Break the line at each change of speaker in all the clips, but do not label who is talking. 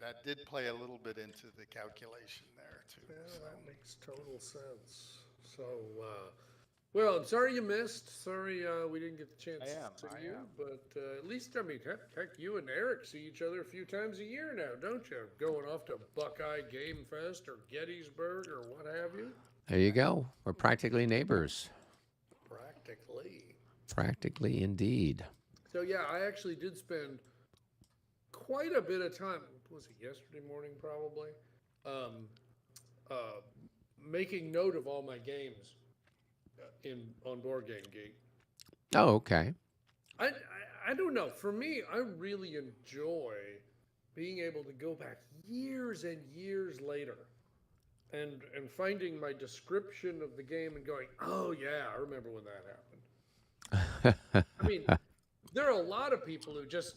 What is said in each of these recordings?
that did play a little bit into the calculation there too.
Yeah,
So
that makes total sense. So, well, I'm sorry you missed. Sorry we didn't get the
I
chance
am,
to see
I
you,
am.
but at least, I mean, heck, you and Eric see each other a few times a year now, don't you? Going off to Buckeye Game Fest or Gettysburg or what have you?
There you go. We're practically neighbors.
Practically.
Practically indeed.
So, yeah, I actually did spend quite a bit of time, was it yesterday morning probably, um, uh, making note of all my games in on Board Game Geek.
Oh, okay.
I don't know. For me, I really enjoy being able to go back years and years later and finding my description of the game and going, oh yeah, I remember when that happened. I mean, there are a lot of people who just,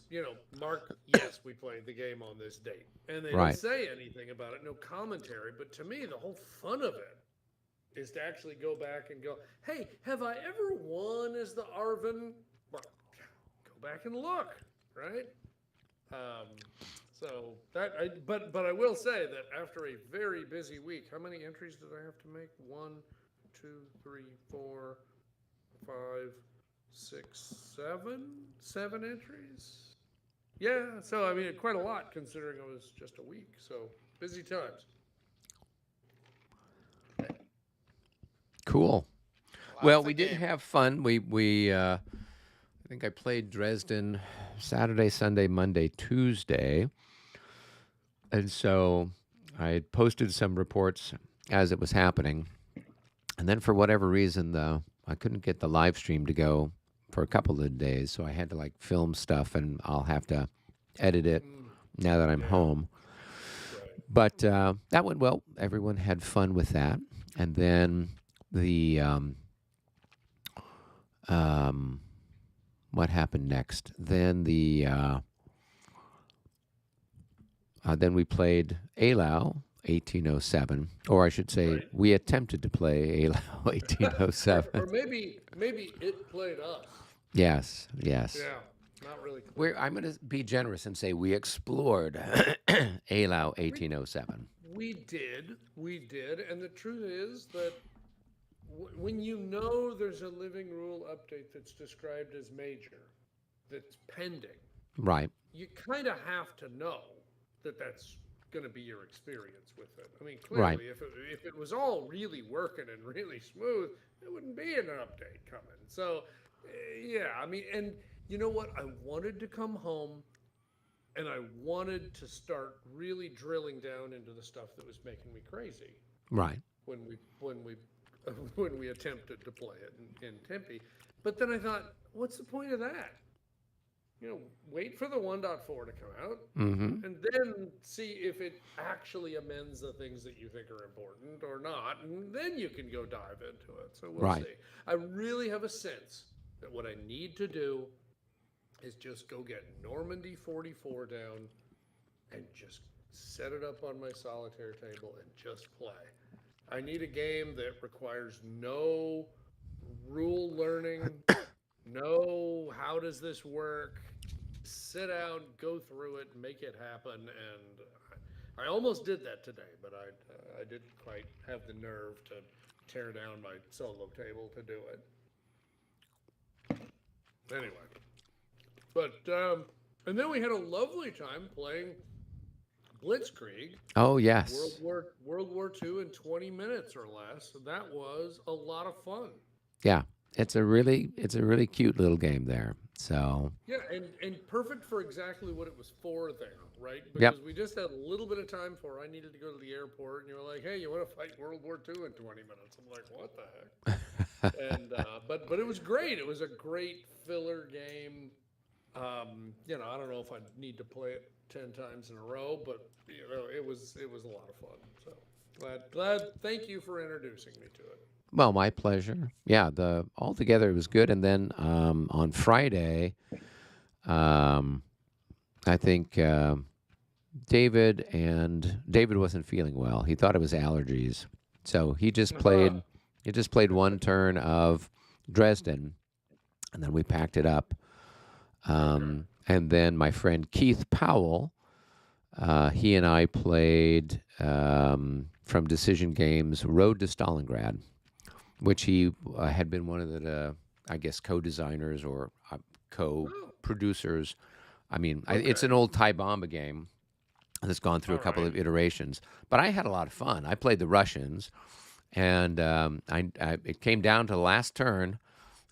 mark, yes, we played the game on this date. And they don't
Right.
say anything about it, no commentary. But to me, the whole fun of it is to actually go back and go, hey, have I ever won as the Arvin? Well, go back and look, right? Um, so but I will say that after a very busy week, how many entries did I have to make? One, two, three, four, five, six, seven entries. Yeah, so I mean, quite a lot considering it was just a week. So busy times.
Cool. Well,
lots
we
of
did
game.
have fun. I think I played Dresden Saturday, Sunday, Monday, Tuesday. And so I had posted some reports as it was happening. And then for whatever reason, though, I couldn't get the live stream to go for a couple of days. So I had to like film stuff and I'll have to edit it
Mm,
now that I'm
yeah,
home.
right.
But that went well. Everyone had fun with that. And then the um, what happened next? Then we played Alau 1807, or I should say,
Right.
we attempted to play Alau
or
1807.
maybe it played us.
Yes, yes.
Yeah, not really
We're,
clear.
I'm going to be generous and say we explored Alau
We
1807.
we did, and the truth is that when you know there's a living rule update that's described as major, that's pending,
Right,
you kind of have to know that that's going to be your experience with it. I mean,
right,
clearly, if it was all really working and really smooth, it wouldn't be an update coming. So, yeah, I mean, and you know what? I wanted to come home and I wanted to start really drilling down into the stuff that was making me crazy
right.
when we when we attempted to play it in Tempe. But then I thought, what's the point of that? Wait for the 1.4 to come out
Mm-hmm.
and then see if it actually amends the things that you think are important or not, and then you can go dive into it. So we'll
Right.
see. I really have a sense that what I need to do is just go get Normandy 44 down and just set it up on my solitaire table and just play. I need a game that requires no rule learning, no how does this work. Sit down, go through it, make it happen, and I almost did that today, but I didn't quite have the nerve to tear down my solo table to do it. Anyway, but and then we had a lovely time playing Blitzkrieg,
Oh,
World
yes.
War World War II in 20 minutes or less. So that was a lot of fun.
Yeah. It's a really cute little game there. So,
Yeah, and perfect for exactly what it was for there, right?
yep.
Because we just had a little bit of time before I needed to go to the airport, and you were like, "Hey, you want to fight World War II in 20 minutes?" I'm like, "What the heck?" And but it was great. It was a great filler game. I don't know if I need to play it 10 times in a row, but it was a lot of fun. So glad. Thank you for introducing me to it.
Well, my pleasure. Yeah, the altogether it was good. And then on Friday, um, I think David wasn't feeling well. He thought it was allergies, so he just played one turn of Dresden, and then we packed it up.
Okay.
And then my friend Keith Powell he and I played from Decision Games Road to Stalingrad, which he had been one of the, I guess, co-designers or
Oh,
co-producers. I mean, it's
okay.
an old Thai Bomba game that's gone through a
All
couple
right.
of iterations. But I had a lot of fun. I played the Russians, and it came down to the last turn,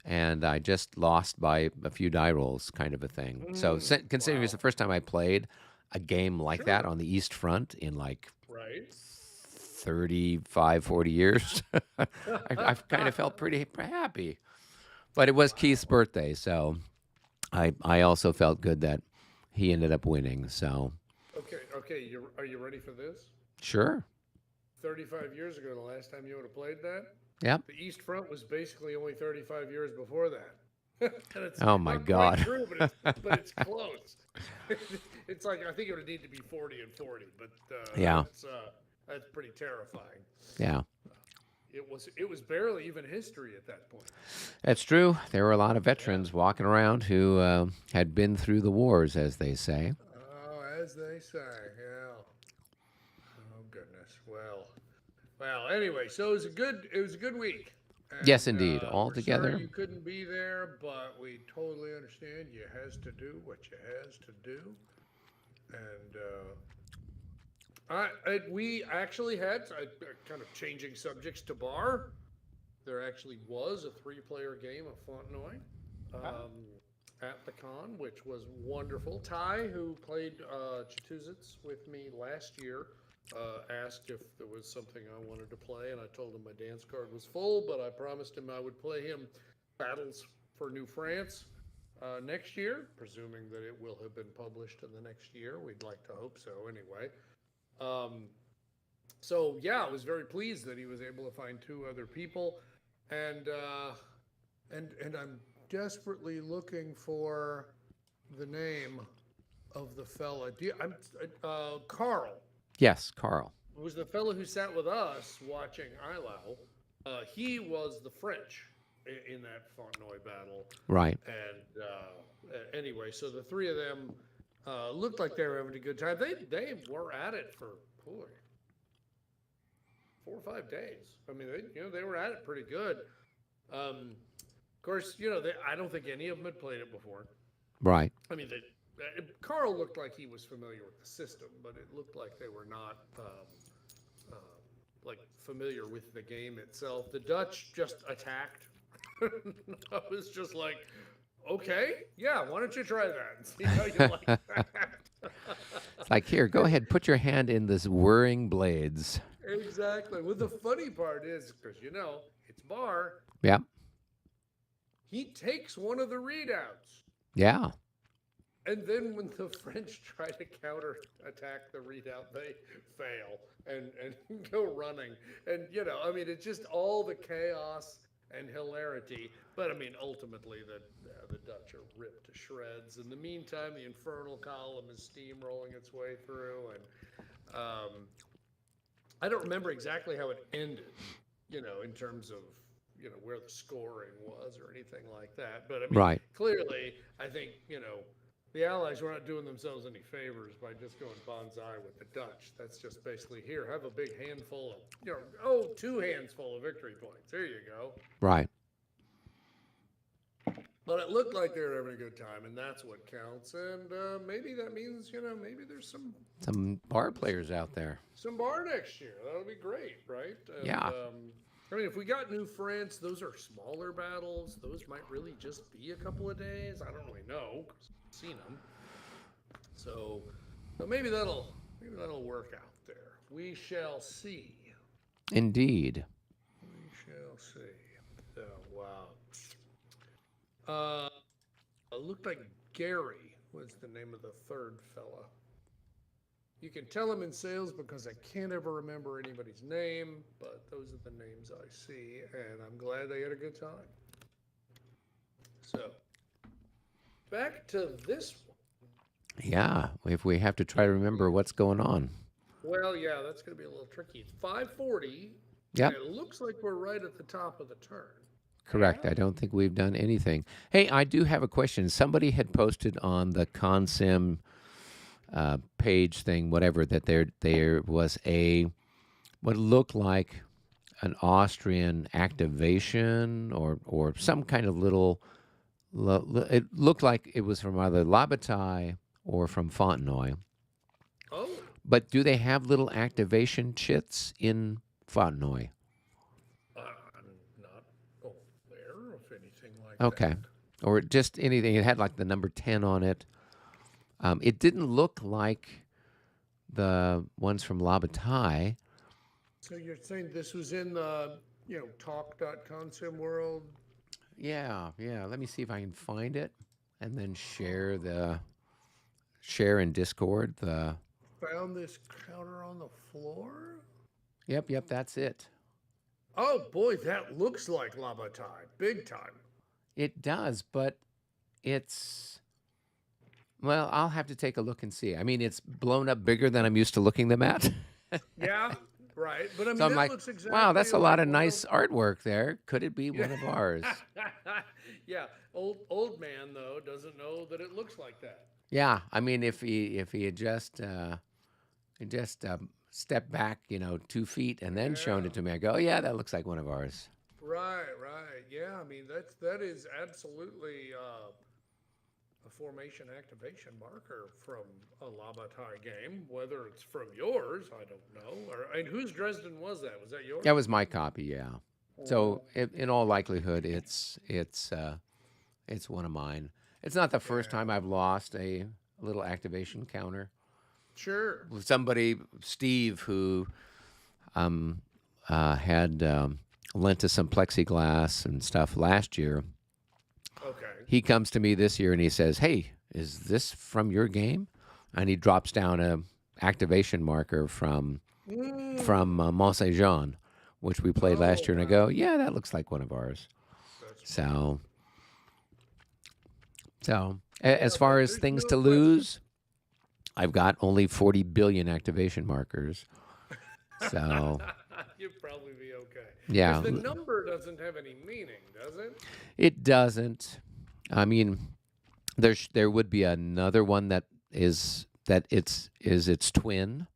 and I just lost by a few die rolls, kind of a thing. So, considering it was the
Wow.
first time I played a game like that
Sure.
on the East Front in like
Right.
35, 40 years, I've kind of felt pretty happy. But it was Keith's
Wow.
birthday, so I also felt good that he ended up winning. So,
Okay. Okay. Are you ready for this?
sure.
35 years ago, the last time you would have played that,
Yep.
the East Front was basically only 35 years before that. And it's
Oh my
not quite
God.
true, but it's close. It's like I think it would need to be 40 and 40, but
Yeah.
that's pretty terrifying.
Yeah.
It was barely even history at that point.
That's true. There were a lot of
Yeah.
veterans walking around who had been through the wars, as they say.
Oh, as they say, yeah. Oh goodness. Well. Anyway, so it was a good week,
Yes,
and
indeed.
we're sorry
Altogether,
you couldn't be there, but we totally understand. You has to do what you has to do, and we actually had kind of changing subjects to bar. There actually was a three-player game of Fontenoy at the con, which was wonderful. Ty, who played Chatuzits with me last year, asked if there was something I wanted to play, and I told him my dance card was full, but I promised him I would play him Battles for New France next year, presuming that it will have been published in the next year. We'd like to hope so anyway. Um, so yeah, I was very pleased that he was able to find two other people, and I'm desperately looking for the name of the fella. Carl
yes, Carl.
was the fellow who sat with us watching Ilau. He was the French in that Fontenoy battle,
Right.
and anyway, so the three of them looked like they were having a good time. They were at it for boy 4 or 5 days. I mean, they were at it pretty good. Of course, I don't think any of them had played it before.
Right.
I mean, Carl looked like he was familiar with the system, but it looked like they were not like familiar with the game itself. The Dutch just attacked. I was just like, okay, yeah, why don't you try that and see how you like that?
It's like, here, go ahead, put your hand in this whirring blades.
Exactly. Well, the funny part is, because it's bar,
Yeah.
he takes one of the readouts.
Yeah.
And then when the French try to counter attack the readout, they fail and go running. And, I mean, it's just all the chaos and hilarity. But, I mean, ultimately, the Dutch are ripped to shreds. In the meantime, the Infernal Column is steamrolling its way through. And I don't remember exactly how it ended, in terms of, where the scoring was or anything like that. But, I mean,
Right.
clearly, I think, the Allies were not doing themselves any favors by just going bonsai with the Dutch. That's just basically, here, have a big handful of, 2 hands full of victory points. There you go.
Right.
But it looked like they were having a good time, and that's what counts. And maybe that means, maybe there's
Some bar players out there.
some bar next year. That'll be great, right? And,
Yeah.
I mean, if we got New France, those are smaller battles. Those might really just be a couple of days. I don't really know, 'cause I've seen them. So maybe that'll work out there. We shall see.
Indeed.
We shall see. So wow. It looked like Gary was the name of the third fella. You can tell him in sales because I can't ever remember anybody's name, but those are the names I see, and I'm glad they had a good time. So, back to this one.
Yeah. If we have to try to remember what's going on.
Well, yeah, that's going to be a little tricky. It's 5:40.
Yep.
And it looks like we're right at the top of the turn.
Correct. I don't think we've done anything. Hey, I do have a question. Somebody had posted on the ConSim page thing, whatever, that there was what looked like an Austrian activation or some kind of little. It looked like it was from either La Bataille or from Fontenoy.
Oh,
But do they have little activation chits in Fontenoy?
I'm not aware of anything like
Okay.
that.
Or just anything. It had like the number 10 on it. It didn't look like the ones from La Bataille.
So you're saying this was in the, talk.com sim world?
Yeah. Let me see if I can find it and then share in Discord the.
Found this counter on the floor?
Yep, that's it.
Oh boy, that looks like La Bataille, big time.
It does, but it's. Well, I'll have to take a look and see. I mean, it's blown up bigger than I'm used to looking them at.
Yeah, right. But I mean,
So I'm
that
like,
looks exactly
wow, that's a lot
like
of
one
nice artwork there. Could it be one of ours?
Yeah, old man though doesn't know that it looks like that.
Yeah, I mean, if he had just stepped back, 2 feet, and then shown
Yeah.
it to me, I go, oh, yeah, that looks like one of ours.
Right. Yeah, I mean that is absolutely a formation activation marker from a La Bataille game. Whether it's from yours, I don't know. And whose Dresden was that? Was that yours?
That was my copy, yeah. So in all likelihood, it's one of mine. It's not the first time I've lost a little activation counter.
Sure.
Somebody, Steve, who had lent us some plexiglass and stuff last year.
Okay.
He comes to me this year and he says, "Hey, is this from your game?" And he drops down a activation marker from Mont Saint Jean, which we played last year. And I go, "Yeah, that looks like one of ours." So as far as things to lose, I've got only 40 billion activation markers. So
You'd probably be okay.
yeah,
'Cause the number doesn't have any meaning, does it?
it doesn't. I mean, there would be another one that is its twin.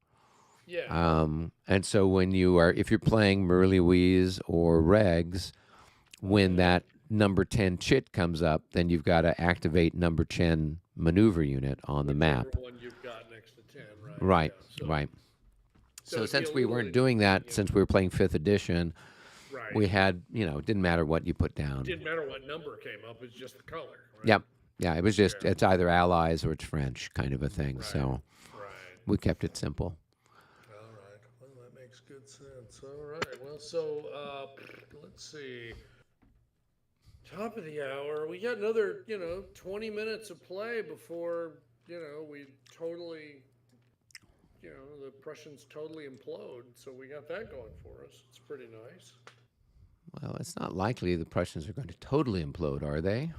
Yeah.
And so if you're playing Merluise or Regs, when that number 10 chit comes up, then you've got to activate number 10 maneuver unit on the map.
Whichever one you've got next to 10, right?
Right,
Yeah, so-
right.
so
So
it'd be
since
a
we
little
weren't doing that, since we were playing 5th edition,
Right.
we had, it didn't matter what you put down.
Didn't matter what number came up, it's just the color. Right?
Yep. Yeah, it was just, it's either Allies or it's French kind of a thing. So
Right.
we kept it simple.
All right. Well, that makes good sense. All right. Well, so let's see. Top of the hour. We got another, 20 minutes of play before, we totally, the Prussians totally implode. So we got that going for us. It's pretty nice.
Well, it's not likely the Prussians are going to totally implode, are they?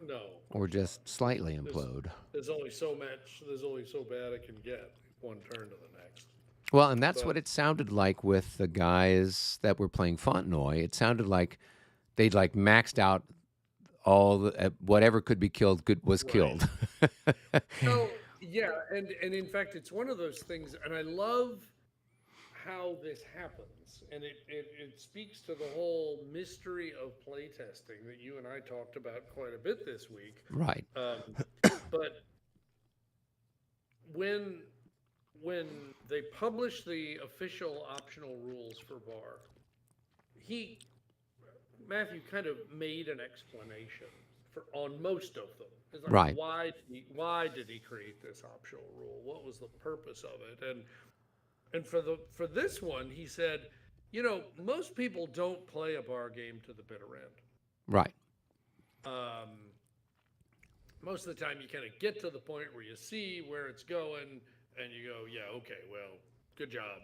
No.
Or just slightly implode?
There's only so bad it can get. One turn to the next.
Well, and that's what it sounded like with the guys that were playing Fontenoy. It sounded like they'd maxed out all whatever could be killed was killed.
So yeah, and in fact, it's one of those things, and I love how this happens, and it speaks to the whole mystery of playtesting that you and I talked about quite a bit this week.
Right.
But when they publish the official optional rules for VAR, Matthew kind of made an explanation on most of them. It's like,
Right.
Why did he create this optional rule? What was the purpose of it? And for this one, he said, most people don't play a bar game to the bitter end.
Right.
Most of the time, you kind of get to the point where you see where it's going, and you go, yeah, okay, well, good job.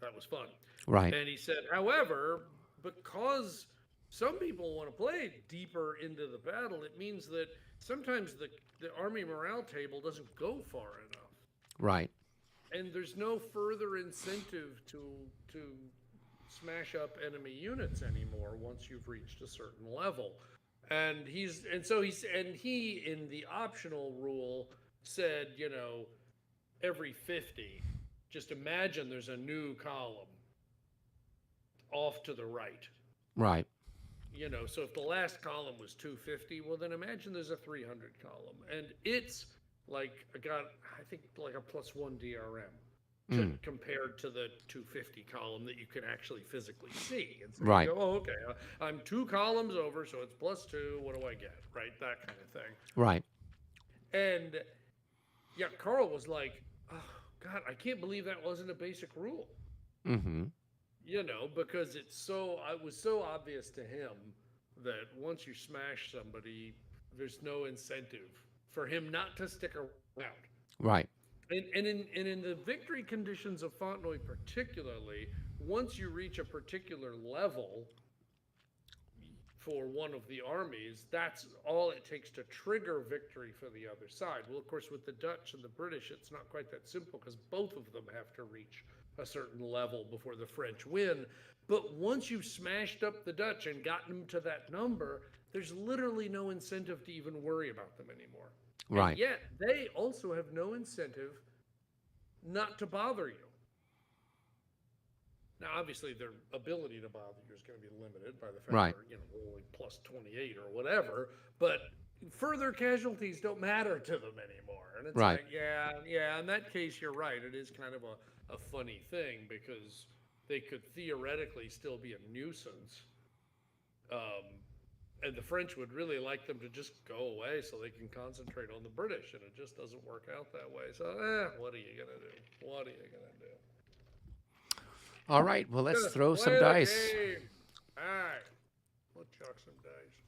That was fun.
Right.
And he said, however, because some people want to play deeper into the battle, it means that sometimes the army morale table doesn't go far enough.
Right. And
there's no further incentive to smash up enemy units anymore once you've reached a certain level. And he in the optional rule said, every 50, just imagine there's a new column off to the right.
Right.
So if the last column was 250, well, then imagine there's a 300 column. And it's like, I think, like a +1 DRM compared to the 250 column that you can actually physically see. And so
Right.
you go, oh, okay, I'm 2 columns over, so it's +2. What do I get? Right? That kind of thing.
Right.
And yeah, Carl was like, oh, God, I can't believe that wasn't a basic rule.
Mm-hmm.
Because it was so obvious to him that once you smash somebody, there's no incentive for him not to stick around.
Right.
And in the victory conditions of Fontenoy particularly, once you reach a particular level for one of the armies, that's all it takes to trigger victory for the other side. Well, of course, with the Dutch and the British, it's not quite that simple because both of them have to reach a certain level before the French win. But once you've smashed up the Dutch and gotten them to that number, there's literally no incentive to even worry about them anymore.
Right.
And yet, they also have no incentive not to bother you. Now, obviously, their ability to bother you is going to be limited by the fact
Right.
they're rolling +28 or whatever. But further casualties don't matter to them anymore. And it's
Right.
like, yeah, in that case, you're right. It is kind of a funny thing because they could theoretically still be a nuisance. And the French would really like them to just go away so they can concentrate on the British, and it just doesn't work out that way. So, what are you going to do? What are you going to do?
All right. Well, let's throw
Play
some
the
dice.
game. All right. We'll chuck some dice.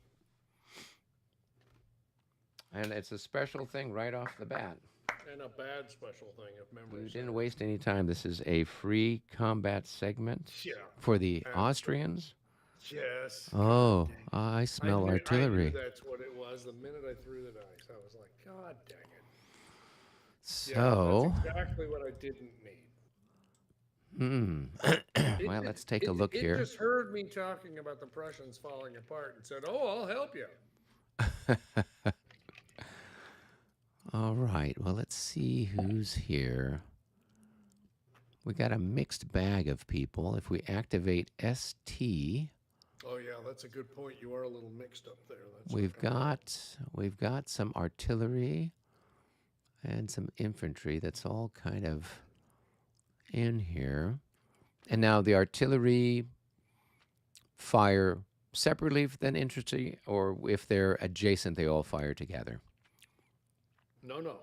And it's a special thing right off the bat.
And a bad special thing, if memory
We
serves.
didn't waste any time. This is a free combat segment
Yeah.
for the
Absolutely.
Austrians.
Yes.
Oh, I smell
I knew
artillery.
that's what it was. The minute I threw the dice, I was like, God dang it.
So,
Yeah, that's exactly what I didn't need.
well, let's take a look
it
here.
just heard me talking about the Prussians falling apart and said, oh, I'll help you.
All right. Well, let's see who's here. We got a mixed bag of people. If we activate ST,
Oh, yeah, that's a good point. You are a little mixed up there. That's
we've got some artillery and some infantry. That's all kind of in here. And now the artillery fire separately than infantry, or if they're adjacent, they all fire together.
No.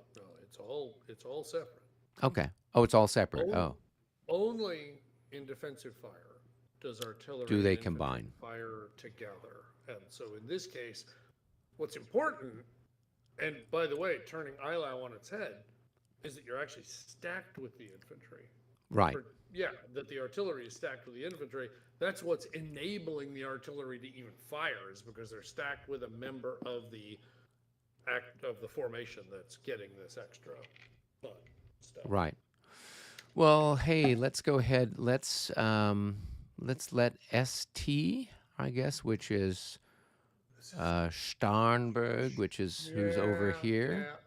It's all separate.
Okay. Oh, it's all separate. Oh,
Only in defensive fire does artillery
Do they
and infantry
combine?
fire together. And so in this case, what's important, and by the way, turning Eylau on its head, is that you're actually stacked with the infantry.
right.
That the artillery is stacked with the infantry. That's what's enabling the artillery to even fire, is because they're stacked with a member of the formation that's getting this extra fun stuff.
Right. Well, hey, let's go ahead. Let's let ST, I guess, which is Starnberg, which is who's over here.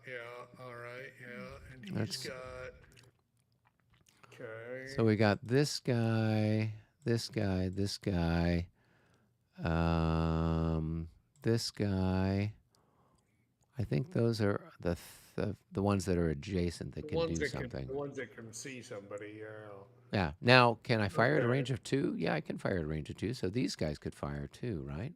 Yeah. All right. Yeah, and he's
Let's-
got. Okay.
So we got this guy, this guy, this guy, this guy. I think those are the ones that are adjacent that can do something.
The ones that can see somebody. Yeah.
Yeah. Now, can I fire at a
Okay.
range of 2? Yeah, I can fire at a range of 2. So these guys could fire too, right?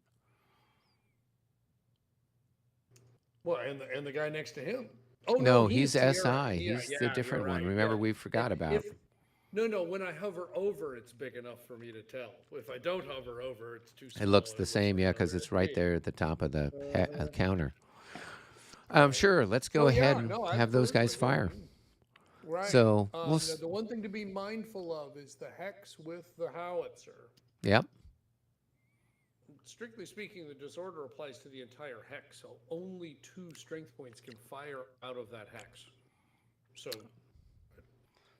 Well, and the guy next to him. Oh
No, he's
Sierra.
SI.
Yeah,
He's the
yeah,
different
you're
one.
right,
Remember,
yeah.
we forgot about.
No. When I hover over, it's big enough for me to tell. If I don't hover over, it's too small.
It looks
and
the same,
like
yeah, because
another
it's right
ST.
there at the top of the counter. Sure, let's go
Oh,
ahead
yeah,
and
no,
have those guys
absolutely,
fire.
yeah. Right.
So, we'll
the one thing to be mindful of is the hex with the howitzer.
Yep.
Strictly speaking, the disorder applies to the entire hex, so only 2 strength points can fire out of that hex. So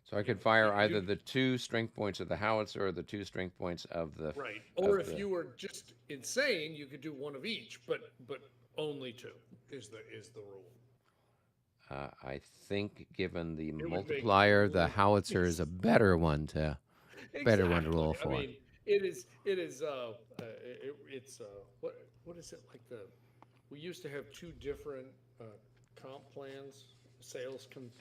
So I could fire either the 2 strength points of the howitzer or the 2 strength points of the.
right, or
of
if
the-
you were just insane, you could do one of each, but only 2 is the rule.
I think, given the
It would make
multiplier, the
complete
howitzer is a better one to roll
exactly. I
for.
mean, it is. It is. It's what is it like the? We used to have two different comp plans,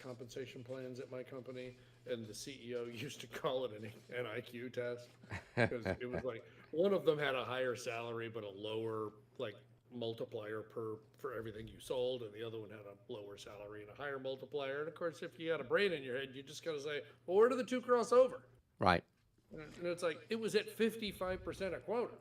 compensation plans at my company, and the CEO used to call it an IQ test because it was like one of them had a higher salary but a lower like multiplier for everything you sold, and the other one had a lower salary and a higher multiplier. And of course, if you had a brain in your head, you just gotta say, well, where do the two cross over?
Right.
And it's like it was at 55% of quota.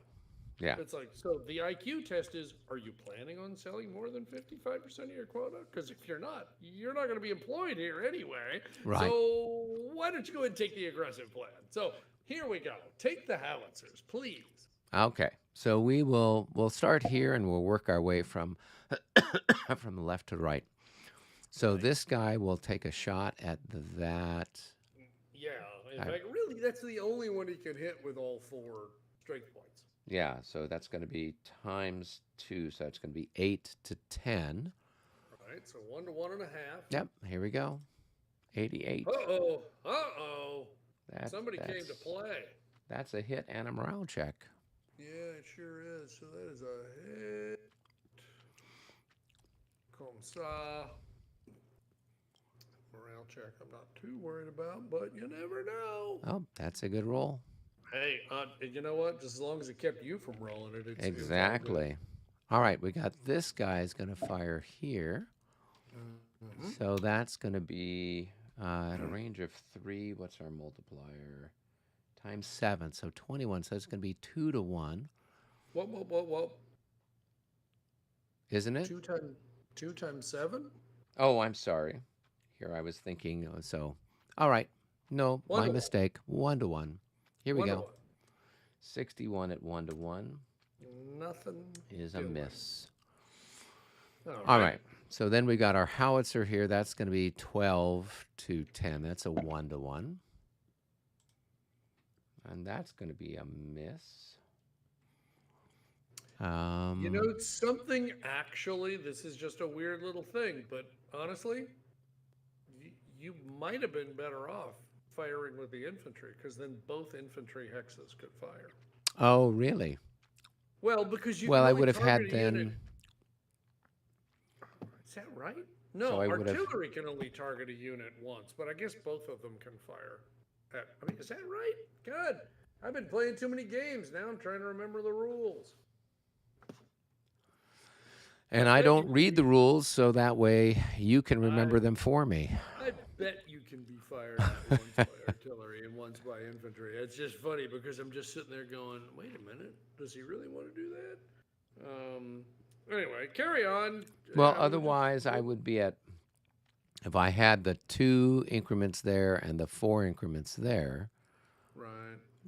Yeah.
It's like, so the IQ test is, are you planning on selling more than 55% of your quota? Because if you're not going to be employed here anyway.
Right.
So why don't you go ahead and take the aggressive plan? So here we go. Take the howitzers, please.
Okay. So we'll start here and we'll work our way from from left to right. So this guy will take a shot at that.
Yeah. In fact, really, that's the only one he can hit with all 4 strength points.
Yeah, so that's going to be times 2, so it's going to be 8 to 10.
All right, so 1 to 1.5.
Yep, here we go. 88.
Uh-oh. Somebody came to play.
That's a hit and a morale check.
Yeah, it sure is. So that is a hit. Comme ça. Morale check I'm not too worried about, but you never know.
Oh, that's a good roll.
Hey, you know what? Just as long as it kept you from rolling it.
Exactly. All right, we got this guy's going to fire here. So that's going to be at a range of 3. What's our multiplier? Times 7, so 21. So it's going to be 2 to 1.
What?
Isn't it?
2 times 7?
Oh, I'm sorry. Here I was thinking. So, all right. No, my mistake. 1 to 1. Here we go. 61 at 1 to 1.
Nothing
is a miss.
All
right. So then we got our howitzer here. That's going to be 12 to 10. That's a 1 to 1. And that's going to be a miss.
You know, something actually, this is just a weird little thing, but honestly, you might have been better off firing with the infantry, because then both infantry hexes could fire.
Oh, really?
Well, because you
Well, I would have had then.
Is that right? No, so artillery can only target a unit once, but I guess both of them can fire. I mean, is that right? Good. I've been playing too many games. Now I'm trying to remember the rules.
And I don't read the rules, so that way you can remember them for me.
I bet you can be fired at once by artillery and once by infantry. It's just funny because I'm just sitting there going, wait a minute, does he really want to do that? Anyway, carry on.
Well, otherwise I would be at, if I had the 2 increments there and the 4 increments there,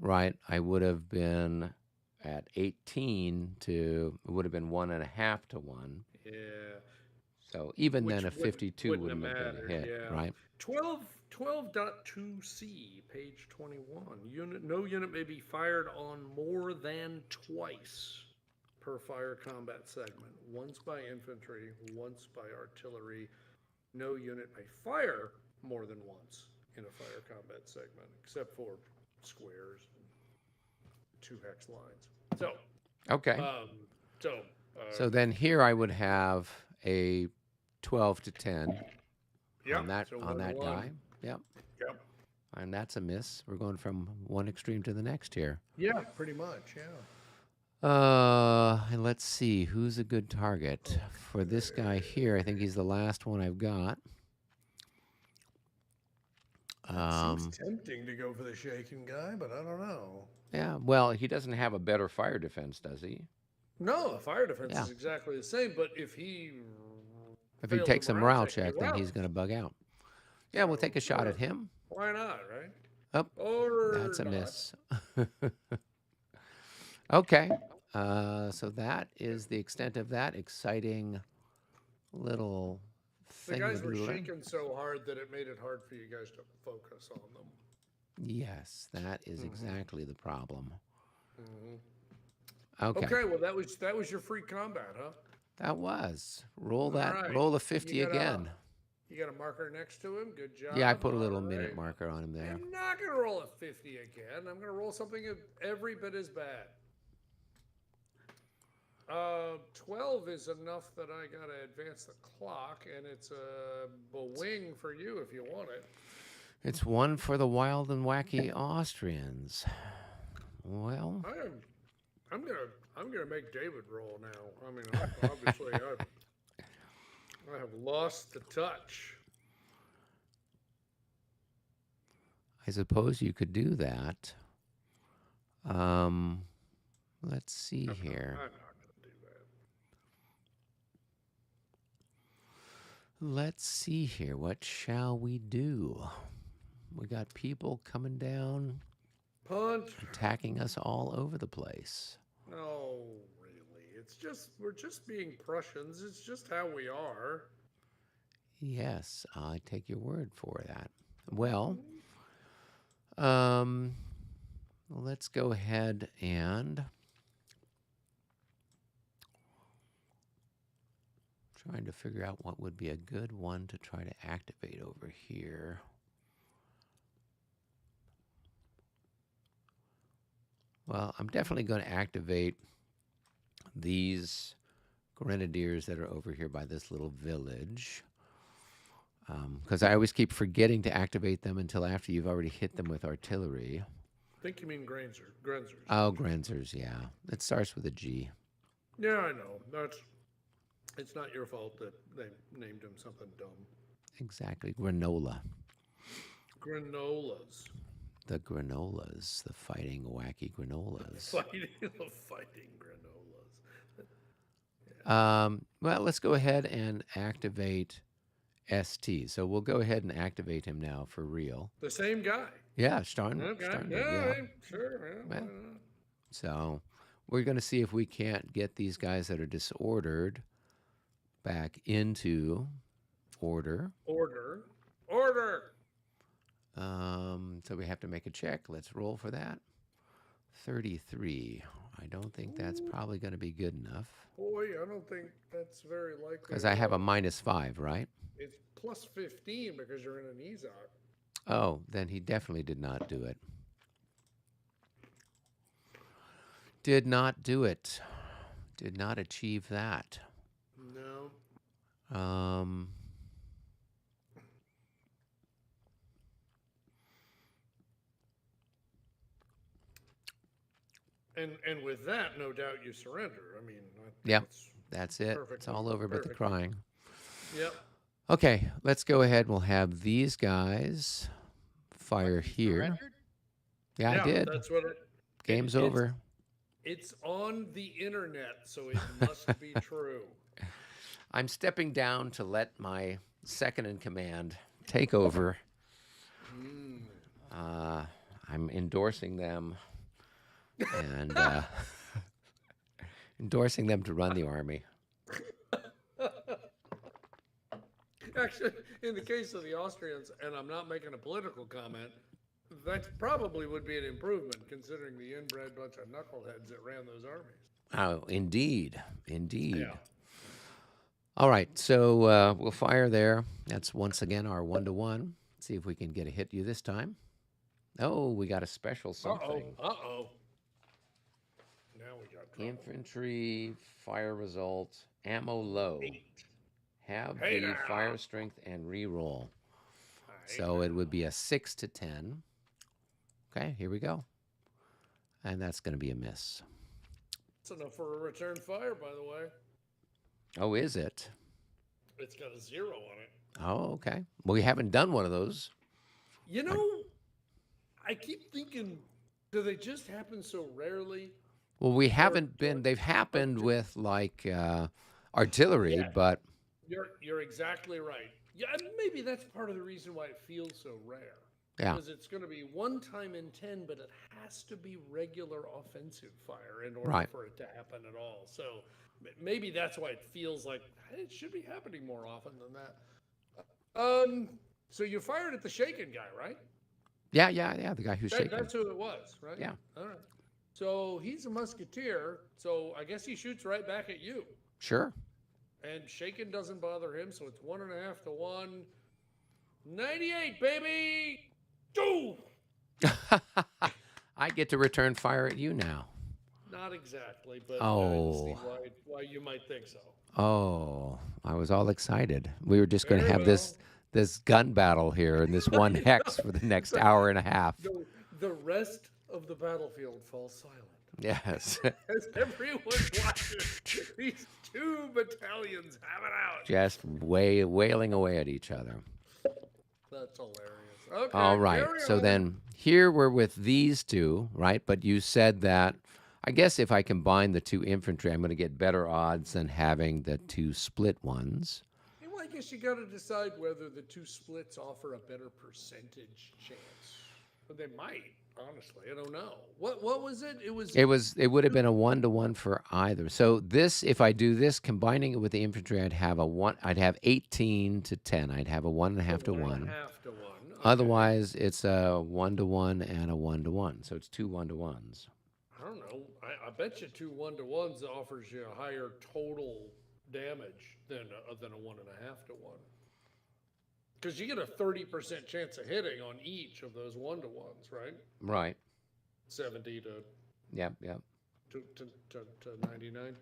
right, I would have been at 18 to, it would have been 1.5 to 1.
Yeah.
So even then a 52 wouldn't have been a hit, right?
12.2c, page 21. No unit may be fired on more than twice per fire combat segment. Once by infantry, once by artillery. No unit may fire more than once in a fire combat segment, except for squares and 2 hex lines. So,
okay. So then here I would have a 12 to 10 on that die. Yep. And that's a miss. We're going from one extreme to the next here.
Yeah, pretty much. Yeah.
And let's see who's a good target for this guy here. I think he's the last one I've got.
Seems tempting to go for the shaken guy, but I don't know.
Yeah, well, he doesn't have a better fire defense, does he?
No, fire defense is exactly the same, but if he
takes a morale check, then he's going to bug out. Yeah, we'll take a shot at him.
Why not, right?
Oh,
or
that's a
not.
miss. Okay, so that is the extent of that exciting little thing.
The guys were shaking so hard that it made it hard for you guys to focus on them.
Yes, that is exactly the problem.
Okay, well that was your free combat, huh?
That was. Roll that. Roll a 50 again.
You got a marker next to him. Good job.
Yeah, I put a little
All
minute
right.
marker on him there.
I'm not going to roll a 50 again. I'm going to roll something every bit as bad. 12 is enough that I got to advance the clock, and it's a wing for you if you want it.
It's one for the wild and wacky Austrians. Well,
I'm gonna make David roll now. I mean, obviously I have lost the touch.
I suppose you could do that. Let's see here.
I'm not gonna do that.
Let's see here. What shall we do? We got people coming down,
Punt.
attacking us all over the place.
No, really. We're just being Prussians. It's just how we are.
Yes, I take your word for that. Well, let's go ahead and trying to figure out what would be a good one to try to activate over here. Well, I'm definitely going to activate these grenadiers that are over here by this little village. Because I always keep forgetting to activate them until after you've already hit them with artillery.
I think you mean Grenzers.
Oh, Grenzers, yeah. It starts with a G.
Yeah, I know. It's not your fault that they named him something dumb.
Exactly. Granola.
Granolas.
The granolas. The fighting wacky granolas.
The fighting granolas.
Well, let's go ahead and activate ST. So we'll go ahead and activate him now for real.
The same guy.
Yeah, starting.
Okay.
Yeah.
Sure. Yeah,
Well, so we're going to see if we can't get these guys that are disordered back into order.
Order.
So we have to make a check. Let's roll for that. 33. I don't think that's probably going to be good enough.
Boy, I don't think that's very likely.
Because I have a -5, right?
It's plus 15 because you're in an EZOC.
Oh, then he definitely did not do it. Did not do it. Did not achieve that.
No. And with that, no doubt you surrender. I mean,
Yep, that's it.
perfect.
It's all over but the
Perfect.
crying.
Yep.
Okay, let's go ahead. We'll have these guys fire here.
Surrendered?
Yeah, I did.
That's what
Game's
it's-
over.
it's on the internet, so it must be true.
I'm stepping down to let my second in command take over. I'm endorsing them and endorsing them to run the army.
Actually, in the case of the Austrians, and I'm not making a political comment, that probably would be an improvement considering the inbred bunch of knuckleheads that ran those armies.
Oh, indeed.
Yeah.
All right, so we'll fire there. That's once again our 1-to-1. See if we can get a hit you this time. Oh, we got a special something.
Uh-oh. Now we got trouble.
Infantry, fire result, ammo low.
8.
Have
Hey
the
now.
fire strength and reroll. So it would be a 6 to 10. Okay, here we go. And that's going to be a miss.
That's enough for a return fire, by the way.
Oh, is it?
It's got a 0 on it.
Oh, okay. Well, we haven't done one of those.
You know, I keep thinking, do they just happen so rarely?
Well, we haven't been, they've happened with like artillery,
Yeah.
but
You're exactly right. Yeah, and maybe that's part of the reason why it feels so rare.
yeah.
Because it's going to be 1 time in 10, but it has to be regular offensive fire in order
Right.
for it to happen at all. So maybe that's why it feels like hey, it should be happening more often than that. So you fired at the shaken guy, right?
Yeah, the guy who's shaking.
That's who it was, right?
Yeah.
All right. So he's a musketeer, so I guess he shoots right back at you.
Sure.
And shaken doesn't bother him, so it's 1.5 to 1. 98, baby. Go.
I get to return fire at you now.
Not exactly, but I see
Oh,
why you might think so.
oh, I was all excited. We were just going to
Very
have
well.
this gun battle here in this one hex for the next hour and a half.
The rest of the battlefield falls silent
Yes.
as everyone watches these two battalions have it out.
Just wailing away at each other.
That's hilarious. Okay,
All right.
carry
So
on.
then here we're with these two, right? But you said that I guess if I combine the two infantry, I'm going to get better odds than having the two split ones.
Well, I guess you got to decide whether the two splits offer a better percentage chance. But they might, honestly. I don't know. What was it?
It would have been a 1-to-1 for either. So this, if I do this, combining it with the infantry, I'd have 18 to 10. I'd have a 1.5 to 1.
1.5 to 1. Okay.
Otherwise, it's a 1-to-1 and a 1-to-1. So it's two 1-to-1s.
I don't know. I bet you two 1-to-1s offers you a higher total damage than a 1.5 to 1. Because you get a 30% chance of hitting on each of those 1-to-1s, right?
Right.
70 to
Yep.
99.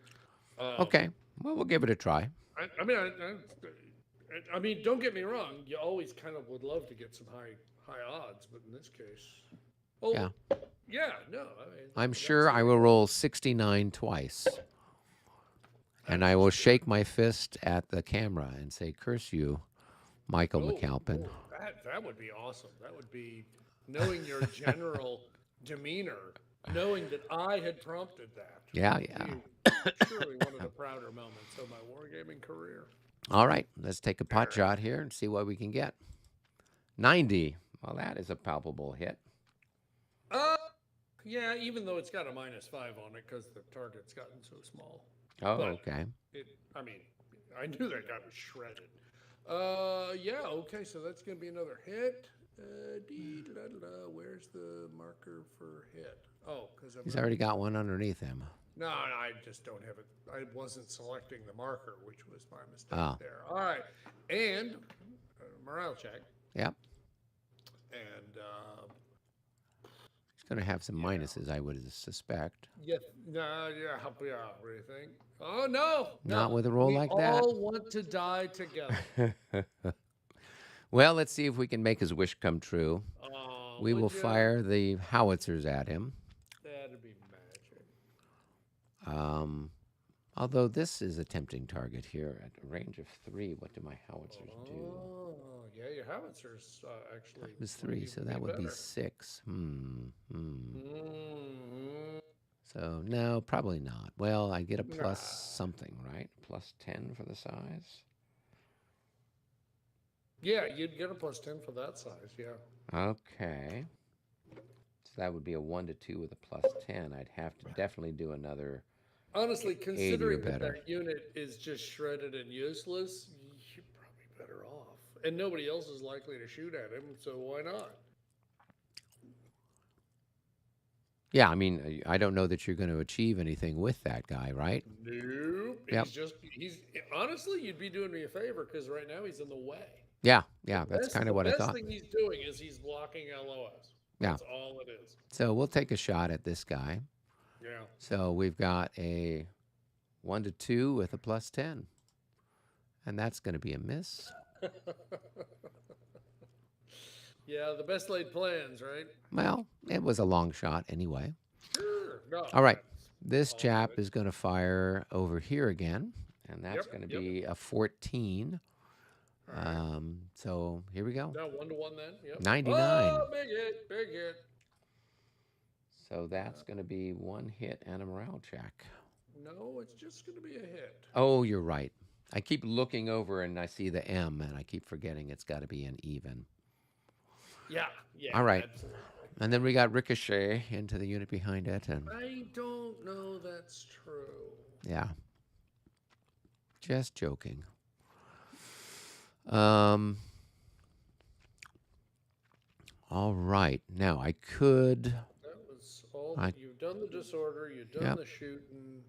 Okay. Well, we'll give it a try.
I mean, don't get me wrong. You always kind of would love to get some high odds, but in this case,
Yeah.
yeah, no. I mean,
I'm sure I will roll 69 twice. And I will shake my fist at the camera and say, "Curse you, Michael McAlpin."
That would be awesome. That would be knowing your general demeanor, knowing that I had prompted that.
Yeah.
Surely one of the prouder moments of my wargaming career.
All right. Let's take a pot shot here and see what we can get. 90. Well, that is a palpable hit.
Yeah, even though it's got a -5 on it because the target's gotten so small.
Oh,
But
okay.
I knew that guy was shredded. Yeah, okay, so that's going to be another hit. Where's the marker for hit? Oh, because
He's already got one underneath him.
No, I just don't have it. I wasn't selecting the marker, which was my mistake
Oh.
there. All right, and morale check,
Yep.
and
He's going to have some minuses, I would suspect.
yeah, what do you think? Oh no,
Not with a roll like that.
We all want to die together.
Well, let's see if we can make his wish come true. We will fire the howitzers at him.
That'd be magic.
Although this is a tempting target here at a range of 3. What do my howitzers do?
Oh, yeah, your howitzers actually.
It was 3, so that would be 6. So, no, probably not. Well, I get a plus something, right? Plus 10 for the size.
Yeah, you'd get a +10 for that size, yeah.
Okay. So that would be a 1 to 2 with a plus 10. I'd have to definitely do another.
Honestly,
80 or
considering that
better.
that unit is just shredded and useless, you're probably better off. And nobody else is likely to shoot at him, so why not?
Yeah, I mean, I don't know that you're going to achieve anything with that guy, right?
Nope.
Yep.
He's honestly, you'd be doing me a favor because right now he's in the way.
Yeah, that's kind of what I thought.
The best thing he's doing is he's blocking LOS.
Yeah.
That's all it is.
So we'll take a shot at this guy.
Yeah.
So we've got a 1 to 2 with a plus 10. And that's going to be a miss.
Yeah, the best laid plans, right?
Well, it was a long shot anyway.
Sure. No,
All right.
that's
This
all
chap
good.
is going to fire over here again. And that's
Yep,
going to
yep.
be a 14.
All right.
So here we go.
No, 1-to-1 then. Yep.
99.
Oh, big hit, big hit.
So that's going to be 1 hit and a morale check.
No, it's just going to be a hit.
Oh, you're right. I keep looking over and I see the M and I keep forgetting it's got to be an even.
Yeah.
All right.
Absolutely.
And then we got Ricochet into the unit behind it. And
I don't know that's true.
yeah. Just joking. All right. Now I could.
That was all. You've done the disorder. You've done
Yep.
the shooting.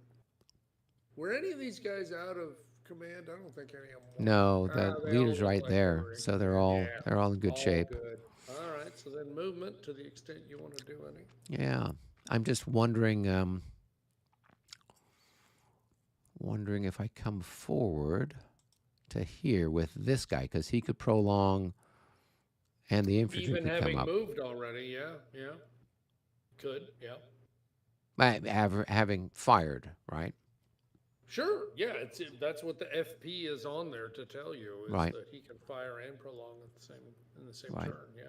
Were any of these guys out of command? I don't think any of them.
No, the
They all
leader's
look
right
like
there,
they're in
so
command. Yeah,
they're all in good
all
shape.
good. All right. So then movement to the extent you want to do any.
Yeah, I'm just wondering if I come forward to here with this guy because he could prolong, and the infantry
Even
could come
having
up.
moved already, yeah, yeah. Could, yeah.
Having fired, right?
Sure, yeah. That's what the FP is on there to tell you is
Right.
that he can fire and prolong at the same
Right.
turn. Yeah.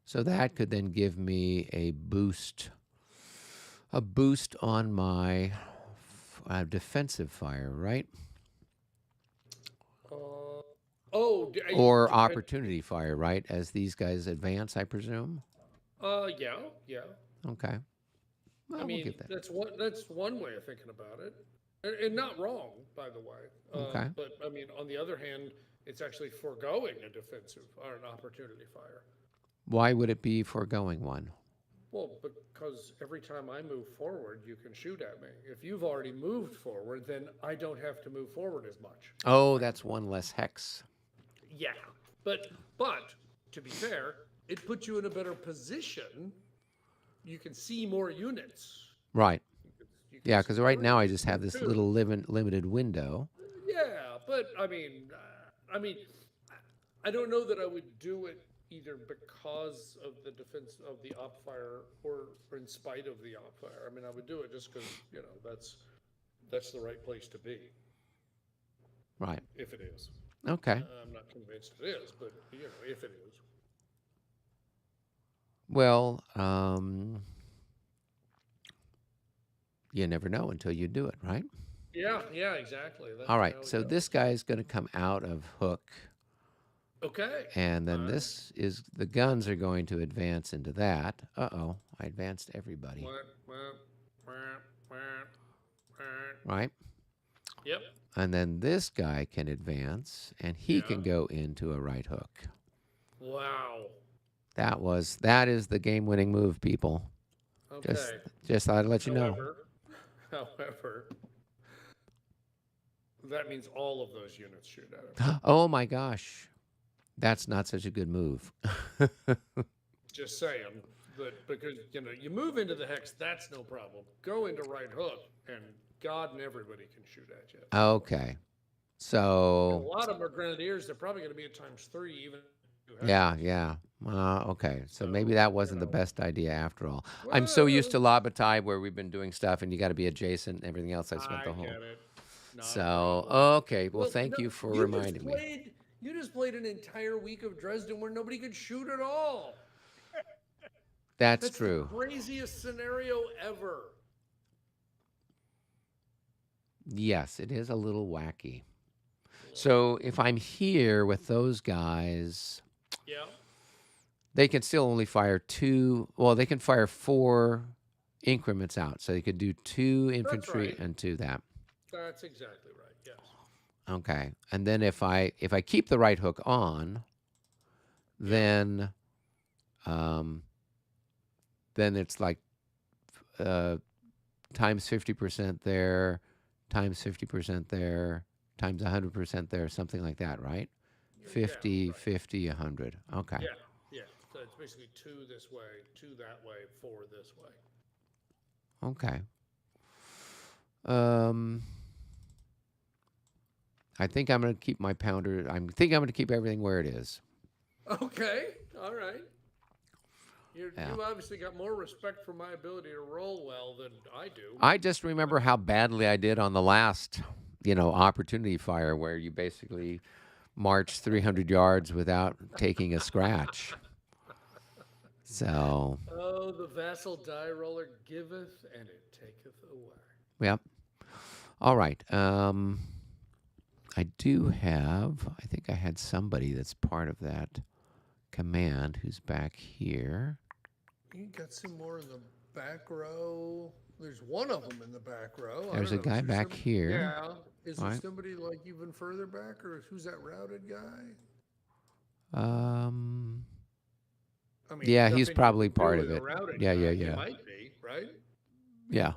So that could then give me a boost on my defensive fire, right? Or opportunity fire, right? As these guys advance, I presume.
Yeah, yeah.
Okay. Well,
I
we'll
mean,
give that.
that's one way of thinking about it, and not wrong, by the way.
Okay.
But I mean, on the other hand, it's actually foregoing a defensive or an opportunity fire.
Why would it be foregoing one?
Well, because every time I move forward, you can shoot at me. If you've already moved forward, then I don't have to move forward as much.
Oh, that's one less hex.
Yeah, but to be fair, it puts you in a better position. You can see more units.
Right.
You can
Yeah,
see
because right now I
three,
just have this
two.
little limited window.
Yeah, but I mean, I don't know that I would do it either because of the defense of the op fire or in spite of the op fire. I mean, I would do it just because that's the right place to be.
Right.
If it is.
Okay.
I'm not convinced it is, but if it is.
Well, you never know until you do it, right?
Yeah, exactly.
All right. So this guy is going to come out of hook.
Okay.
And then the guns are going to advance into that. Uh-oh, I advanced everybody. Right?
Yep.
And then this guy can advance, and he can go into a right hook.
Wow.
That is the game-winning move, people.
Okay.
Just thought I'd let you know.
However, that means all of those units shoot at him.
Oh my gosh. That's not such a good move.
Just saying that because you move into the hex, that's no problem. Go into right hook, and God and everybody can shoot at you.
Okay. So
a lot of them are grenadiers. They're probably going to be at ×3 even.
Yeah. Okay. So maybe that wasn't the best idea after all. I'm so used to Labatai where we've been doing stuff and you got to be adjacent and everything else. I spent the whole.
Get it.
So, okay. Well, thank you for reminding me.
You just played an entire week of Dresden where nobody could shoot at all.
That's true.
The craziest scenario ever.
Yes, it is a little wacky. So if I'm here with those guys, they can still only fire two. Well, they can fire 4 increments out. So they could do 2 infantry and 2 that.
That's exactly right. Yes.
Okay. And then if I keep the right hook on, then it's like times 50% there, times 50% there, times 100% there, something like that, right? 50, 50, 100. Okay.
Yeah. So it's basically 2 this way, 2 that way, 4 this way.
Okay. I think I'm going to keep my pounder. I think I'm going to keep everything where it is.
Okay. All right. You've obviously got more respect for my ability to roll well than I do.
I just remember how badly I did on the last, opportunity fire where you basically marched 300 yards without taking a scratch. So.
Oh, the vassal die roller giveth and it taketh away.
Yep. All right. I think I had somebody that's part of that command who's back here.
You got some more in the back row. There's one of them in the back row.
There's a guy back here.
Yeah. Is there somebody like even further back, or who's that routed guy?
Yeah, he's probably part of it. Yeah.
He might be, right?
Yeah.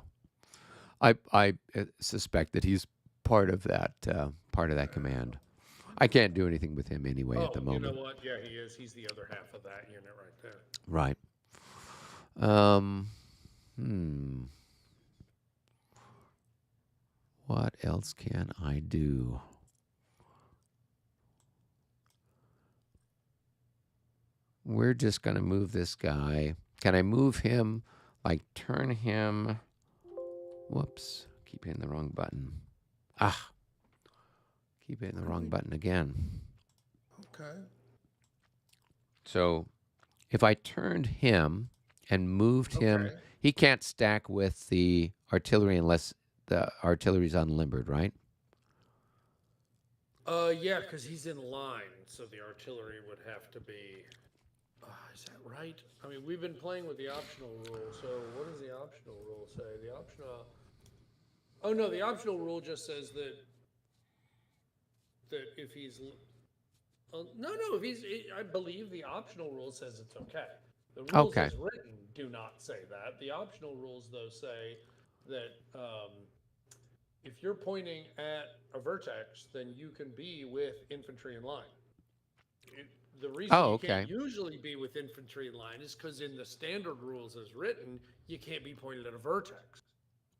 I suspect that he's part of that command. I can't do anything with him anyway at the
Oh, you know
moment.
what? Yeah, he is. He's the other half of that unit right there.
Right. Hmm. What else can I do? We're just going to move this guy. Can I move him, like turn him? Whoops. Keep hitting the wrong button. Ah. Keep hitting the wrong button again.
Okay.
So if I turned him and moved him,
Okay.
he can't stack with the artillery unless the artillery's unlimbered, right?
Yeah, because he's in line, so the artillery would have to be. Is that right? I mean, we've been playing with the optional rule. So what does the optional rule say? The optional. Oh no, the optional rule just says that if he's. No, if he's. I believe the optional rule says it's okay. The rules
Okay.
as written do not say that. The optional rules though say that if you're pointing at a vertex, then you can be with infantry in line. The reason
Oh,
you
okay.
can't usually be with infantry in line is because in the standard rules as written, you can't be pointed at a vertex.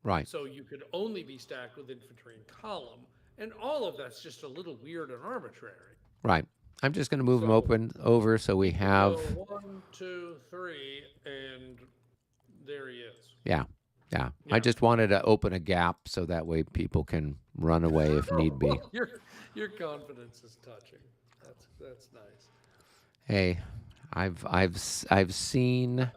Right.
So you could only be stacked with infantry in column, and all of that's just a little weird and arbitrary.
Right. I'm just going to move him
So
over so we
can
have.
go 1, 2, 3, and there he is.
Yeah. Yeah. I
Yeah.
just wanted to open a gap so that way people can run away if need be.
Your confidence is touching. That's nice.
Hey, I've seen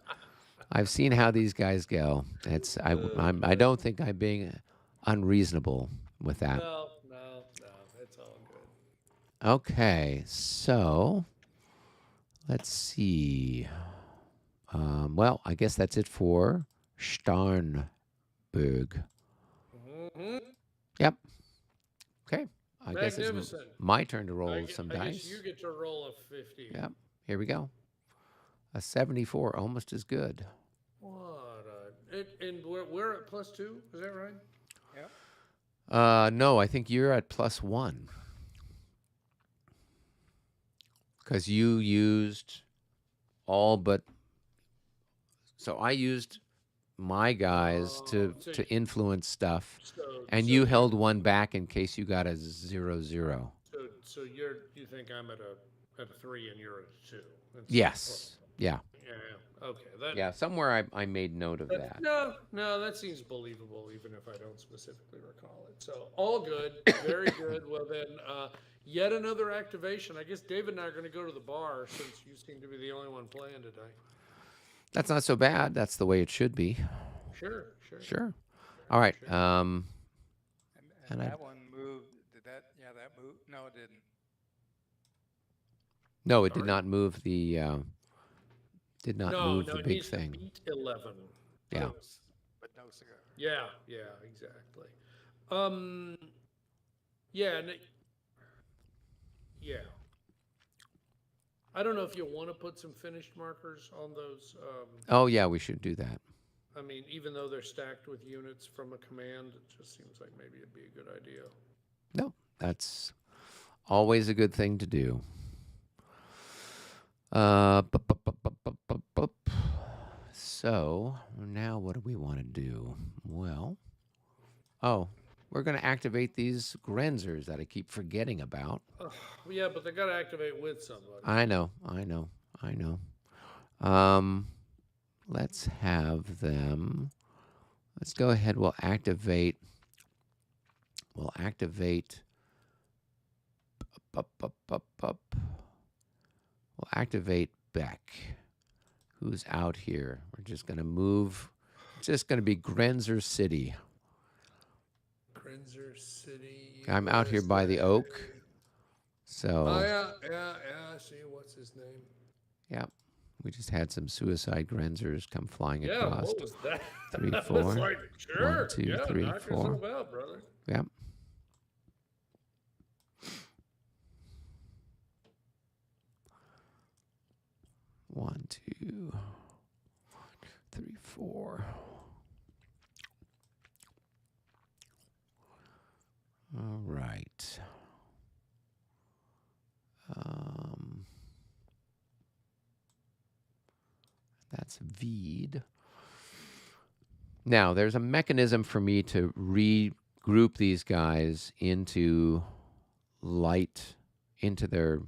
how these guys go. I don't think I'm being unreasonable with that.
No, it's all good.
Okay, so let's see. Well, I guess that's it for Starnberg.
Mm-hmm.
Yep. Okay. I guess it's
Magnificent.
my turn to roll some
I
dice.
guess you get to roll a 50.
Yep. Here we go. A 74, almost as good.
What and we're at +2, is that right? Yeah.
No, I think you're at +1. Because you used all but. So I used my guys to influence stuff, and you held one back in case you got a 0-0.
So you think I'm at a 3 and you're at a 2?
Yes. Yeah.
Yeah. Okay.
Yeah. Somewhere I made note of that.
No, that seems believable, even if I don't specifically recall it. So all good, very good. Well then, yet another activation. I guess David and I are going to go to the bar since you seem to be the only one playing today.
That's not so bad. That's the way it should be.
Sure.
All right.
And that one moved. Did that? Yeah, that moved. No, it didn't.
No, it did not move the. Did not move the
it
big
needs
thing.
To beat 11.
Yeah.
But no cigar.
Yeah, exactly. Yeah, yeah. I don't know if you want to put some finished markers on those.
Oh yeah, we should do that.
I mean, even though they're stacked with units from a command, it just seems like maybe it'd be a good idea.
No, that's always a good thing to do. So now what do we want to do? Well, we're going to activate these Grenzers that I keep forgetting about.
Yeah, but they got to activate with somebody.
I know. Let's have them. Let's go ahead. We'll activate. We'll activate Beck, who's out here. We're just going to move. It's just going to be Grenzer City.
Grenzer City.
I'm out here by the oak. So.
Oh, yeah. I see. What's his name?
Yeah. We just had some suicide Grenzers come flying across.
What was that?
3, 4.
I was like, sure.
1, 2, 3,
knock
4.
yourself out, brother.
Yep. One, 2, 3, 4. That's Veed. Now, there's a mechanism for me to regroup these guys into light, into their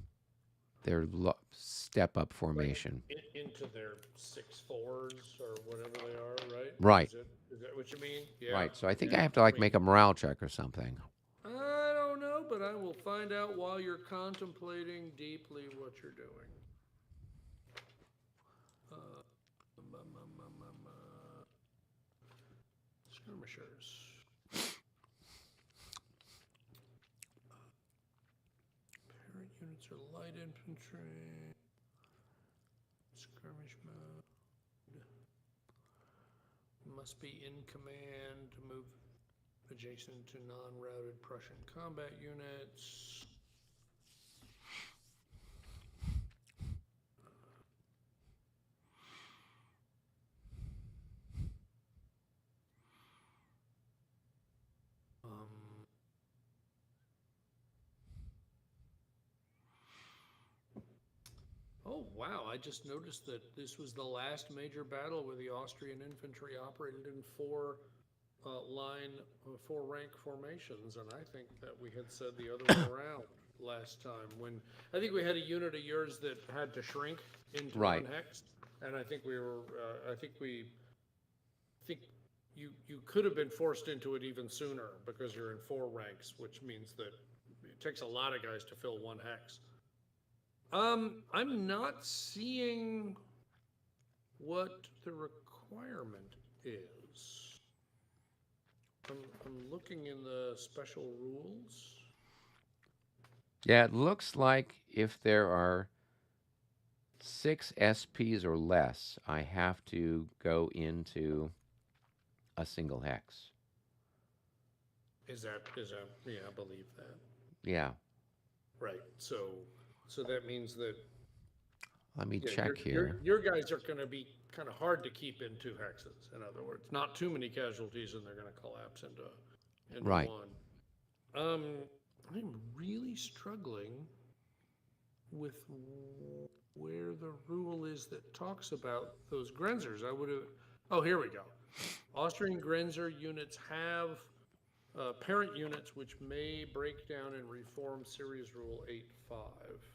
step-up formation.
Into their 6-4s or whatever they are, right?
Right.
Is that what you mean? Yeah.
Right. So I think
yeah.
I have to like make a morale check or something.
I don't know, but I will find out while you're contemplating deeply what you're doing. Skirmishers. Parent units are light infantry. Skirmish mode. Must be in command to move adjacent to non-routed Prussian combat units. Oh, wow, I just noticed that this was the last major battle where the Austrian infantry operated in four rank formations, and I think that we had said the other way around last time. When I think we had a unit of yours that had to shrink into
Right.
one hex, and I think you could have been forced into it even sooner because you're in 4 ranks, which means that it takes a lot of guys to fill one hex. I'm not seeing what the requirement is. I'm looking in the special rules.
Yeah, it looks like if there are 6 SPs or less, I have to go into a single hex.
Is that yeah, I believe that.
Yeah.
Right. So that means that
Let me check
your
here.
your guys are going to be kind of hard to keep in 2 hexes. In other words, not too many casualties, and they're going to collapse into
Right.
one. I'm really struggling with where the rule is that talks about those Grenzers. I would have. Oh, here we go. Austrian Grenzer units have parent units which may break down and reform Series Rule 8.5.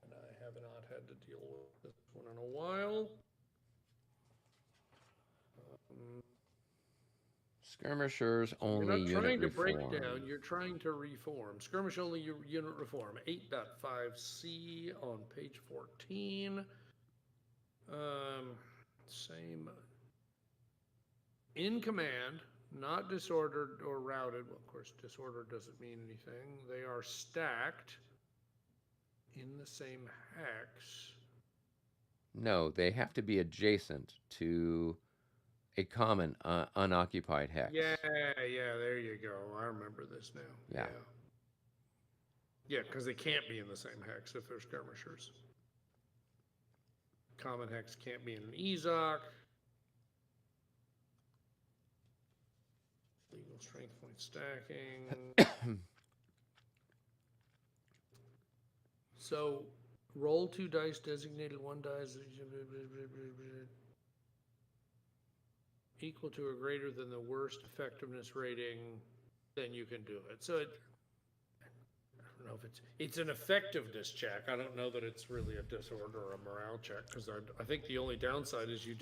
And I have not had to deal with this one in a while.
Skirmishers only
You're not
unit
trying to
reform.
break down, you're trying to reform. Skirmish only unit reform, 8.5C on page 14. Same. In command, not disordered or routed. Well, of course, disordered doesn't mean anything. They are stacked in the same hex.
No, they have to be adjacent to a common unoccupied hex.
Yeah, there you go. I remember this now.
Yeah.
Yeah, because they can't be in the same hex if they're skirmishers. Common hex can't be in an EZOC. Legal strength point stacking. So roll 2 dice, designated 1 dice equal to or greater than the worst effectiveness rating, then you can do it. So I don't know if it's an effectiveness check. I don't know that it's really a disorder or a morale check, because I think the only downside is you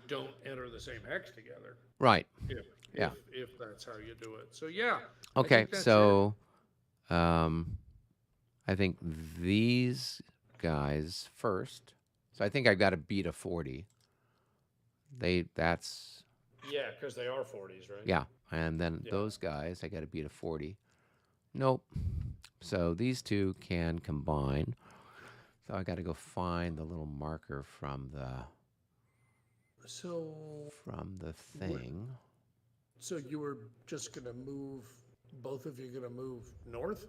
don't enter the same hex together.
Right.
If that's how you do it. So yeah.
Okay, so I think these guys first. So I think I've got to beat a 40. That's
yeah, because they are 40s, right?
yeah, and then those guys I got to beat a 40. Nope. So these two can combine. So I got to go find the little marker from the thing.
So you were just gonna move, both of you gonna move north?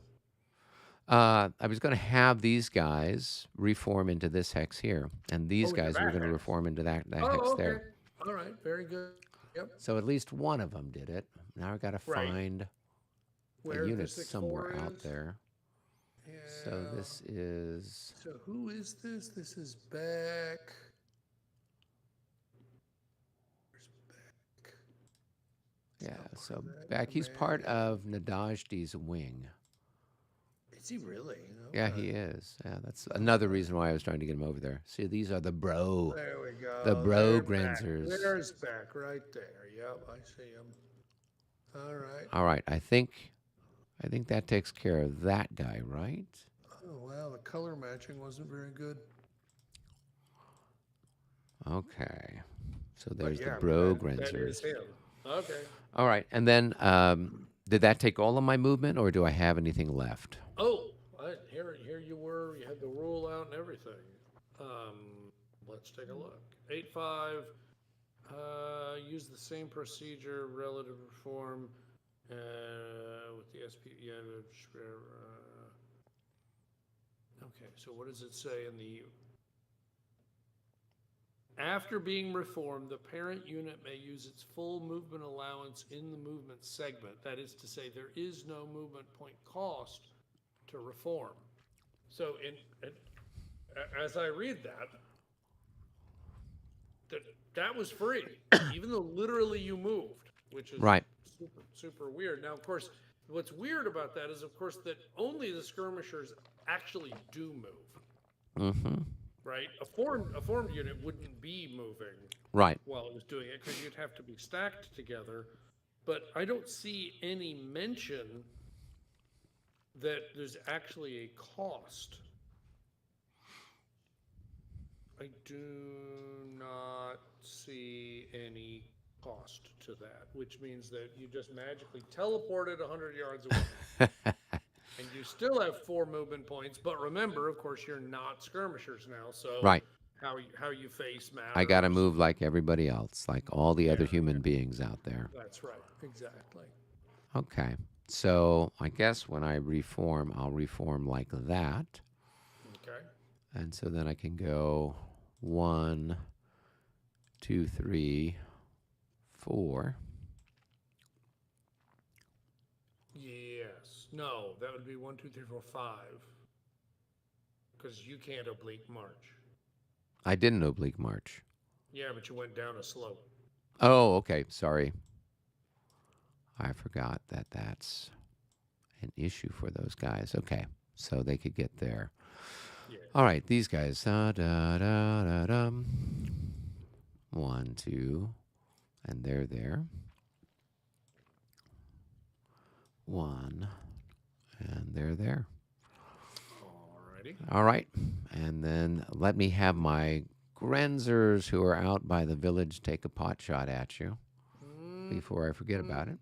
I was going to have these guys reform into this hex here, and these guys were going to reform into that hex there.
All right, very good. Yep.
So at least one of them did it. Now I got to find a unit somewhere out there. So this is...
So who is this? This is Beck. Where's Beck?
Yeah,
Not
so
part of that
Beck, he's part
command.
of Nadajdi's wing.
Is he really?
Yeah,
Okay.
he is. Yeah, that's another reason why I was trying to get him over there. See, these are the
There we
the
go.
bro
There's Beck.
Grenzers.
There's Beck right there. Yep, I see him. All right.
All right, I think that takes care of that guy, right?
Oh, wow. The color matching wasn't very good.
Okay. So
But
there's
yeah,
the
I mean,
bro
that is
Grenzers.
him. Okay.
All right, and then did that take all of my movement, or do I have anything left?
Oh, here you were. You had the rule out and everything. Let's take a look. 8-5. Use the same procedure, relative reform, with the SP. Yeah. Okay. So what does it say in the? After being reformed, the parent unit may use its full movement allowance in the movement segment. That is to say, there is no movement point cost to reform. So, as I read that was free, even though literally you moved, which is
Right.
super weird. Now, of course, what's weird about that is, of course, that only the skirmishers actually do move.
Mm-hmm.
Right? A formed unit wouldn't be moving
Right.
while it was doing it because you'd have to be stacked together. But I don't see any mention that there's actually a cost. I do not see any cost to that, which means that you just magically teleported 100 yards away. And you still have 4 movement points, but remember, of course, you're not skirmishers now, so
Right.
how you face matters.
I got to move like everybody else, like all the other
Yeah,
human beings out there.
That's right, exactly.
Okay. So I guess when I reform, I'll reform like that.
Okay.
And so then I can go 1, 2, 3, 4.
Yes. No, that would be 1, 2, 3, 4, 5. Because you can't oblique march.
I didn't oblique march.
Yeah, but you went down a slope.
Oh, okay. Sorry. I forgot that that's an issue for those guys. Okay. So they could get there.
Yeah.
All right. These guys. 1, 2. And they're there. 1. And they're there.
Alrighty.
All right. And then let me have my Grenzers who are out by the village take a pot shot at you before I forget about it.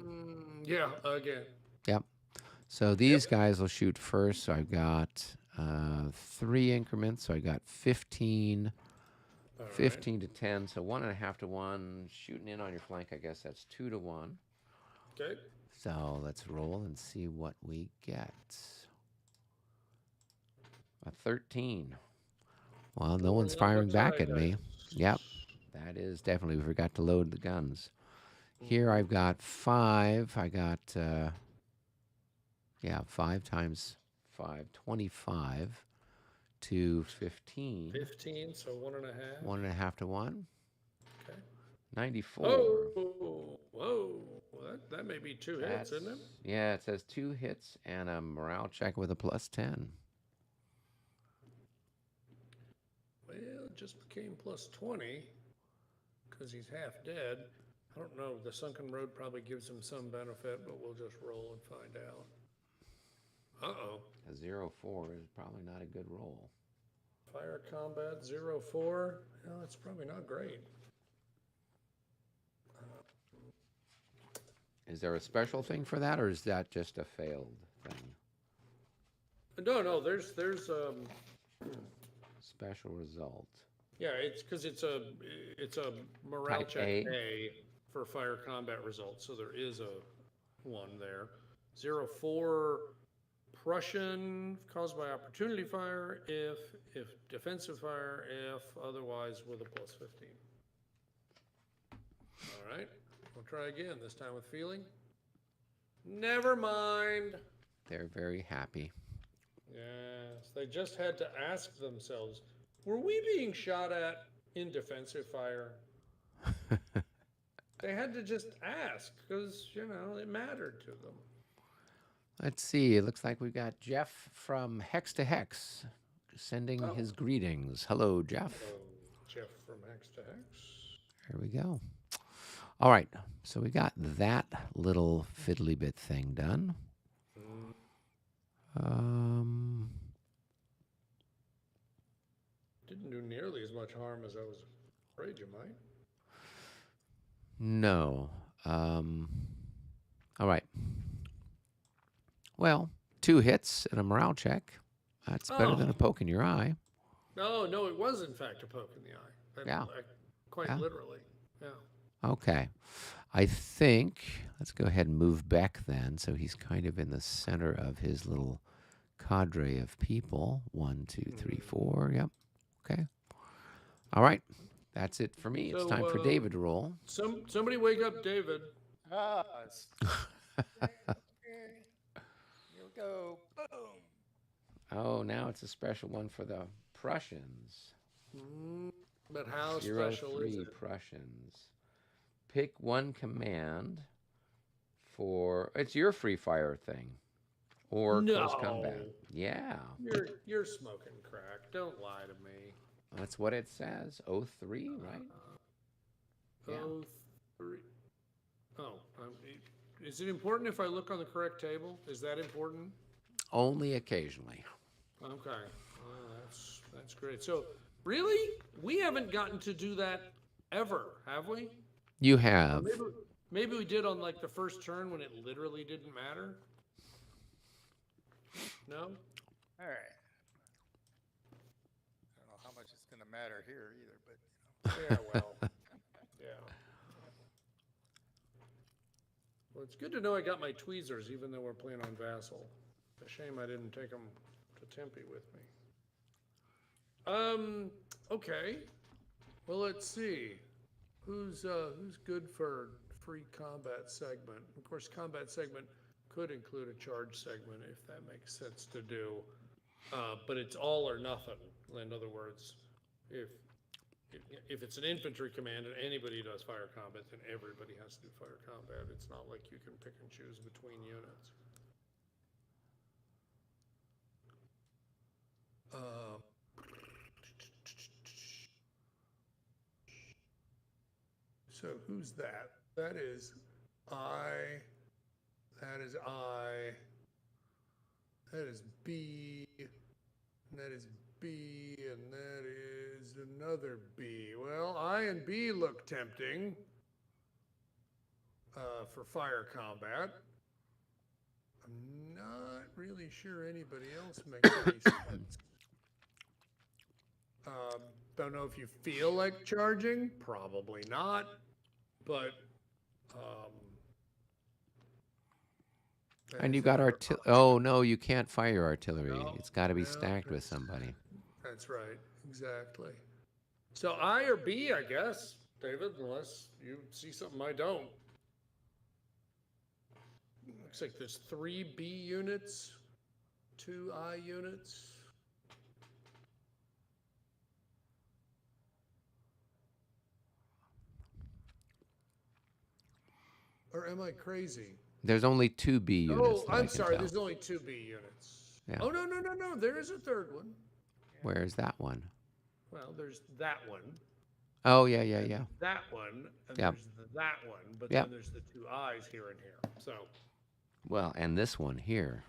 Yeah, again.
Yep. So these guys will shoot first. So I've got 3 increments. So I got 15, 15 to 10. So 1.5 to 1. Shooting in on your flank, I guess that's 2 to 1.
Okay.
So let's roll and see what we get. A 13. Well, no one's firing back at me. Yep. That is definitely, we forgot to load the guns. Here I've got 5. I got, 5 times 5, 25 to 15.
15, so 1.5.
1.5 to 1.
Okay.
94.
Oh, whoa. Well, that may be 2 hits, isn't it?
Yeah, it says 2 hits and a morale check with a +10.
Well, it just became +20 because he's half dead. I don't know. The sunken road probably gives him some benefit, but we'll just roll and find out. Uh-oh.
A 0-4 is probably not a good roll.
Fire combat 0-4. Well, that's probably not great.
Is there a special thing for that, or is that just a failed thing?
No, there's
Special result.
yeah, it's because it's a morale
Type
check
A.
for fire combat results, so there is a 1 there. 0-4 Prussian caused by opportunity fire if defensive fire if otherwise with a +15. All right, we'll try again, this time with feeling. Never mind.
They're very happy.
Yes, they just had to ask themselves, were we being shot at in defensive fire? They had to just ask because, it mattered to them.
Let's see. It looks like we've got Jeff from Hex to Hex sending his greetings. Hello, Jeff.
Hello, Jeff from Hex to Hex.
Here we go. All right. So we got that little fiddly bit thing done.
Didn't do nearly as much harm as I was afraid you might.
No. All right. Well, 2 hits and a morale check. That's better than a poke in your eye.
No, it was in fact a poke in the eye.
Yeah.
Quite literally. Yeah.
Okay. I think, let's go ahead and move back then. So he's kind of in the center of his little cadre of people. 1, 2, 3, 4. Yep. Okay. All right. That's it for me. It's time for David to roll.
Somebody wake up David.
Okay. Here we go. Boom.
Oh, now it's a special one for the Prussians.
But how special is it?
Prussians. Pick one command for, it's your free fire thing. Or close combat. Yeah.
You're smoking crack. Don't lie to me.
That's what it says. 03, right?
Yeah. 03. Oh, is it important if I look on the correct table? Is that important?
Only occasionally.
Okay. Well, that's great. So, really? We haven't gotten to do that ever, have we?
You have.
Maybe we did on like the first turn when it literally didn't matter. No?
All right. I don't know how much it's going to matter here either, but.
Yeah, well. Yeah. Well, it's good to know I got my tweezers, even though we're playing on Vassal. A shame I didn't take them to Tempe with me. Okay. Well, let's see. Who's good for free combat segment? Of course, combat segment could include a charge segment if that makes sense to do. But it's all or nothing. In other words, if it's an infantry command and anybody does fire combat, then everybody has to do fire combat. It's not like you can pick and choose between units. So who's that? That is I. That is I. That is B. And that is B. And that is another B. Well, I and B look tempting for fire combat. I'm not really sure anybody else makes any sense. Don't know if you feel like charging. Probably not. But
and you got artillery. Oh, no, you can't fire artillery.
No,
it's got to be stacked with somebody.
That's right. Exactly. So I or B, I guess, David, unless you see something I don't. Looks like there's 3 B units, 2 I units. Or am I crazy?
There's only 2 B units.
Oh, I'm sorry. There's only 2 B units.
Yeah.
Oh, no. There is a third one.
Where's that one?
Well, there's that one.
Oh, yeah.
That one. And
Yep.
there's that one. But
Yep.
then there's the 2 I's here and here. So.
Well, and this one here.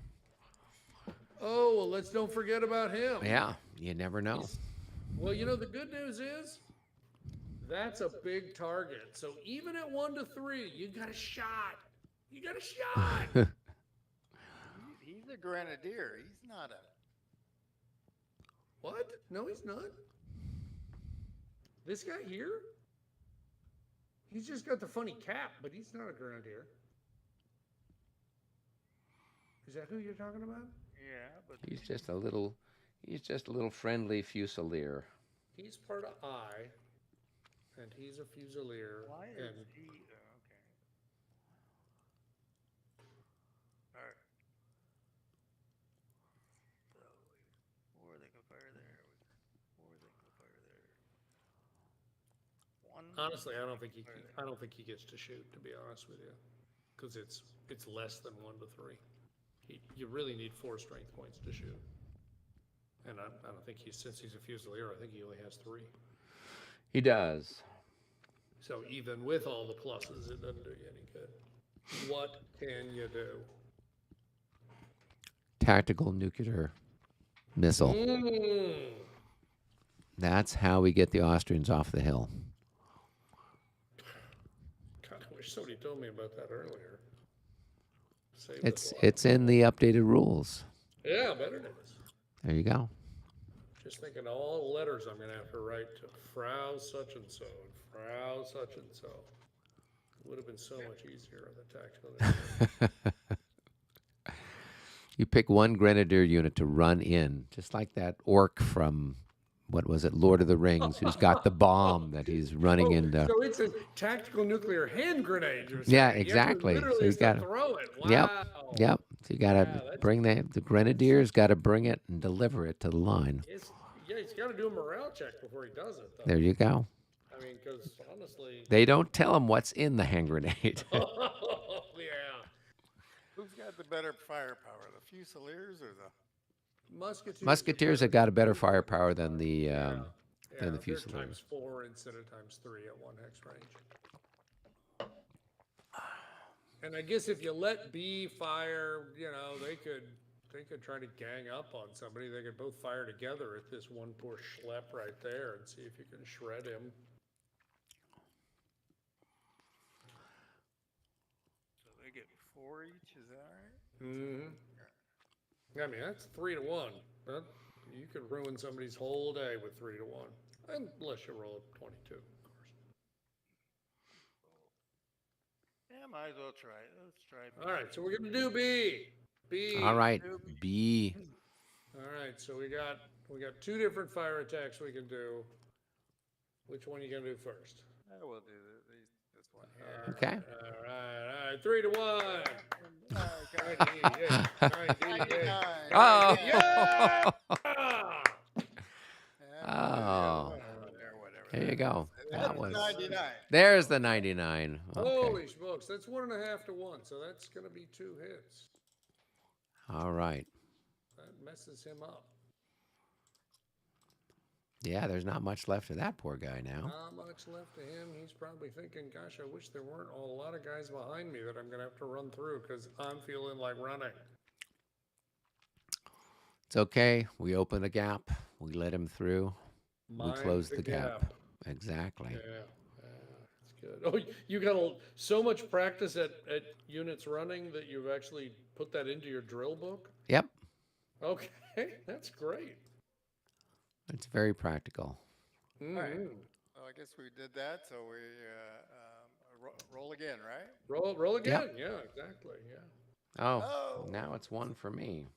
Oh, well, let's don't forget about him.
Yeah, you never know.
Well, the good news is that's a big target. So even at 1 to 3, you got a shot. You got a shot.
He's a grenadier. He's not a.
What? No, he's not. This guy here? He's just got the funny cap, but he's not a grenadier. Is that who you're talking about?
Yeah, but
He's just a little friendly fusilier.
He's part of I, and he's a fusilier.
why is
and
he? Okay. All right. So
Honestly, I don't think he gets to shoot. To be honest with you, because it's less than 1 to 3. You really need 4 strength points to shoot. And I don't think since he's a Fusilier, I think he only has 3.
He does.
So even with all the pluses, it doesn't do you any good. What can you do?
Tactical nuclear missile. That's how we get the Austrians off the hill.
God, I wish somebody told me about that earlier.
It's in the updated rules.
Yeah, I bet it is.
There you go.
Just thinking of all the letters I'm going to have to write to Frau such and so and Frau such and so. It would have been so much easier on the tactical.
You pick one grenadier unit to run in, just like that orc from, what was it, Lord of the Rings, who's got the bomb that he's running into.
So it's a tactical nuclear hand grenade. You're saying.
Yeah, exactly.
Literally,
so you got to
throw it. Wow.
Yep. So you got to bring the grenadiers. Got to bring it and deliver it to the line.
He's got to do a morale check before he does it. Though.
There you go.
I mean, because honestly,
they don't tell him what's in the hand grenade.
Oh, yeah.
Who's got the better firepower, the Fusiliers or the
Musketeers?
Musketeers have got a better firepower than the Fusiliers.
Times 4 instead of times 3 at 1 hex range. And I guess if you let B fire, they could try to gang up on somebody. They could both fire together at this one poor schlep right there and see if you can shred him.
So they get 4 each, is that right?
Mm-hmm. I mean, that's 3 to 1. You could ruin somebody's whole day with 3 to 1. Unless you roll a 22, of course.
Yeah, might as well try it. Let's try it.
All right, so we're going to do B. B.
All right, B.
All right, so we got 2 different fire attacks we can do. Which one are you going to do first?
We'll do this one here.
Okay.
All right. 3 to 1.
Oh.
Yeah!
Oh. There you go. That was
99.
There's the 99. Okay.
Holy smokes, that's 1.5 to 1, so that's going to be 2 hits.
All right.
That messes him up.
Yeah, there's not much left of that poor guy now.
Not much left to him. He's probably thinking, gosh, I wish there weren't a lot of guys behind me that I'm going to have to run through because I'm feeling like running.
It's okay. We open a gap. We let him through. We close the gap. Exactly.
Yeah, that's good. Oh, you got so much practice at units running that you've actually put that into your drill book?
Yep.
Okay, that's great.
It's very practical.
Mm-hmm.
All right. Well, I guess we did that, so we roll again, right?
Roll again. Yep. Yeah, exactly. Yeah.
Oh, now it's 1 for me.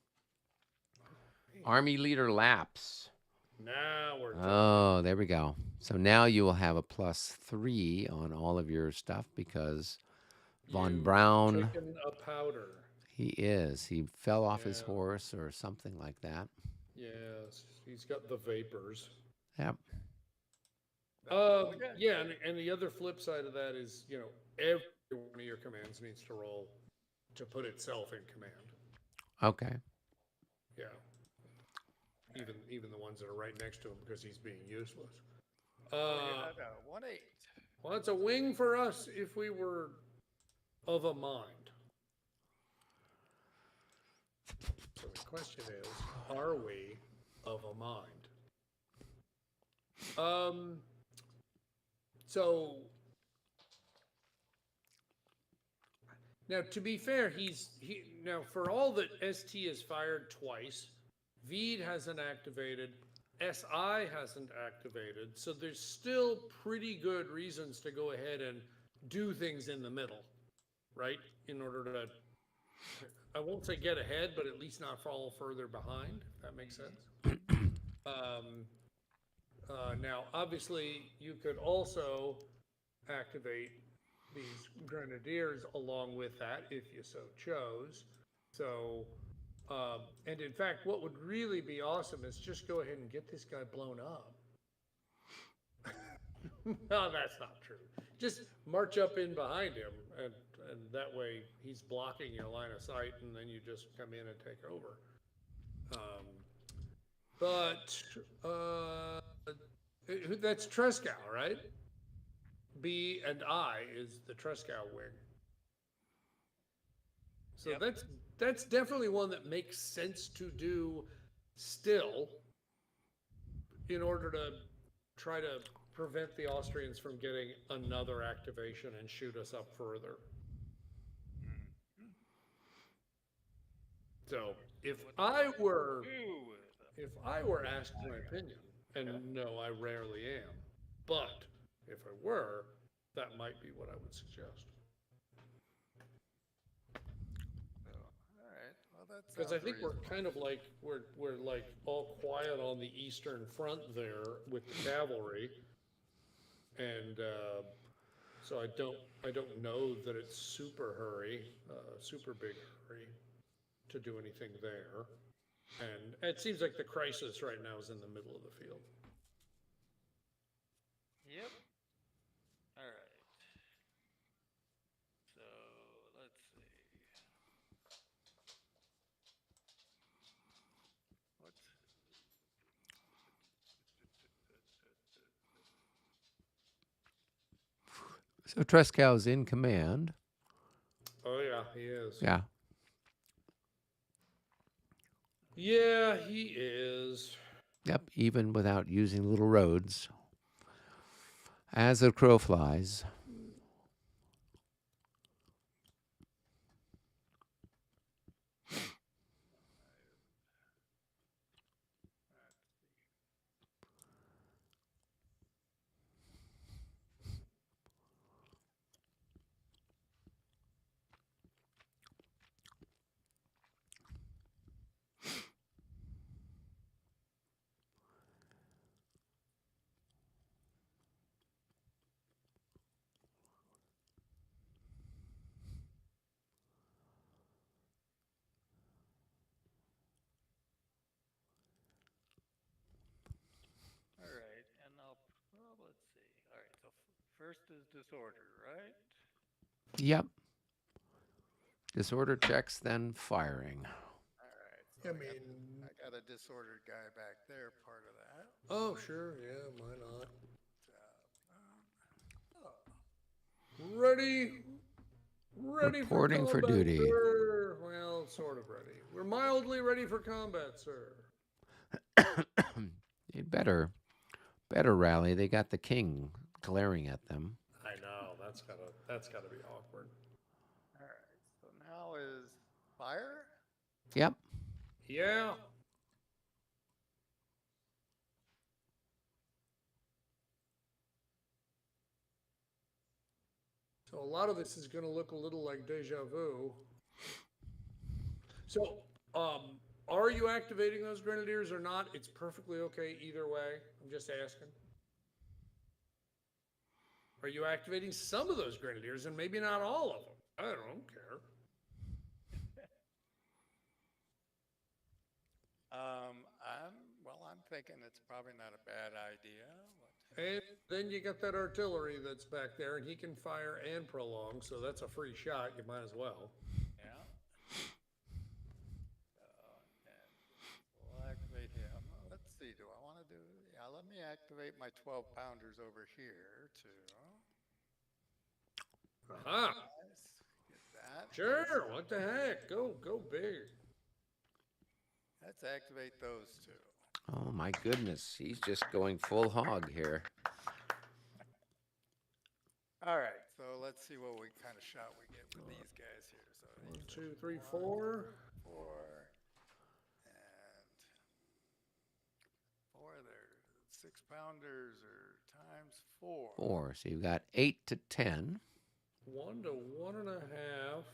Army leader lapse.
Now we're done.
Oh, there we go. So now you will have a +3 on all of your stuff because Von Braun.
Taking a powder.
He is. He fell off his horse or something like that.
Yes, he's got the vapors.
Yep.
Yeah, and the other flip side of that is, every one of your commands needs to roll to put itself in command.
Okay.
Yeah. Even the ones that are right next to him because he's being useless.
1-8.
Well, it's a wing for us if we were of a mind. So the question is, are we of a mind? So now, to be fair, now for all that ST has fired twice, Veed hasn't activated, SI hasn't activated, so there's still pretty good reasons to go ahead and do things in the middle, right? In order to, I won't say get ahead, but at least not fall further behind, if that makes sense. Now, obviously, you could also activate these grenadiers along with that if you so chose. So, and in fact, what would really be awesome is just go ahead and get this guy blown up. No, that's not true. Just march up in behind him, and that way he's blocking your line of sight, and then you just come in and take over. Um, but that's Trescow, right? B and I is the Trescow wing. So
Yep.
that's definitely one that makes sense to do still in order to try to prevent the Austrians from getting another activation and shoot us up further.
Mm.
So if
What
I
do
were
do with a
if I were asked my opinion, and no, I rarely am, but if I were, that might be what I would suggest.
So, all right. Well, that
Because I
sounds
think we're
reasonable.
kind of like we're like all quiet on the eastern front there with the cavalry, and so I don't know that it's super big hurry to do anything there. And it seems like the crisis right now is in the middle of the field.
Yep. All right. So let's see. What's
So Trescow's in command.
Oh yeah, he is.
Yeah.
Yeah, he is.
Yep. Even without using little roads. As the crow flies.
all right? And well, let's see. All right. So first is disorder, right?
Yep. Disorder checks, then firing.
All right. So
I
I
mean,
got a disordered guy back there. Part of that.
oh sure, yeah, why not? Ready, ready for
Reporting for
combat,
duty.
sir. Well, sort of ready. We're mildly ready for combat, sir.
You'd better rally. They got the king glaring at them.
I know that's gotta be awkward.
All right. So now is fire.
Yep.
Yeah. So a lot of this is going to look a little like deja vu. So, are you activating those grenadiers or not? It's perfectly okay either way. I'm just asking. Are you activating some of those grenadiers and maybe not all of them? I don't care.
I'm thinking it's probably not a bad idea.
And then you got that artillery that's back there, and he can fire and prolong, so that's a free shot. You might as well.
Yeah. And we'll activate him. Let's see. Do I want to do? Yeah. Let me activate my 12 pounders over here too.
Aha.
Nice. Get that.
Sure. What the heck? Go big.
Let's activate those two.
Oh my goodness. He's just going full hog here.
All right. So let's see what kind of shot we get with these guys here. So
1, 2, 3, 4.
4 and 4 there. 6 pounders or times 4.
4. So you've got 8 to 10.
1 to 1.5.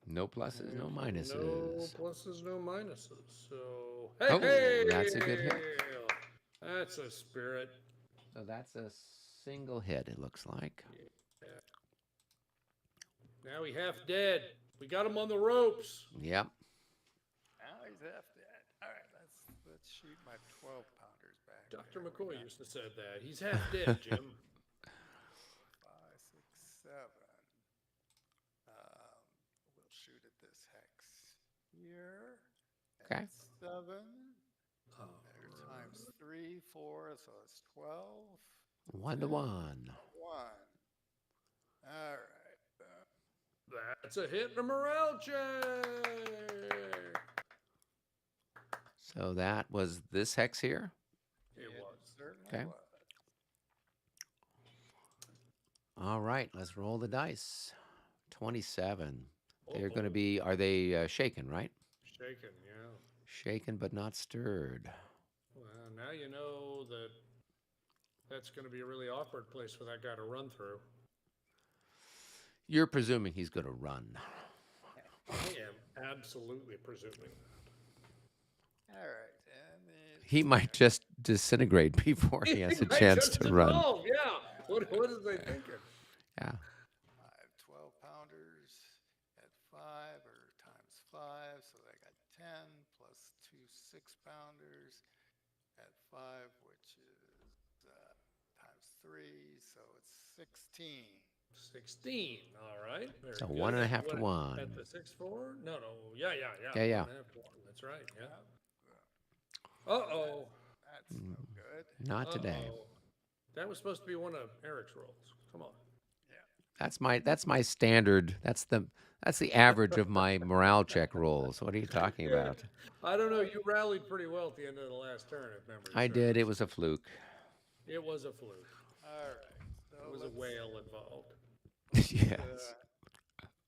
No pluses, no minuses.
No pluses, no minuses. So,
Oh,
hey,
that's a good hit.
That's a spirit.
So that's a single hit, it looks like.
Yeah. Now he half dead. We got him on the ropes.
Yep.
Now he's half dead. All right, let's shoot my 12 pounders back
Dr.
Here we
McCoy
go.
used to said that. He's half dead, Jim.
5, 6, 7. We'll shoot at this hex here.
Okay.
At 7.
Oh,
There times 3, 4, so it's 12.
1 to 1.
1. All right.
that's a hit and a morale check.
So that was this hex here.
It was.
Certainly
Okay.
was.
All right, let's roll the dice. 27. They're going to
Uh-oh.
be, are they shaken, right?
Shaken, yeah.
Shaken but not stirred.
Well, now you know that that's going to be a really awkward place for that guy to run through.
You're presuming he's going to run.
I am absolutely presuming.
All right. And
He might just disintegrate before he has a
might
chance
just
to run.
dissolve, yeah. What is they thinking?
Yeah.
5 12-pounders at 5 or times 5, so I got 10 plus 2 6-pounders at 5, which is times 3, so it's 16.
16. All right. Very
So
good.
1.5 to
What,
1.
At the 6-4? No. Yeah.
Yeah.
1.5 to 1. That's right. Yeah. Uh-oh.
That's no good.
Not today.
Uh-oh. That was supposed to be one of Eric's rolls. Come on.
That's my standard. That's the average of my morale check rolls. What are you talking
Yeah.
about?
I don't know. You rallied pretty well at the end of the last turn, if memory
I
serves.
did. It was a fluke.
It was a fluke.
All right. So
There was a whale involved.
Yes.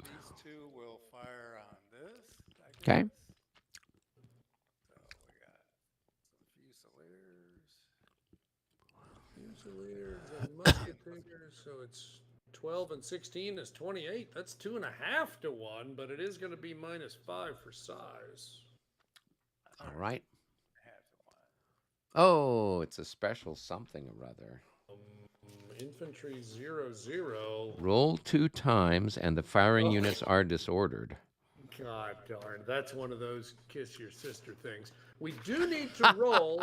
these two will fire on this. I
Okay.
guess. So we got some Fusiliers.
Fusiliers and musketeers. So it's 12 and 16 is 28. That's 2.5 to 1, but it is going to be -5 for size.
All right.
Half to 1.
Oh, it's a special something or other.
Infantry 0-0.
Roll 2 times, and the firing units are disordered.
God darn, that's one of those kiss your sister things. We do need to roll.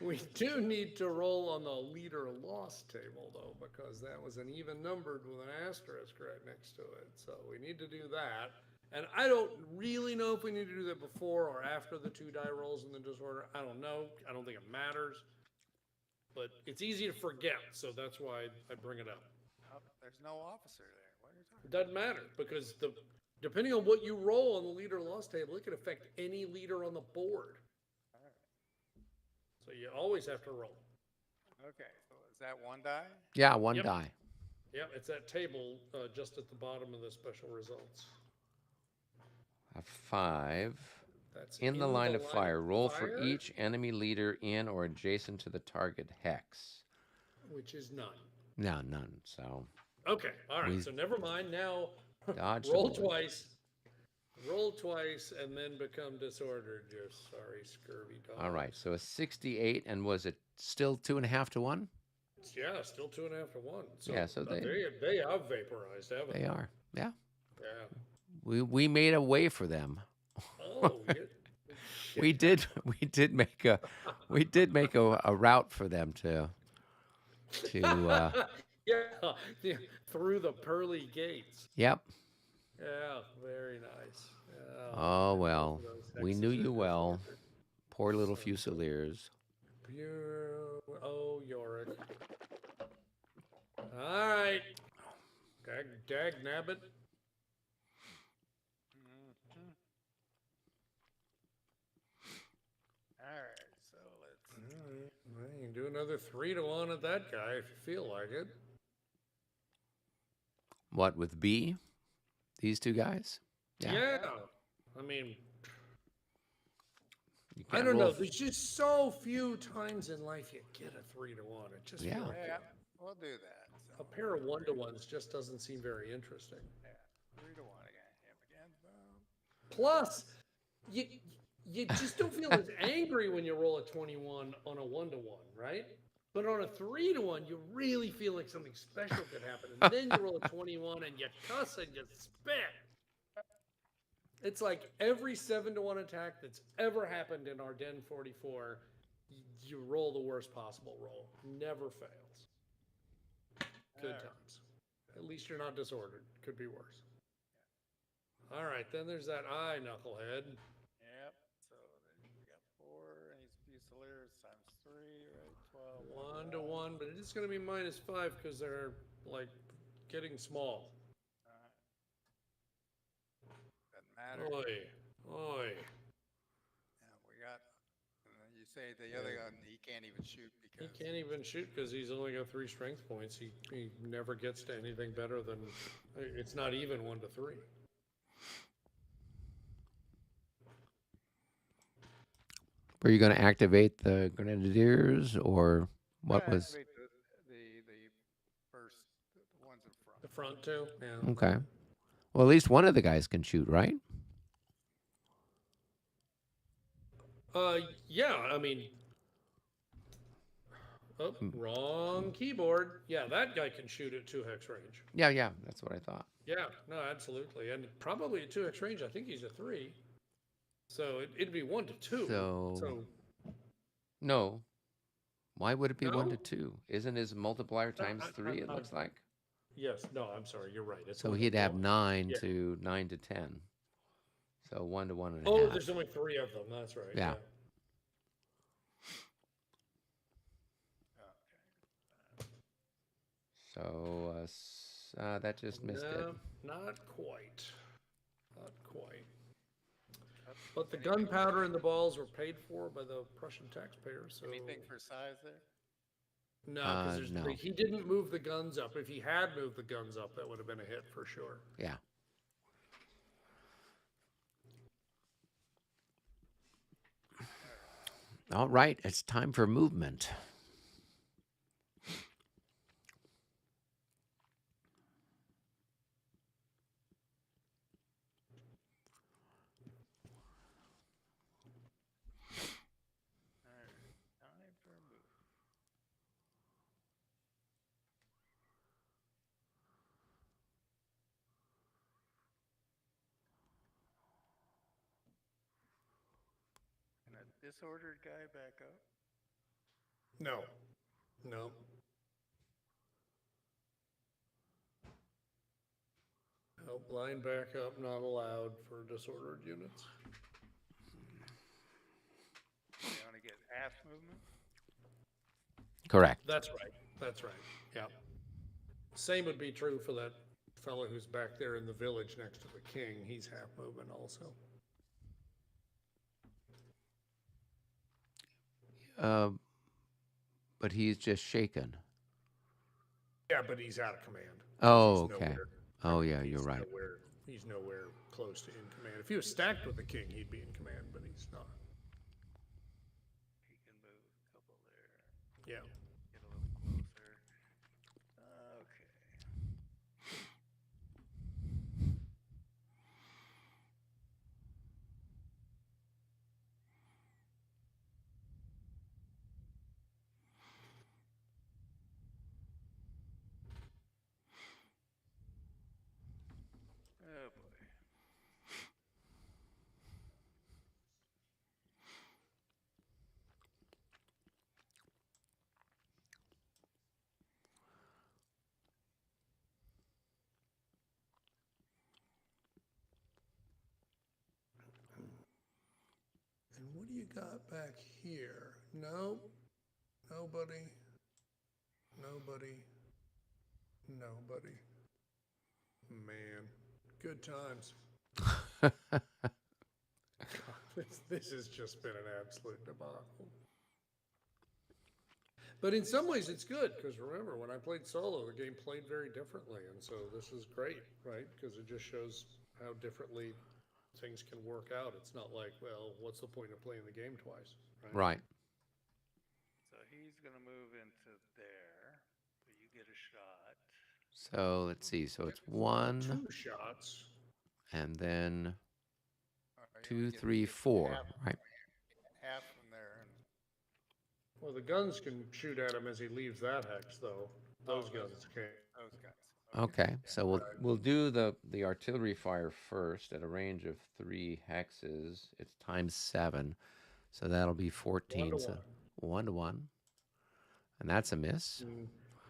we do need to roll on the leader loss table, though, because that was an even numbered with an asterisk right next to it. So we need to do that. And I don't really know if we need to do that before or after the 2 die rolls in the disorder. I don't know. I don't think it matters. But it's easy to forget, so that's why I bring it up.
Oh, there's no officer there. What are you talking
It doesn't matter because depending on what you roll on the leader loss table, it could affect any leader on the board.
about? All right.
So you always have to roll.
Okay. So is that 1 die?
Yeah, 1
Yep.
die.
Yeah, it's that table just at the bottom of the special results.
A 5.
That's
In the line of fire, roll for each enemy leader in or adjacent to the target hex.
which is none.
No, none. So
Okay, all right.
We-
So never mind. Now
dodge
roll
the bullet.
twice. Roll twice and then become disordered. You're sorry, scurvy dog.
All right. So a 68, and was it still 2.5 to 1?
Yeah, still 2.5 to 1. So,
Yeah, so
they have vaporized, haven't
They are. Yeah.
Yeah.
We made a way for them.
Oh,
We did make a route for them to
yeah, through the pearly gates.
yep.
Yeah, very nice. Yeah,
Oh
and
well,
both of those
we
hexes
knew
are
you well.
disordered.
Poor little
So-
Fusiliers.
Oh, Yorick. All right. Dag nabbit.
Mhm. All right. So let's.
All right. Well, you can do another 3 to 1 at that guy if you feel like it.
What with B? These 2 guys?
Yeah. I mean,
You
I
can't
don't know.
roll
There's just so few times in life you get a 3 to 1. It just
Yeah.
feels like
Yeah, we'll do that.
a
So,
pair of 1 to 1s just doesn't seem very interesting.
yeah, 3 to 1 again. Him again. Boom.
Plus, you just don't feel as angry when you roll a 21 on a 1 to 1, right? But on a 3 to 1, you really feel like something special could happen. And then you roll a 21 and you cuss and you spit. It's like every 7-1 attack that's ever happened in our Den 44, you roll the worst possible roll. Never fails. Good
Alright.
times. At least you're not disordered. Could be worse. All right, then there's that eye knucklehead.
Yep. So then we got 4, and he's Fusiliers times 3, right? 12,
1 to 1, but it is going to be -5 because they're like getting small.
Alright. Doesn't matter.
Oi, oi.
Yeah, we got. And then you say the other gun, he can't even shoot
He
because.
can't even shoot because he's only got 3 strength points. He never gets to anything better than it's not even 1 to 3.
Were you going to activate the grenadiers, or what was?
Activate the first, the ones in front.
The front two, yeah.
Okay. Well, at least one of the guys can shoot, right?
Yeah. I mean, oh, wrong keyboard. Yeah, that guy can shoot at 2-hex range.
Yeah, yeah, that's what I thought.
Yeah, no, absolutely, and probably at 2-hex range. I think he's a 3. So it'd be 1 to 2.
So no. Why would it be 1 to
No?
2? Isn't his multiplier
No,
times 3? It looks like.
yes, no, I'm sorry, you're right. It's
So
1 to
he'd have
1.
9
Yeah.
to 9 to 10. So 1 to 1 and a
Oh,
half.
there's only 3 of them. That's right.
Yeah.
Okay.
So that just missed it.
No, not quite. Not quite.
That's-
But the
anything-
gunpowder and the balls were paid for by the Prussian taxpayers. So
Anything for size there?
no,
No.
because he didn't move the guns up. If he had moved the guns up, that would have been a hit for sure.
Yeah. All right, it's time for movement.
All right. Time for a move. And a disordered guy back up.
No, no. Nope, line back up, not allowed for disordered units.
You want to get half movement?
Correct.
That's right. That's right. Yeah. Same would be true for that fellow who's back there in the village next to the king. He's half movement also.
But he's just shaken.
Yeah, but he's out of command.
Oh,
He's
okay.
nowhere-
Oh, yeah, you're
he's
right.
He's nowhere close to in command. If he was stacked with the king, he'd be in command, but he's not.
He can move a couple there.
Yeah.
Get a little closer. Okay. Oh boy.
And what do you got back here? No, nobody, nobody, nobody. Man, good times. This has just been an absolute debacle. But in some ways, it's good because remember, when I played solo, the game played very differently, and so this is great, right? Because it just shows how differently things can work out. It's not like, well, what's the point of playing the game twice, right?
Right.
So he's gonna move into there, so you get a shot.
So let's see. So it's 1,
2 shots.
and then
All right, you
2,
only get
3, 4.
half,
Right.
half from there, and
Well, the guns can shoot at him as he leaves that hex, though. Those guns can't.
those guys.
Okay, so we'll do the artillery fire first at a range of 3 hexes. It's times 7, so that'll be 14.
1 to
So
1.
1 to 1, and that's a miss.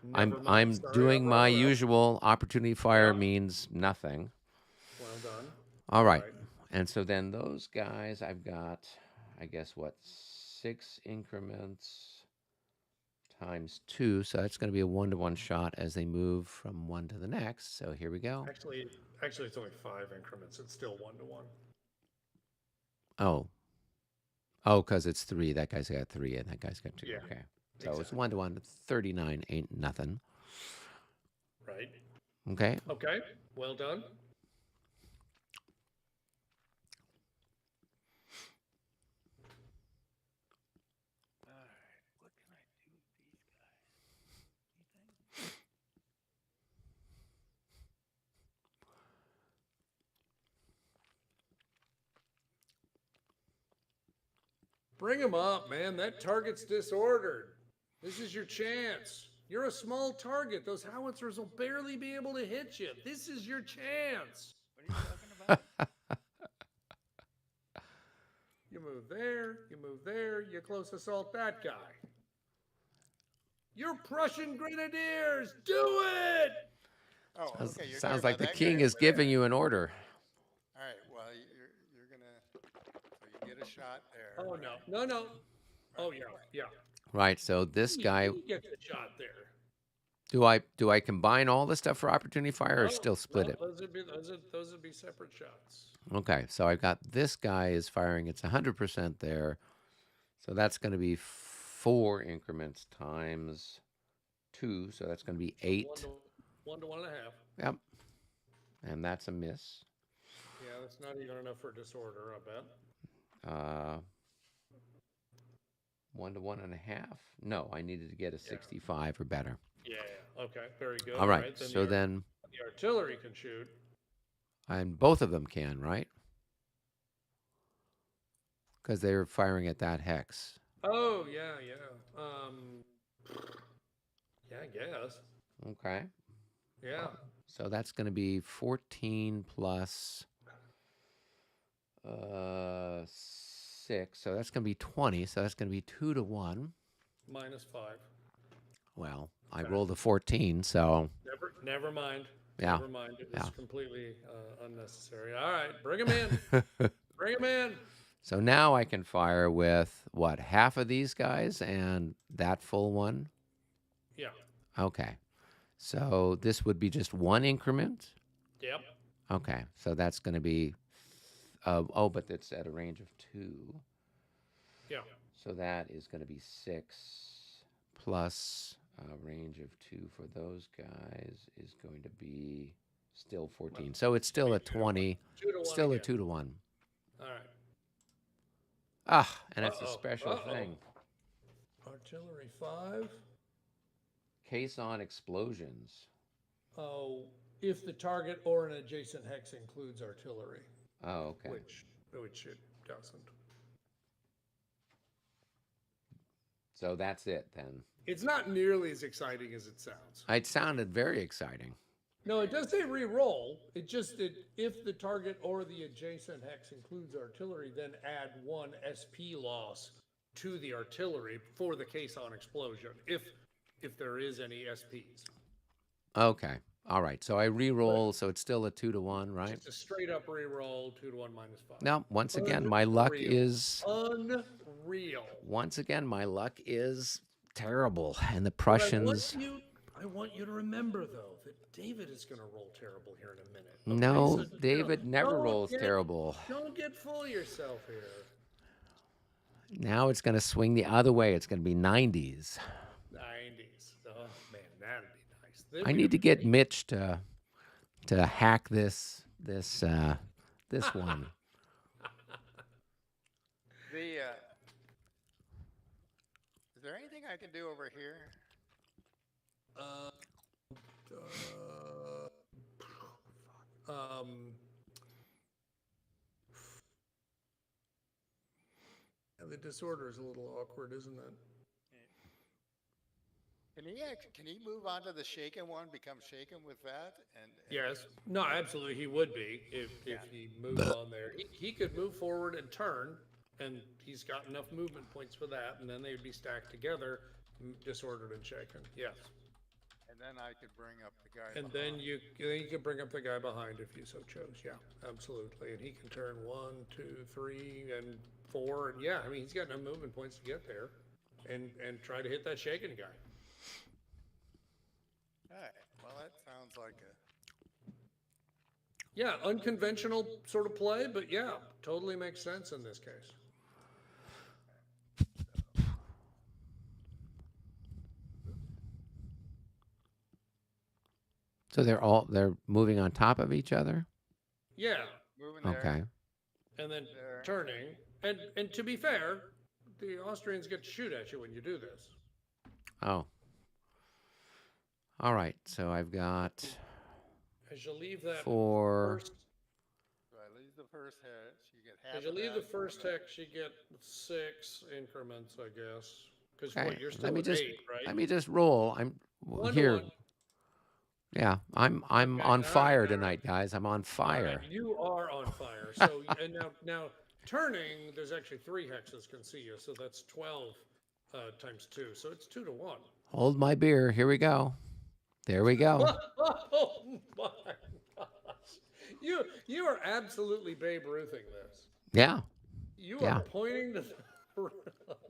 Never mind.
I'm
Sorry,
doing my
overall.
usual opportunity fire
Yeah.
means nothing.
Well done.
All right, and so then those guys I've got, I guess what 6 increments times 2, so that's going to be a 1-to-1 shot as they move from one to the next. So here we go.
Actually, it's only 5 increments. It's still 1 to 1.
Oh, because it's 3. That guy's got 3, and that guy's got 2.
Yeah,
Okay, so it's
exactly.
1-to-1. 39 ain't nothing.
Right.
Okay.
Okay. Well done.
All right, what can I do with these guys? Anything?
Bring him up, man. That target's disordered. This is your chance. You're a small target. Those howitzers will barely be able to hit you. This is your chance.
What are you talking about?
You move there, you move there, you close assault that guy. You're Prussian grenadiers. Do it!
Oh, okay. You're talking
Sounds
about
like the
that
king
guy
is
over
giving
there.
you an order.
All right. Well, you're gonna. So you get a shot there.
Oh,
right?
no. No. Oh, yeah, yeah.
Right. So this guy,
He gets the shot there.
do I combine all the stuff for opportunity fire or still split it?
Those would be separate shots.
Okay. So I've got this guy is firing. It's 100% there. So that's going to be 4 increments times 2. So that's going to be 8.
1 to 1.5.
Yep. And that's a miss.
Yeah, that's not even enough for disorder, I bet.
1 to 1.5. No, I needed to get a 65 or better.
Yeah. Okay. Very good.
All right. So then,
the artillery can shoot.
and both of them can, right? Because they're firing at that hex.
Oh, yeah. Yeah, I guess.
Okay.
Yeah.
So that's going to be 14 plus 6. So that's going to be 20. So that's going to be 2 to 1.
-5.
Well, I rolled a 14. So
Never mind.
Yeah.
Never mind. It was completely unnecessary. All right. Bring him in. Bring him in.
so now I can fire with what, half of these guys and that full one?
Yeah.
Okay. So this would be just 1 increment?
Yep.
Okay. So that's going to be, but it's at a range of 2.
Yeah.
So that is going to be 6 plus a range of 2 for those guys is going to be still 14. So it's still a 20,
2 to 1
still a
again.
2 to 1.
All right.
And it's a special thing.
Artillery 5.
Caisson explosions.
Oh, if the target or an adjacent hex includes artillery,
Oh, okay.
which it doesn't.
So that's it then.
It's not nearly as exciting as it sounds.
It sounded very exciting.
No, it does say re-roll. It just that if the target or the adjacent hex includes artillery, then add 1 SP loss to the artillery for the caisson explosion, if there is any SPs.
Okay. All right. So I re-roll, so it's still a 2 to 1, right?
Just a straight up re-roll, 2 to 1 -5.
Now, once again, my luck is
unreal.
Once again, my luck is terrible, and the Prussians.
I want you to remember though that David is going to roll terrible here in a minute.
No,
So,
David never rolls terrible.
Don't get full of yourself here.
Now it's going to swing the other way. It's going to be 90s.
90s. Oh man, that'd be nice.
I need to get Mitch to hack this one.
Is there anything I can do over here?
The disorder is a little awkward, isn't it?
Can he move on to the shaken one, become shaken with that? And
Yes. No, absolutely, he would be if
Yeah.
he moved on there. He could move forward and turn, and he's got enough movement points for that, and then they'd be stacked together, disordered and shaken. Yes.
and then I could bring up the guy
And
behind.
then you could bring up the guy behind if you so chose. Yeah, absolutely. And he can turn 1, 2, 3, and 4. And yeah, I mean, he's got enough movement points to get there, and try to hit that shaken guy.
All right. Well, that sounds like a.
Yeah, unconventional sort of play, but yeah, totally makes sense in this case.
So they're moving on top of each other.
Yeah,
Moving there.
Okay.
and then
There.
turning. And to be fair, the Austrians get to shoot at you when you do this.
Oh. All right. So I've got
As you leave that
4.
first,
So I leave the first hex. You get half.
as you
of
leave
that.
the first hex, you get 6 increments, I guess. Because
Okay.
what, you're still
Let me
at
just
8, right?
let me just roll. I'm
1 to
here.
1.
Yeah, I'm
Okay,
on
all right,
fire
all right.
tonight, guys. I'm on
All
fire.
right, you are on fire. So and now turning, there's actually 3 hexes can see you, so that's 12 times 2. So it's 2 to 1.
Hold my beer. Here we go. There we go.
Oh my gosh. You are absolutely Babe Ruthing this.
Yeah.
You
Yeah.
are pointing to the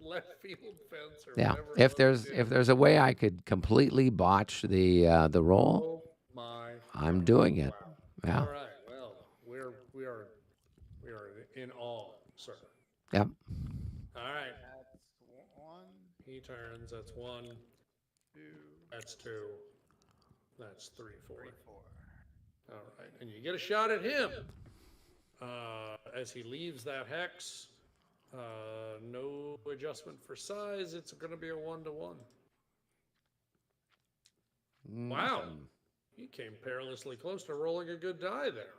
left field fence or
Yeah.
whatever. it was you
If
did.
there's a way I could completely botch the roll,
Oh my
I'm
gosh.
doing it.
Wow.
Yeah.
All right. Well, we are in awe, sir.
Yep.
All right.
That's one,
He turns. That's 1.
2,
That's 2. That's 3, 4.
3, 4.
All right. And you get a shot at him as he leaves that hex. No adjustment for size. It's going to be a 1 to 1. Wow. He came perilously close to rolling a good die there.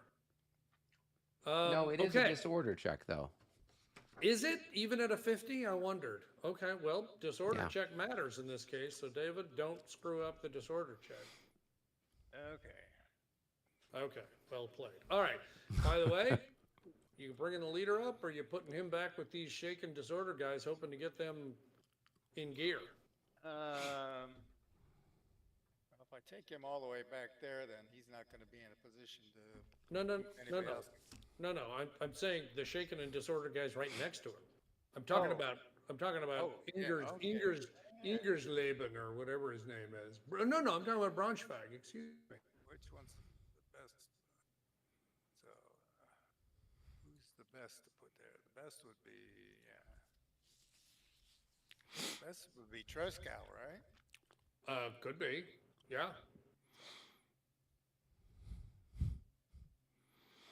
No, it is
okay.
a disorder check, though.
Is it even at a 50? I wondered. Okay, well, disorder
Yeah.
check matters in this case. So, David, don't screw up the disorder check.
Okay.
Okay, well played. All right. By the way, you bringing the leader up, or you putting him back with these shaken disorder guys, hoping to get them in gear?
Well, if I take him all the way back there, then he's not going to be in a position to.
No, no, no,
Anybody
no,
else?
no, no. I'm saying the shaken and disorder guys right next to him. I'm talking
Oh.
about. I'm talking about
Oh, yeah, okay.
Ingersleben or whatever his name is. No, no, I'm talking about Braunschweig. Excuse me.
Which one's the best? So, who's the best to put there? The best would be, yeah. Best would be Trescal, right?
Could be. Yeah.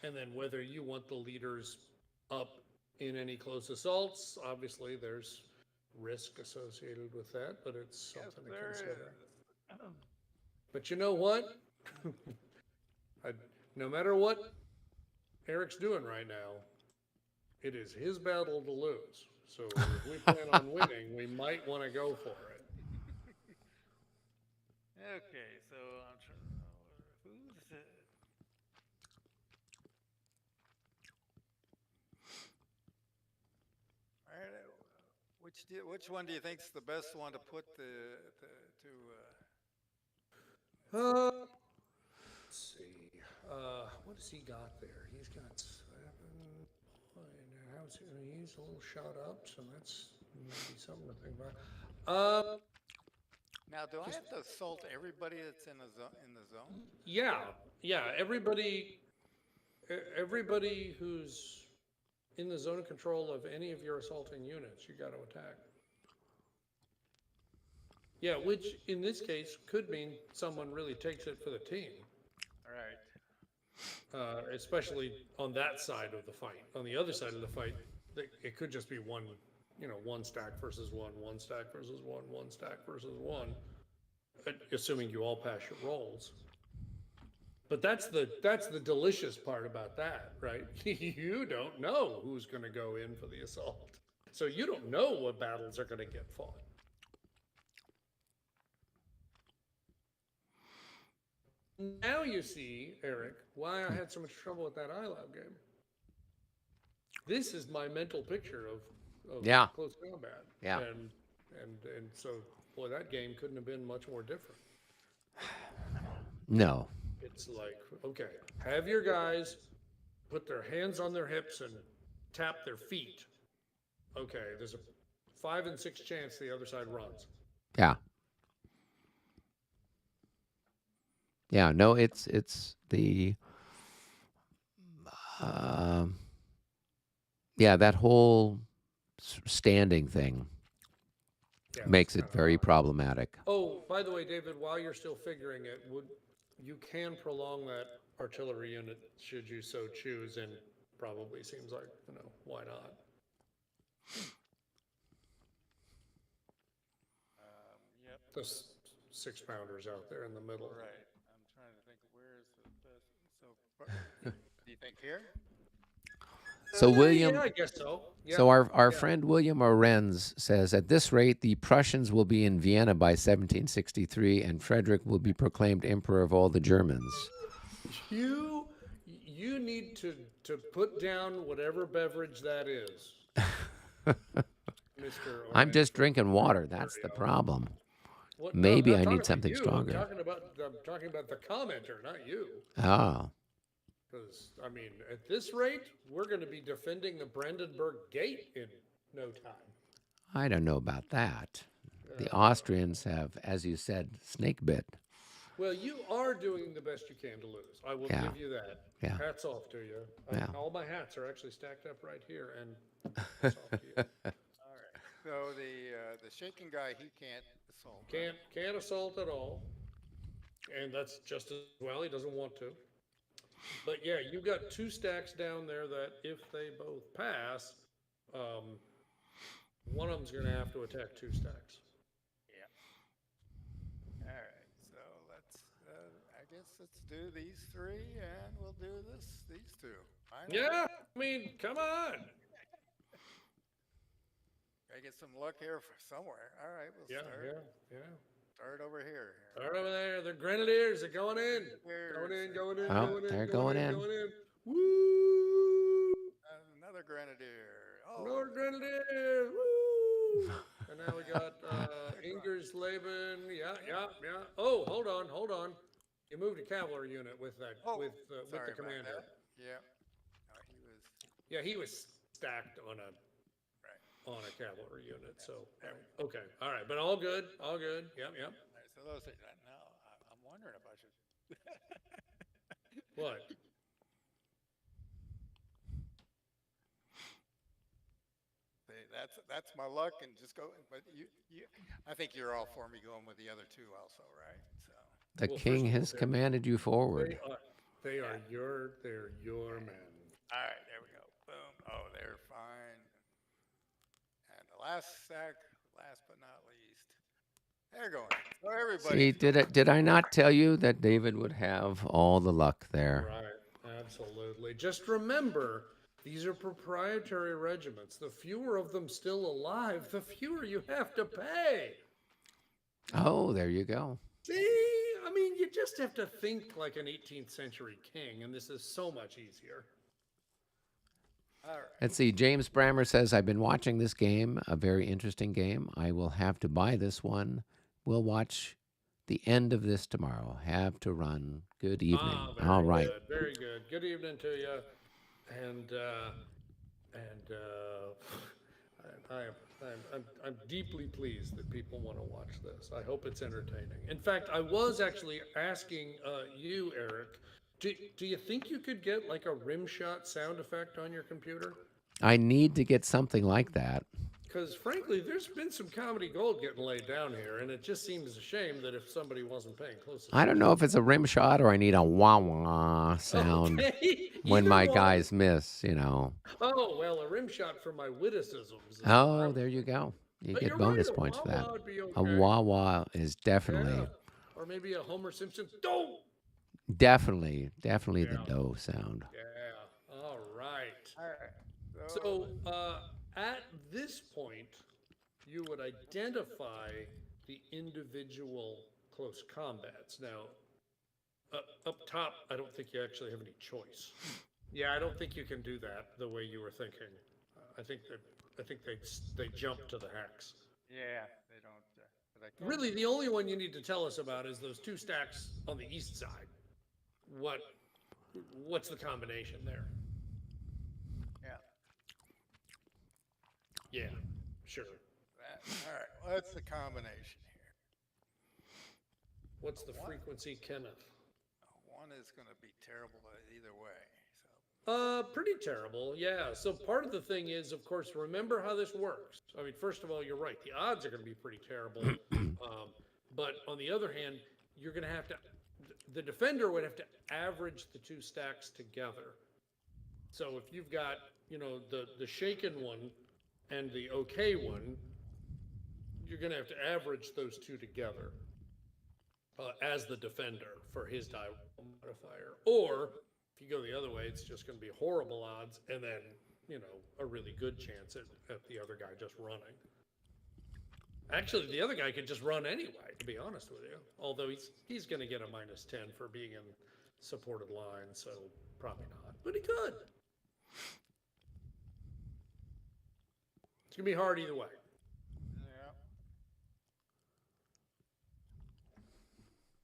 And then whether you want the leaders up in any close assaults, obviously there's risk associated with that, but it's something to
there
consider.
is.
But you know what? No matter what Eric's doing right now, it is his battle to lose. So if we plan on winning, we might want to go for it.
Okay, so I'm trying to remember who's it. All right, which one do you think's the best one to put to?
Let's see. What has he got there? He's got 7 how's he's a little shot up, so that's maybe something to think about.
Now, do I have to assault everybody that's in the zone?
Yeah. Everybody who's in the zone of control of any of your assaulting units, you got to attack. Yeah, which in this case could mean someone really takes it for the team.
All right.
Especially on that side of the fight. On the other side of the fight, it could just be one stack versus one stack versus one stack versus one, assuming you all pass your rolls. But that's the delicious part about that, right? You don't know who's going to go in for the assault. So you don't know what battles are going to get fought. Now you see, Eric, why I had so much trouble with that iLab game. This is my mental picture of
Yeah.
close combat.
Yeah.
And so boy, that game couldn't have been much more different.
No.
It's like, okay, have your guys put their hands on their hips and tap their feet. Okay, there's a 5 and 6 chance the other side runs.
Yeah. Yeah. No, it's the um yeah, that whole standing thing
Yeah,
makes
it's
it
kind of
very
odd.
problematic.
Oh, by the way, David, while you're still figuring it, would you can prolong that artillery unit should you so choose, and probably seems like, why not?
Yep,
The 6 pounders out there in the middle.
right. I'm trying to think of where is the best. So, do you think here?
So William,
Yeah, I guess so. Yeah.
so our
yeah.
friend William Orenz says, at this rate, the Prussians will be in Vienna by 1763, and Frederick will be proclaimed emperor of all the Germans.
You you need to put down whatever beverage that is, Mister.
I'm just drinking water. That's the problem.
What? No, I'm
Maybe
not
I
talking
need
about
something
you.
stronger.
I'm talking about the commenter, not you.
Oh,
Because I mean, at this rate, we're going to be defending the Brandenburg Gate in no time.
I don't know about that. The Austrians have, as you said, snake bit.
Well, you are doing the best you can to lose. I will
Yeah.
give you that.
Yeah.
Hats off to you.
Yeah.
All my hats are actually stacked up right here, and hats off to you.
All right. So the shaking guy, he can't assault.
Can't assault at all, and that's just as well. He doesn't want to. But yeah, you got 2 stacks down there that if they both pass, one of them's going to have to attack 2 stacks.
Yeah. All right. So I guess let's do these 3, and we'll do these 2. Why not?
Yeah, I mean, come on.
I get some luck here somewhere. All right. We'll
Yeah, yeah.
start over here.
Start over there. The Grenadiers are going in. Going in, going in,
Oh,
going in.
they're
going
going in.
Going in. Woo!
Another grenadier. Oh,
Another Grenadier. Woo! And now we got Ingersleben. Yeah. Oh, hold on. You moved a cavalry unit with that, with the
sorry about
commander.
that. Yeah. No, he was.
Yeah, he was stacked on a
Right.
cavalry unit. So okay, all right, but all good, all good. Yep.
All right, so those are, now I'm wondering if I should.
What?
See, that's my luck, and just go. But I think you're all for me going with the other 2 also, right? So.
The
Well, first
king
of all,
has commanded you forward.
They're your men.
All right, there we go. Boom. Oh, they're fine. And the last stack, last but not least, they're going. So everybody.
See, did I not tell you that David would have all the luck there?
Right, absolutely. Just remember, these are proprietary regiments. The fewer of them still alive, the fewer you have to pay.
Oh, there you go.
See, I mean, you just have to think like an 18th century king, and this is so much easier.
All right.
Let's see. James Brammer says, I've been watching this game, a very interesting game. I will have to buy this one. We'll watch the end of this tomorrow. Have to run. Good evening.
Very
All right.
Good, very good. Good evening to you. And I'm deeply pleased that people want to watch this. I hope it's entertaining. In fact, I was actually asking you, Eric, do you think you could get like a rim shot sound effect on your computer?
I need to get something like that.
Because frankly, there's been some comedy gold getting laid down here, and it just seems a shame that if somebody wasn't paying close attention.
I don't know if it's a rim shot or I need a wah wah sound when
Either
my
one.
guys miss, you know.
Oh, well, a rim shot for my witticisms.
Oh, there you go. You
But
get
you're
bonus
right, a
points for that.
wah-wah would be
A
okay.
wah wah is definitely,
Yeah. Or maybe a Homer Simpson. Don't.
definitely the
Yeah.
dough sound.
Yeah. All right.
All right.
So at this point, you would identify the individual close combats. Now, Up top, I don't think you actually have any choice. Yeah, I don't think you can do that the way you were thinking. I think they jump to the hex.
Yeah, they don't, but I can.
Really, the only one you need to tell us about is those two stacks on the east side. What's the combination there?
Yeah.
Yeah, sure.
All right. What's the combination here?
What's the frequency, Kenneth?
One is going to be terrible either way.
Pretty terrible, yeah. So part of the thing is, of course, remember how this works. I mean, first of all, you're right. The odds are going to be pretty terrible. But on the other hand, you're going to have to, the defender would have to average the two stacks together. So if you've got, the shaken one and the okay one, you're going to have to average those two together as the defender for his die modifier. Or if you go the other way, it's just going to be horrible odds and then, a really good chance at the other guy just running. Actually, the other guy could just run anyway, to be honest with you. Although he's going to get a -10 for being in supported line, so probably not. But he could. It's going to be hard either way.
Yeah.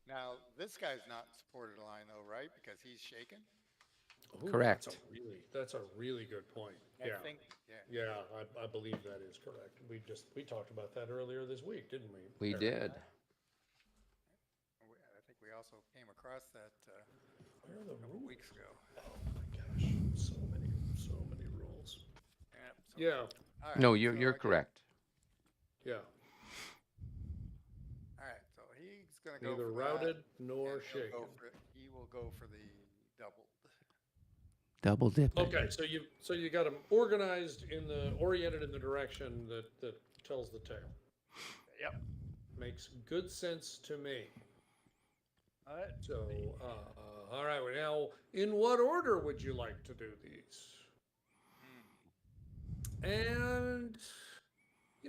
Now, this guy's not in supported line though, right? Because he's shaken?
Ooh,
Correct.
That's a really good point. Yeah.
I think, yeah.
Yeah, I believe that is correct. We talked about that earlier this week, didn't we?
We
Eric?
did.
I think we also came across that
Where are the
a couple
rules?
weeks ago.
Oh my gosh, so many rules.
Yeah.
Yeah,
All right,
No,
so
you're
I can-
correct.
yeah.
All right, so he's going to go
Neither
for
routed
that,
nor
and
shaken.
he will go for the doubled.
Double dipping.
Okay, so you got them oriented in the direction that tells the tale.
Yep.
Makes good sense to me.
All right.
So, all right. Well, now, in what order would you like to do these? And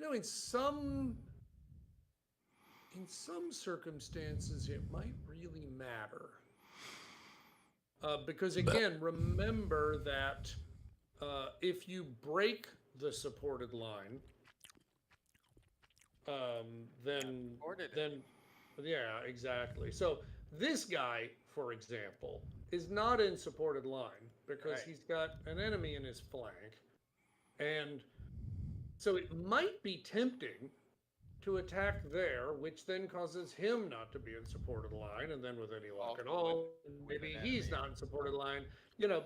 in some circumstances, it might really matter. Because again, remember that if you break the supported line, then
Supported it.
yeah, exactly. So this guy, for example, is not in supported line because
Right.
he's got an enemy in his flank, and so it might be tempting to attack there, which then causes him not to be in supported line, and then with any luck at all, maybe
an
he's
enemy.
not in supported line.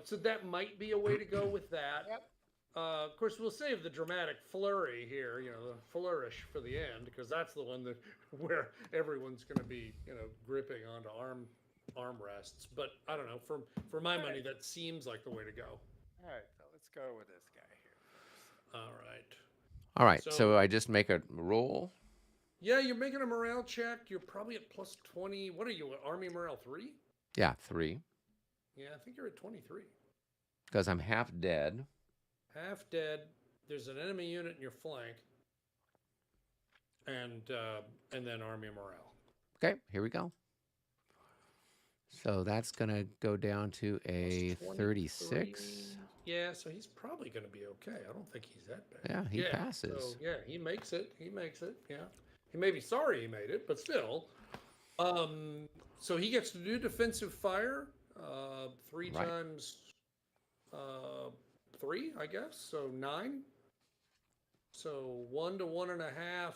So that might be a way to go with that.
Yep.
Of course, we'll save the dramatic flurry here, the flourish for the end, because that's the one where everyone's going to be, gripping onto armrests. But I don't know. For my money, that seems like the way to go.
All right, so let's go with this guy here.
All right.
All right,
So-
so I just make a roll.
Yeah, you're making a morale check. You're probably at +20. What are you, Army Morale 3?
Yeah, 3.
Yeah, I think you're at 23.
Because I'm half dead.
Half dead. There's an enemy unit in your flank. And then Army Morale.
Okay, here we go. So that's going to go down to a
Plus
36.
23. Yeah, so he's probably going to be okay. I don't think he's that bad.
Yeah, he passes.
So, yeah, he makes it. Yeah. He may be sorry he made it, but still. So he gets to do defensive fire 3
Right.
times 3, I guess. So 9. So 1 to 1.5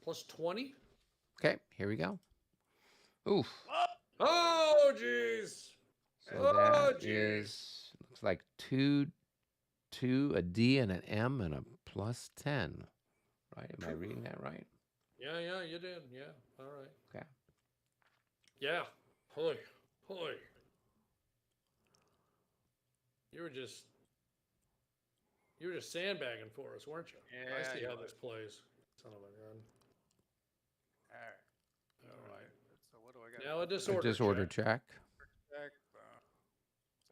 plus 20.
Okay, here we go. Oof.
Oh, jeez.
So
Oh,
that
geez.
is, looks like 2, a D, and an M, and a +10. Right? Am I reading that right?
Yeah, you did. Yeah. All right.
Okay.
Yeah. Hoy. You were just sandbagging for us, weren't you? I
Yeah,
see
you
how
were.
this plays. Son of a gun.
All right.
All right.
So what do I got?
Now a
A
disorder.
disorder check.
Check.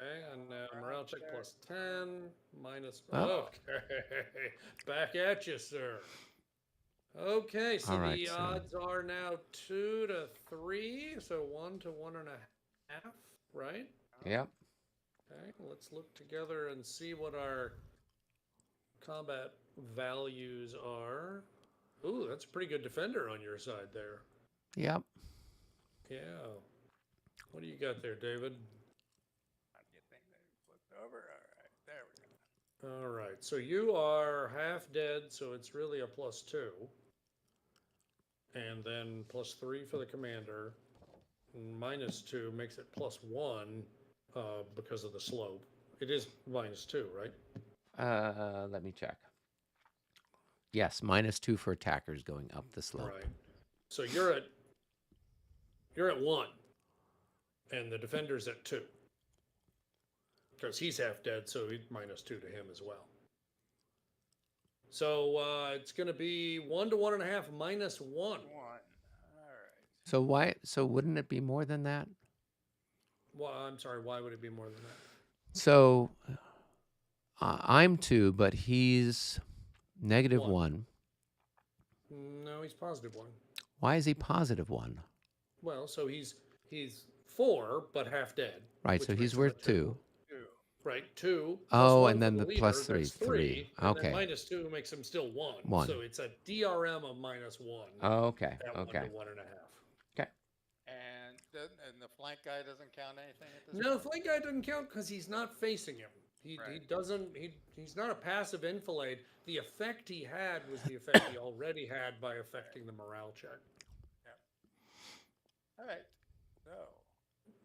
Okay, and morale check +10 minus.
Oh.
Okay, back at you, sir. Okay, so
All right,
the
so-
odds are now 2 to 3, so 1 to 1.5, right?
Yep.
Okay, let's look together and see what our combat values are. Ooh, that's a pretty good defender on your side there.
Yep.
Yeah. What do you got there, David?
I get things that flipped over. All right, there we go.
All right, so you are half dead, so it's really a +2. And then +3 for the commander. -2 makes it +1 because of the slope. It is -2, right?
Let me check. Yes, -2 for attackers going up the slope.
Right. So you're at 1, and the defender's at 2. Because he's half dead, so he's -2 to him as well. So it's going to be 1 to 1.5 -1.
1. All right.
So why? So wouldn't it be more than that?
Well, I'm sorry. Why would it be more than that?
So I'm 2, but he's -1.
No, he's +1.
Why is he +1?
Well, so he's 4, but half dead.
Right,
which
so
makes
he's
him
worth
a
2.
2.
Right, 2.
Oh,
+1
and
for
then the
leader,
+3,
that's
3.
And
Okay.
then -2 makes him still 1.
1.
So it's a DRM of -1
Oh, okay.
at
Okay.
1 to 1.5.
And the flank guy doesn't count anything at this
No,
point?
flank guy doesn't count because he's not facing him. He
Right.
doesn't. He's not a passive enfilade. The effect he had was the effect he already had by affecting the morale check.
All right. So,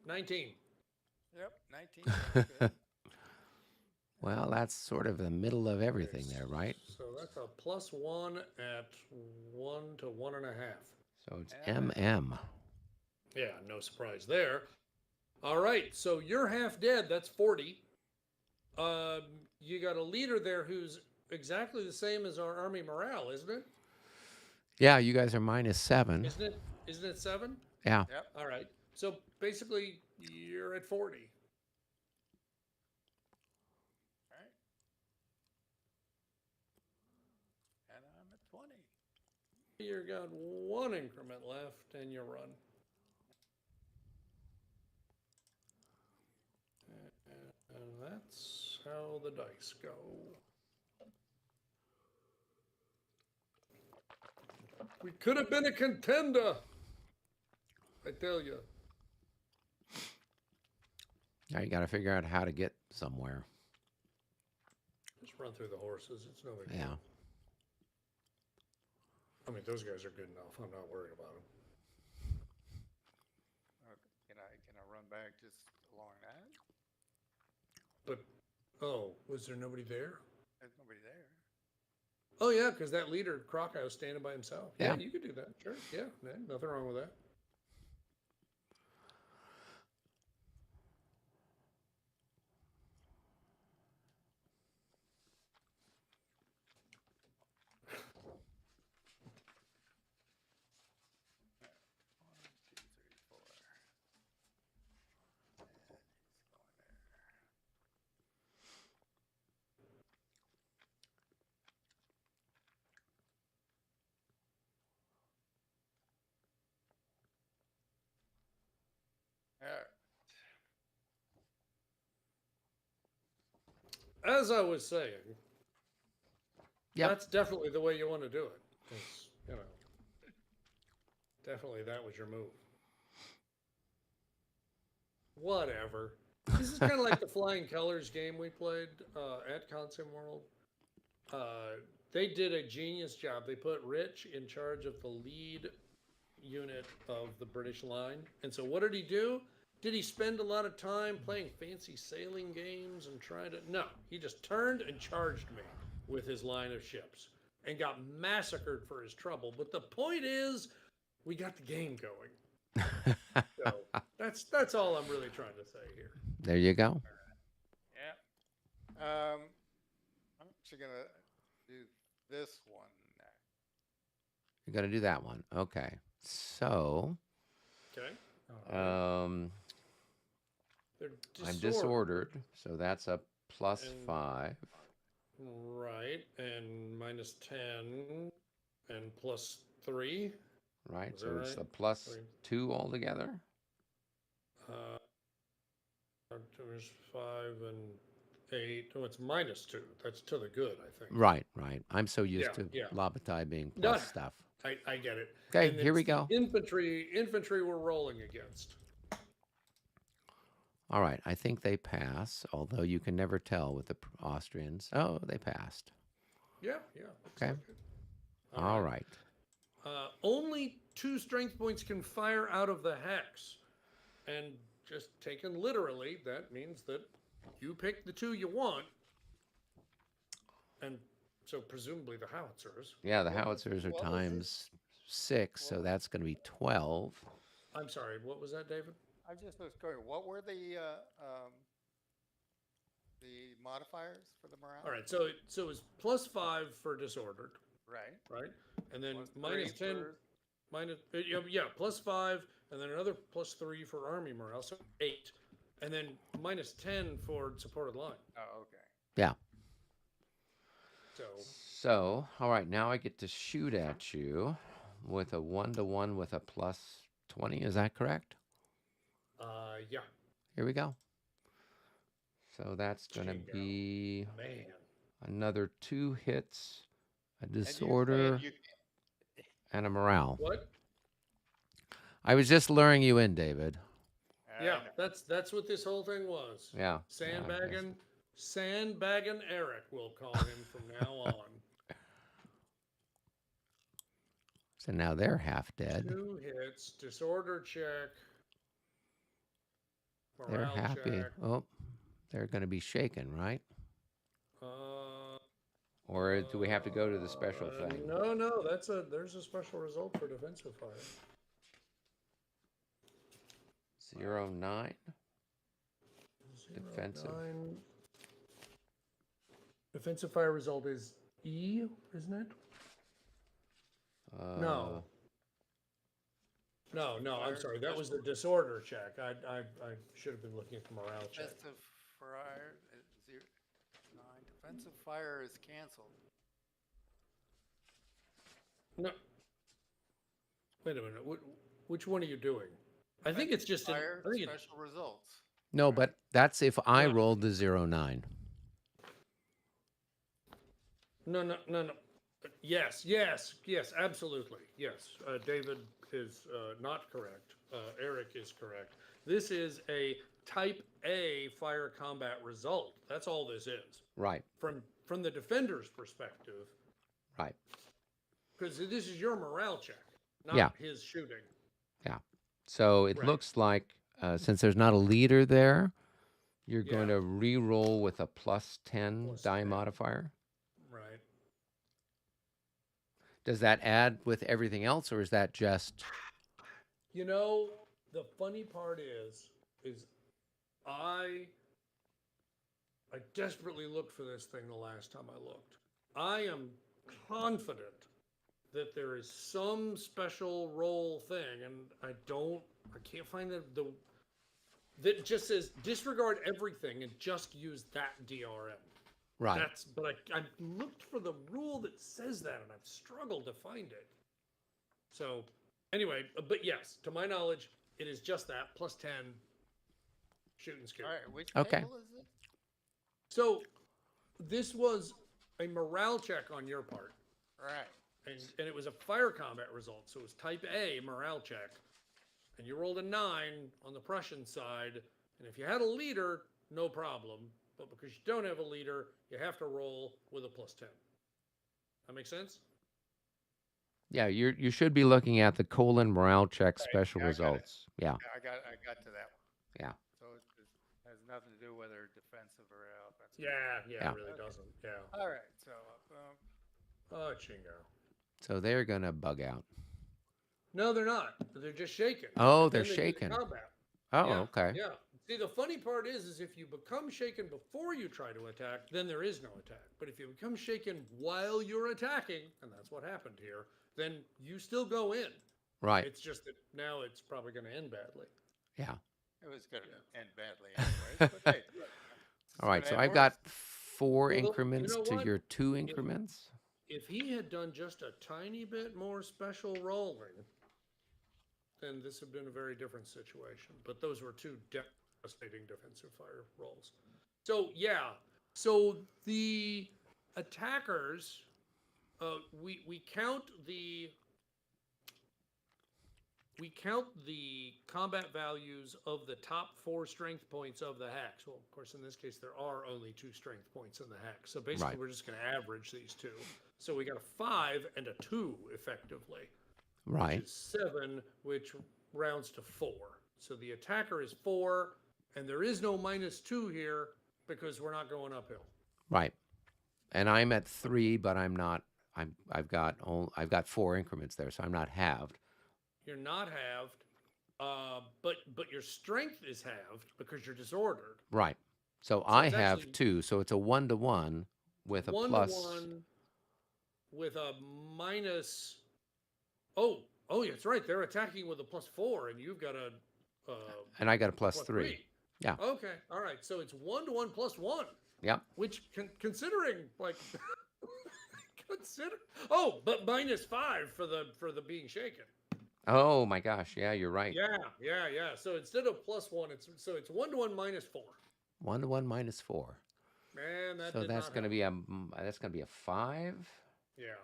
19.
yep, 19. That's good.
Well, that's sort of the middle of everything there, right?
So that's a +1 at 1 to 1.5.
So it's
Yeah.
MM.
Yeah, no surprise there. All right, so you're half dead. That's 40. You got a leader there who's exactly the same as our army morale, isn't it?
Yeah, you guys are -7.
Isn't it? Isn't it 7?
Yeah.
Yep.
All right. So basically, you're at 40.
All right. And I'm at 20.
You've got 1 increment left, and you run. And that's how the dice go. We could have been a contender. I tell you.
Now you got to figure out how to get somewhere.
Just run through the horses. It's no big deal.
Yeah.
I mean, those guys are good enough. I'm not worried about them.
Can I run back just along that?
But, oh, was there nobody there?
There's nobody there.
Oh, yeah, because that leader, Crocodile, was standing by himself.
Yeah.
You could do that. Sure. Yeah, nothing wrong with that.
All right.
As I was saying,
Yep.
that's definitely the way you want to do it. It's, definitely that was your move. Whatever. This is kind of like the Flying Colors game we played at Consim World. They did a genius job. They put Rich in charge of the lead unit of the British line. And so what did he do? Did he spend a lot of time playing fancy sailing games and trying to... No, he just turned and charged me with his line of ships and got massacred for his trouble. But the point is, we got the game going. So that's all I'm really trying to say here.
There you go.
Yeah. I'm actually gonna do this one next.
You're going to do that one. Okay. So,
Okay? They're
I'm disordered. So that's a +5.
Right, and -10. and plus 3.
right?
Is
So
that
it's
right?
the plus
3.
2 altogether.
Uh, there's 5 and 8. Oh, it's minus 2. That's to the good, I think.
Right, right. I'm so used to
Yeah.
Labatai being
No,
plus stuff.
I get it.
Okay,
And then
here we
it's the
go.
infantry we're rolling against.
All right, I think they pass, although you can never tell with the Austrians. Oh, they passed.
Yeah. Looks
Okay.
like it.
All right.
Only 2 strength points can fire out of the hex. And just taken literally, that means that you pick the 2 you want. And so presumably the howitzers.
Yeah, the howitzers are
what was it?
times 6, so that's going to be 12.
I'm sorry, what was that, David?
I just was going, what were the modifiers for the morale?
All right, so it was plus 5 for disordered,
Right.
right? And then
Plus
minus
3
10,
for-
minus plus 5, and then another plus 3 for army morale, so 8, and then minus 10 for supported line.
Oh, okay.
Yeah.
So
All right, now I get to shoot at you with a 1-to-1 with a plus 20. Is that correct?
yeah,
Here we go. So that's going to
Jingo.
be
man.
another 2 hits, a
And you
disorder,
said you-
and a morale.
What?
I was just luring you in, David.
Yeah, that's what this whole thing was.
Yeah. okay.
Sandbagging Eric, we'll call him from now on.
So now they're half dead.
2 hits, disorder check,
They're
morale
happy.
check.
Oh, they're going to be shaken, right?
Uh,
Or do we have to go to the special thing?
No, there's a special result for defensive fire.
0-9. Defensive.
9. Defensive fire result is E, isn't it? No. No, I'm sorry. That was the disorder check. I should have been looking at the morale check.
Defensive fire, 9. Defensive fire is canceled.
No. Wait a minute. Which one are you doing? I think it's just
Fire,
I think
special results.
No, but that's if I
No.
rolled the 0-9.
No. Yes, absolutely. Yes, David is not correct. Eric is correct. This is a type A fire combat result. That's all this is.
Right,
From the defender's perspective,
right.
because this is your morale check, not
Yeah.
his shooting.
So it
Right.
looks like since there's not a leader there, you're
Yeah.
going to re-roll with a plus 10
Plus
die
10.
modifier.
Right.
Does that add with everything else, or is that just...
You know, the funny part is I desperately looked for this thing the last time I looked. I am confident that there is some special roll thing, and I can't find that just says disregard everything and just use that DRM.
Right.
But I looked for the rule that says that, and I've struggled to find it. So anyway, but yes, to my knowledge, it is just that plus 10 shooting skill.
All right, which
Okay.
table is it?
So this was a morale check on your part,
Right.
and it was a fire combat result. So it was type A morale check, and you rolled a 9 on the Prussian side. And if you had a leader, no problem. But because you don't have a leader, you have to roll with a plus 10. That make sense?
Yeah, you should be looking at the Kolin morale check special
yeah, I got it.
results. Yeah.
I got to that one.
Yeah.
So it has nothing to do whether defensive or offensive.
Yeah,
Yeah.
it really doesn't. Yeah.
All right. So
Oh, Chingo.
So they're going to bug out.
No, they're not. They're just shaken.
Oh,
And
they're
then they do the
shaken.
combat.
Oh,
Yeah,
okay.
Yeah. See, the funny part is if you become shaken before you try to attack, then there is no attack. But if you become shaken while you're attacking, and that's what happened here, then you still go in.
Right.
It's just that now it's probably going to end badly.
Yeah.
it was going to end badly anyways. But hey,
All right.
gonna
So
end
I've got
worse.
4
Well, you
increments
know
to
what?
your 2 increments.
if he had done just a tiny bit more special rolling, then this would have been a very different situation. But those were two devastating defensive fire rolls. So yeah, so the attackers, we count the combat values of the top 4 strength points of the hex. Well, of course, in this case, there are only 2 strength points in the hex. So basically,
Right.
we're just going to average these two. So we got a 5 and a 2 effectively,
Right.
which is 7, which rounds to 4. So the attacker is 4, and there is no -2 here because we're not going uphill.
Right. And I'm at 3, but I'm not. I've got 4 increments there, so I'm not halved.
You're not halved, but your strength is halved because you're disordered.
Right. So I
it's
have
actually
2, so it's a 1-to-1 with a
1
plus.
to 1 with a minus. Oh, that's right. They're attacking with a +4, and you've got a.
And I got a +3. Yeah.
Okay. All right. So it's 1-to-1 +1.
Yep.
Which, considering like, but -5 for the being shaken.
Oh my gosh. Yeah, you're right.
Yeah. So instead of +1, it's 1-to-1 -4.
1-to-1 -4.
Man, that
So
did
that's
not
going to
help.
be a 5
Yeah.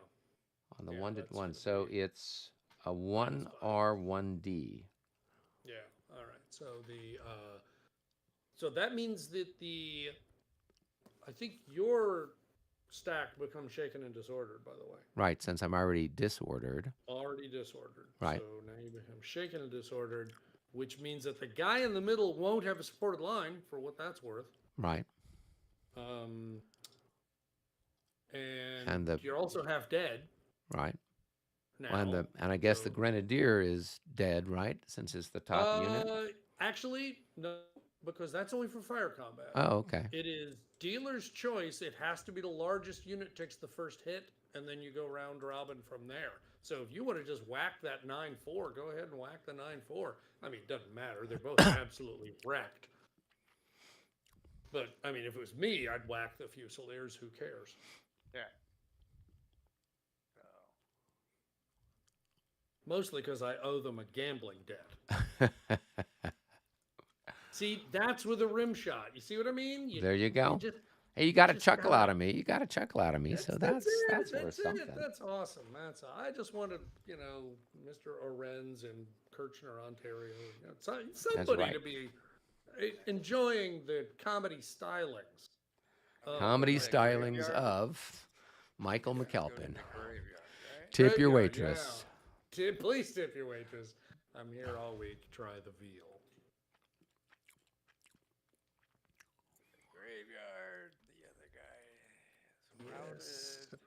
on the
Yeah,
1-to-1.
that's
So
gonna be
it's a 1R 1D.
Yeah. All right. So that means that I think your stack becomes shaken and disordered, by the way.
Right, since I'm already disordered.
Already disordered.
Right.
So now you become shaken and disordered, which means that the guy in the middle won't have a supported line, for what that's worth.
Right.
And you're also half dead
Right.
now.
And I guess
so-
the grenadier is dead, right? Since it's the top unit.
Actually, no, because that's only for fire combat.
Oh, okay.
It is dealer's choice. It has to be the largest unit takes the first hit, and then you go round robin from there. So if you want to just whack that 9-4, go ahead and whack the 9-4. I mean, it doesn't matter. They're both absolutely wrecked. But, I mean, if it was me, I'd whack the Fusiliers. Who cares?
Yeah.
Mostly because I owe them a gambling debt. See, that's with a rim shot. You see what I mean?
There you go.
just-
Hey, you got a
just
chuckle
gotta-
out of me. You got a chuckle out of me. So that's worth something.
That's awesome. I just wanted, Mr. Orenz in Kirchner, Ontario, somebody
right.
to be enjoying the comedy stylings.
Comedy
the
stylings
graveyard.
of Michael
Go to
McAlpin.
the graveyard, right?
Tip your
Graveyard,
waitress.
yeah. Please tip your waitress. I'm here all week. Try the veal.
Graveyard. The other guy is routed.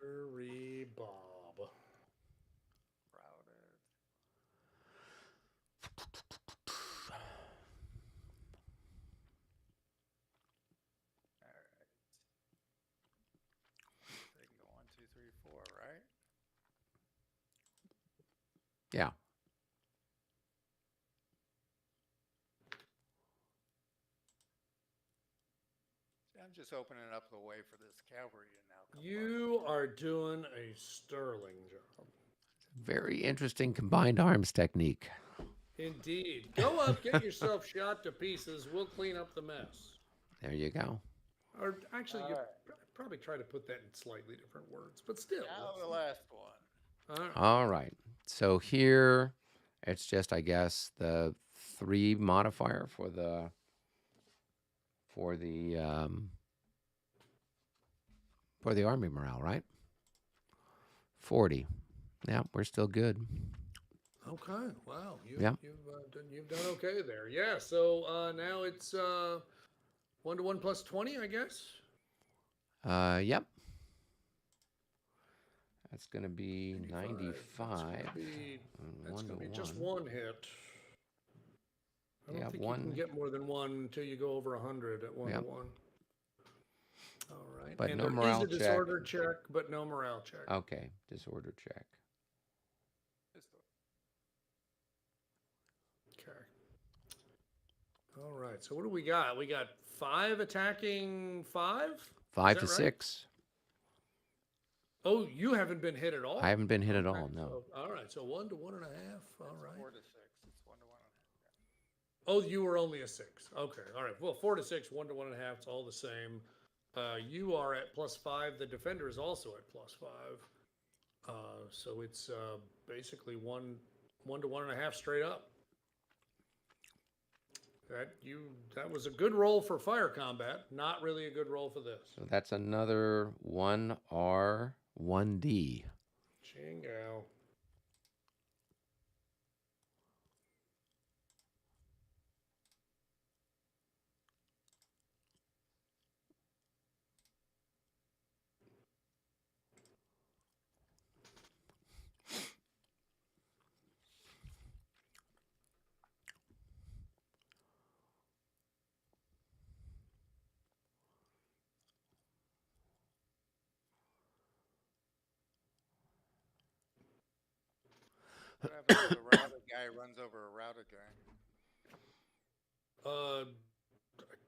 Sirree Bob.
Routed. All right. They can go 1, 2, 3, 4, right?
Yeah.
See, I'm just opening up the way for this cavalry to now come.
You are doing a sterling job.
Very interesting combined arms technique.
Indeed. Go up, get yourself shot to pieces. We'll clean up the mess.
There you go.
Or actually, you
Alright.
probably try to put that in slightly different words, but still.
Now the last one.
All right.
All right. So here it's just, I guess, the 3 modifier for the army morale, right? 40. Yeah, we're still good.
Okay. Wow.
Yeah.
You've done okay there. Yeah. So now it's 1-to-1 plus 20, I guess.
Yep. That's going to be 95.
That's gonna be just
1-to-1.
one hit. I don't
Yeah,
think
one.
you can get more than one until you go over 100 at 1-to-1. All right.
But
and
no
there is
morale
a
check.
disorder check, but no morale check.
Okay, disorder check.
Okay. All right. So what do we got? We got 5 attacking 5?
5
that
to
right?
6.
Oh, you haven't been hit at all?
I haven't been hit at
Okay,
all, no.
so- all right, so 1 to 1.5. All
It's
right.
4 to 6. It's 1 to 1.
Oh, you were only a 6. Okay, all right. Well, 4 to 6, 1 to 1.5. It's all the same. You are at +5. The defender is also at +5. So it's basically 1 to 1.5 straight up. That was a good roll for fire combat. Not really a good roll for this.
So that's another 1R, 1D.
Chingo.
What happens if the routed guy runs over a routed guy?
I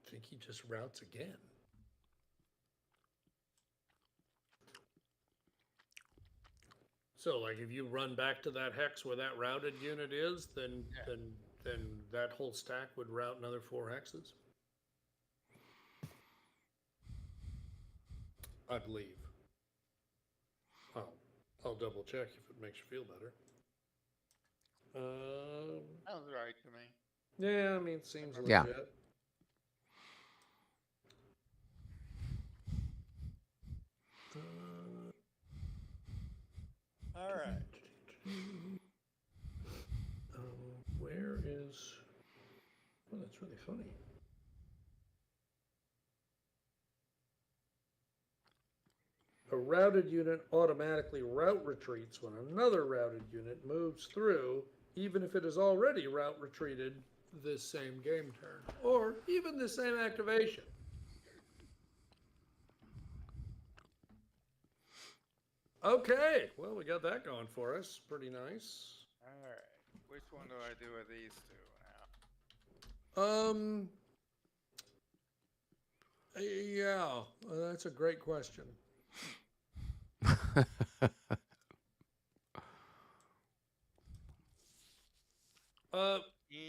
think he just routes again. So, like, if you run back to that hex where that routed unit is, then that whole stack would route another 4 hexes. I believe. I'll double check if it makes you feel better.
Sounds right to me.
Yeah, I mean, it seems legit.
Yeah.
All right.
Where is? Oh, that's really funny. A routed unit automatically route retreats when another routed unit moves through, even if it has already route retreated this same game turn, or even the same activation. Okay, well, we got that going for us. Pretty nice.
All right. Which one do I do with these two now?
Yeah, that's a great question.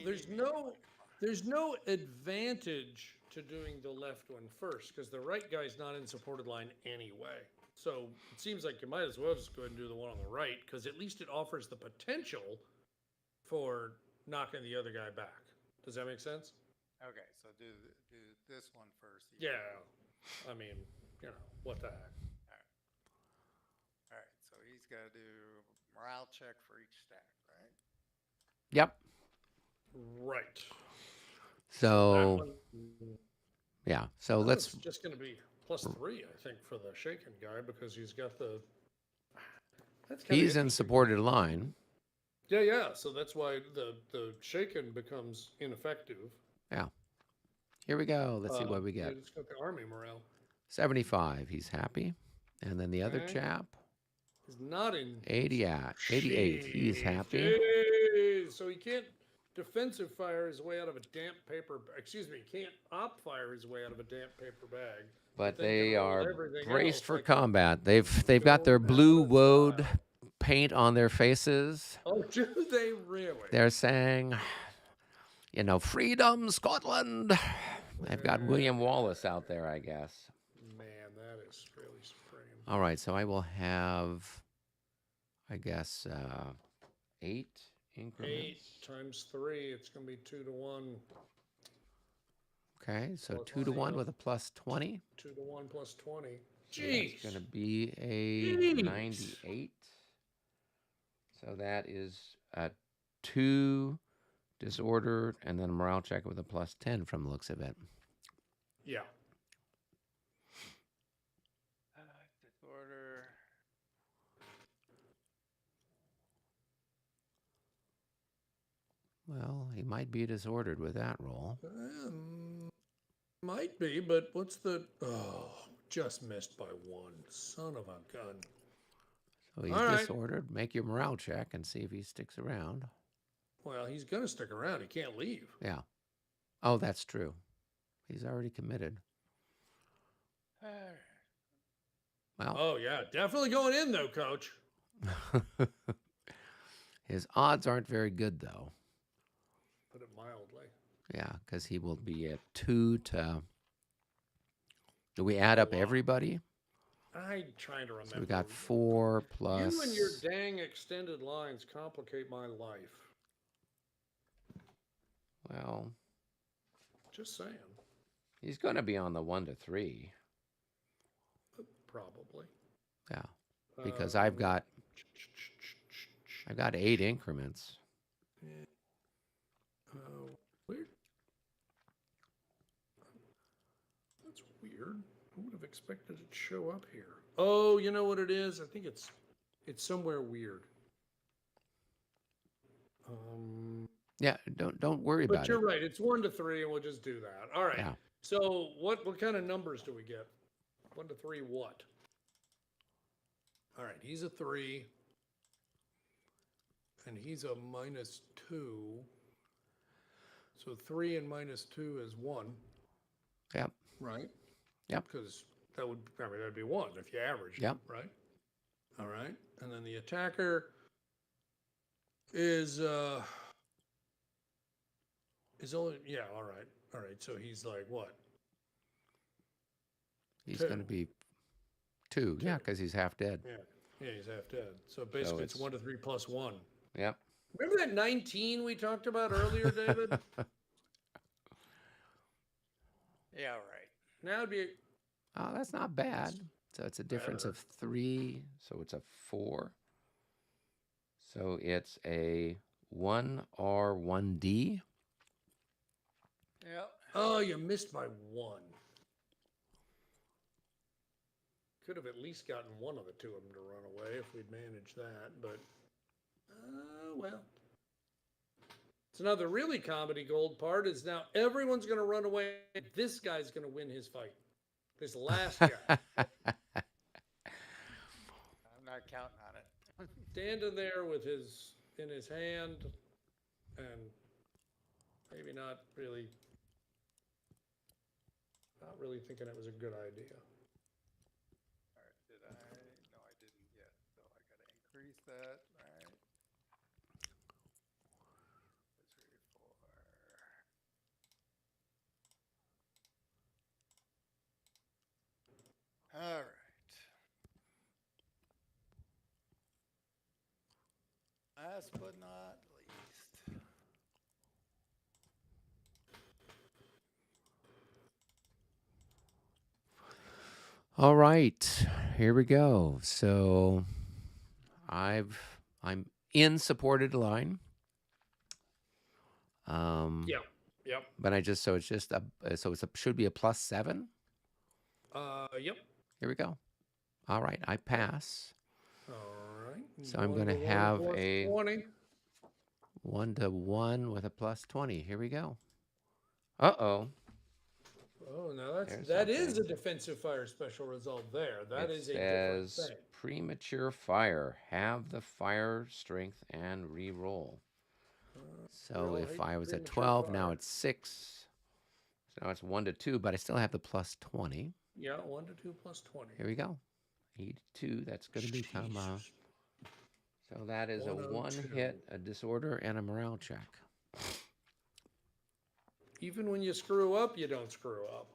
There's
Eeny,
there's no advantage to doing the left one first because the right guy's not in supported line anyway. So it seems like you might as well just go ahead and do the one on the right because at least it offers the potential for knocking the other guy back. Does that make sense?
Okay, so do this one first.
Yeah. I mean, what the heck?
All right, so he's got to do morale check for each stack, right?
Yep.
Right.
So, yeah. So
It's
let's.
just going to be +3, I think, for the shaken guy because he's got the. That's kinda
He's in
interesting.
supported line.
Yeah. So that's why the shaken becomes ineffective.
Yeah. Here we go. Let's see what we
Yeah,
get.
just got the army morale.
75. He's happy. And then the other
Okay.
chap,
He's not in
88. He's happy.
Jeez. So he can't defensive fire his way out of a damp paper. Excuse me, he can't op fire his way out of a damp paper bag.
But
then
they
can roll
are
everything
braced
else
for
like a
combat. They've got their
film
blue
out of
woad
style.
paint on their faces.
Oh, do they really?
They're saying, freedom, Scotland. They've got William Wallace out there, I guess.
Man, that is really supreme.
All right, so I will have, I guess, 8 increments.
8 times 3, it's going to be 2 to 1.
Okay, so
Plus
2 to 1
20.
with a plus 20.
2 to 1 plus 20.
So
Jeez.
that's going to be a
Jeez.
98. So that is a 2 disordered, and then a morale check with a plus 10 from the looks of it.
Yeah.
Disorder.
Well, he might be disordered with that roll.
Might be, but what's the... Oh, just missed by 1. Son of a gun.
So he's
All right.
disordered. Make your morale check and see if he sticks around.
Well, he's going to stick around. He can't leave.
Yeah. Oh, that's true. He's already committed.
All right.
Well,
Oh yeah, definitely going in though, Coach.
his odds aren't very good though.
Put it mildly.
Yeah, because he will be at 2 to. Do we add up
lot.
everybody?
I'm trying to remember.
So we got 4
You and your
plus.
dang extended lines complicate my life.
Well,
Just saying.
he's going to be on the 1 to 3.
Probably.
Yeah, because
Um,
I've got 8 increments.
Weird. That's weird. I would have expected it to show up here. Oh, you know what it is? I think it's somewhere weird.
Yeah, don't worry
But
about
you're
it.
right. It's 1 to 3, and we'll just do that. All right.
Yeah.
So what kind of numbers do we get? 1 to 3 what? All right, he's a 3. And he's a -2. So 3 and -2 is 1,
Yep.
right?
Yep.
Because that'd be 1 if you average it,
Yep.
right? All right. And then the attacker is only, yeah, all right. All right. So he's like what?
He's
2.
going to be 2. Yeah, because he's half dead.
Yeah. Yeah, he's half dead. So basically it's
it's-
1 to 3 plus 1.
Yep.
Remember that 19 we talked about earlier, David?
Yeah, right.
Now it'd be
Oh, that's not bad. So it's a difference
better.
of 3. So it's a 4. So it's a 1R1D.
Yeah.
Oh, you missed by 1. Could have at least gotten one of the 2 of them to run away if we'd managed that, but well. So now the really comedy gold part is now everyone's going to run away. This guy's going to win his fight. This last guy.
I'm not counting on it.
Standing there with his in his hand and maybe not really thinking it was a good idea.
All right, did I? No, I didn't yet. So I got to increase that. All right. 3, 4. All right. Last but not least.
All right, here we go. So I'm in supported line.
Yep. Yep.
But it's just should be a +7.
Yep.
Here we go. All right, I pass.
All right.
So I'm
1
going to
to 1
have
plus
a
20.
1 to 1 with a +20. Here we go. Uh-oh.
Oh, now
There's
that is a
something.
defensive fire special result there. That
It
is a different
says
thing.
premature fire. Have the fire strength and re-roll. So
well,
if
hey,
I was at
premature
12, now
fire.
it's 6. So now it's 1 to 2, but I still have the +20.
Yeah, 1 to 2 plus 20.
Here we go. 82. That's going to become
Jesus.
so that is a 1
102.
hit, a disorder, and a morale check.
Even when you screw up, you don't screw up.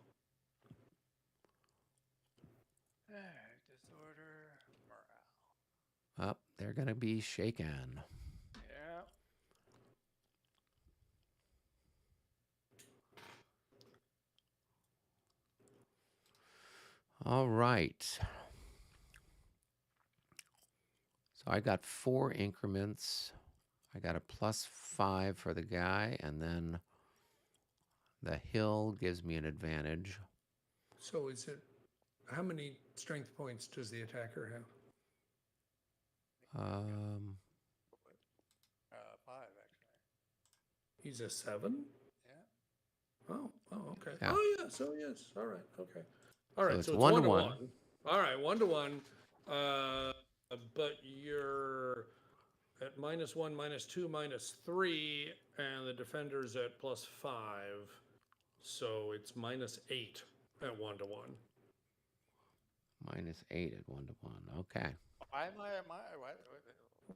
All right, disorder, morale.
Up, they're going to be shaken.
Yeah.
All right. So I got 4 increments. I got a +5 for the guy, and then the hill gives me an advantage.
So is it, how many strength points does the attacker have?
5, actually.
He's a 7?
Yeah.
Oh, okay.
Yeah.
Oh, yeah, so yes. All right, okay. All right,
it's
so it's
1 to
1 to
1.
1. All right, 1 to 1. But you're at -1, -2, -3, and the defender's at +5. So it's -8 at 1 to 1.
-8 at 1 to 1. Okay.
Why am I,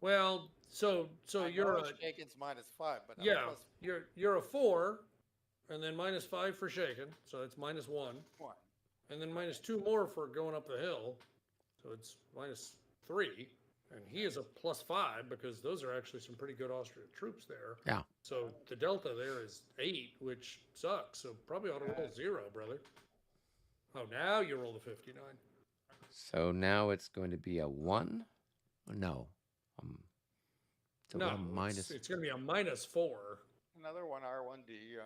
Well, so
I
you're
know
a
Shaken's -5, but I'm
yeah,
plus
you're a 4, and then -5 for shaken, so it's -1,
1.
and then -2 more for going up the hill, so it's -3, and he is a +5 because those are actually some pretty good Austrian troops there.
Yeah.
So the delta there is 8, which sucks. So probably ought to roll 0, brother. Oh, now you roll the 59.
So now it's going to be a 1? No. So
No,
minus.
it's going to be a -4.
Another one R1D.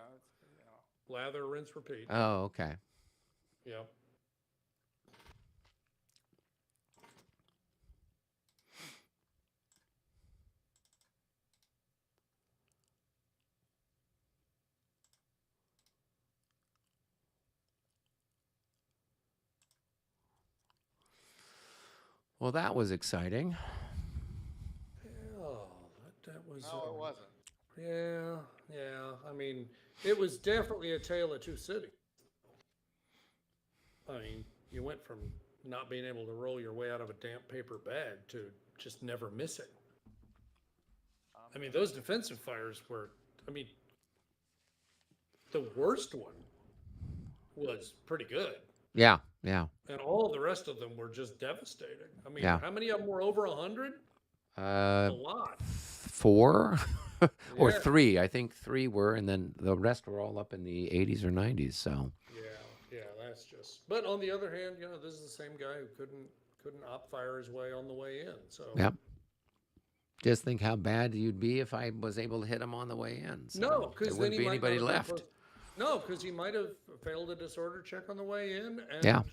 Lather, rinse, repeat.
Oh, okay.
Yep.
Well, that was exciting.
Oh, that was.
No, it wasn't.
Yeah. I mean, it was definitely a tale of two cities. I mean, you went from not being able to roll your way out of a damp paper bag to just never missing. I mean, those defensive fires were, I mean, the worst one was pretty good.
Yeah, yeah.
And all the rest of them were just devastating. I mean,
Yeah.
how many of them were over 100? A
Uh,
lot.
4 or
Yeah.
3. I think 3 were, and then the rest were all up in the 80s or 90s. So
Yeah, that's just. But on the other hand, this is the same guy who couldn't op fire his way on the way in. So
Yep. Just think how bad you'd be if I was able to hit him on the way in. So
no, because
there
then
wouldn't
he
be
might
anybody
not have been
left.
No, because he might have failed a disorder check on the way in and
Yeah.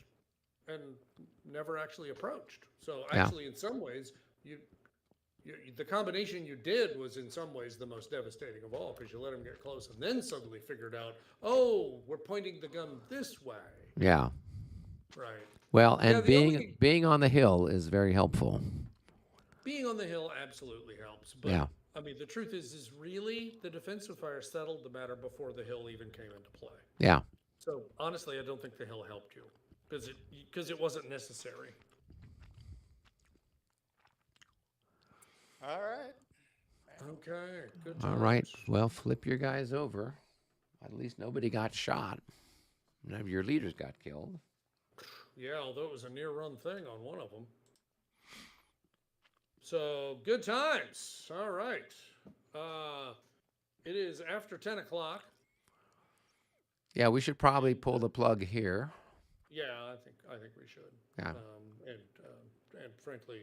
and never actually approached. So
Yeah.
actually, in some ways, the combination you did was in some ways the most devastating of all because you let him get close and then suddenly figured out, oh, we're pointing the gun this way.
Yeah.
Right.
Well,
Yeah,
and
the only-
being on the hill is very helpful.
Being on the hill absolutely helps. But
Yeah.
I mean, the truth is really the defensive fire settled the matter before the hill even came into play.
Yeah.
So honestly, I don't think the hill helped you because it wasn't necessary.
All right.
Okay, good.
All right.
times.
Well, flip your guys over. At least nobody got shot. None of your leaders got killed.
Yeah, although it was a near run thing on one of them. So good times. All right. It is after 10 o'clock.
Yeah, we should probably pull the plug here.
Yeah, I think we should.
Yeah.
And frankly,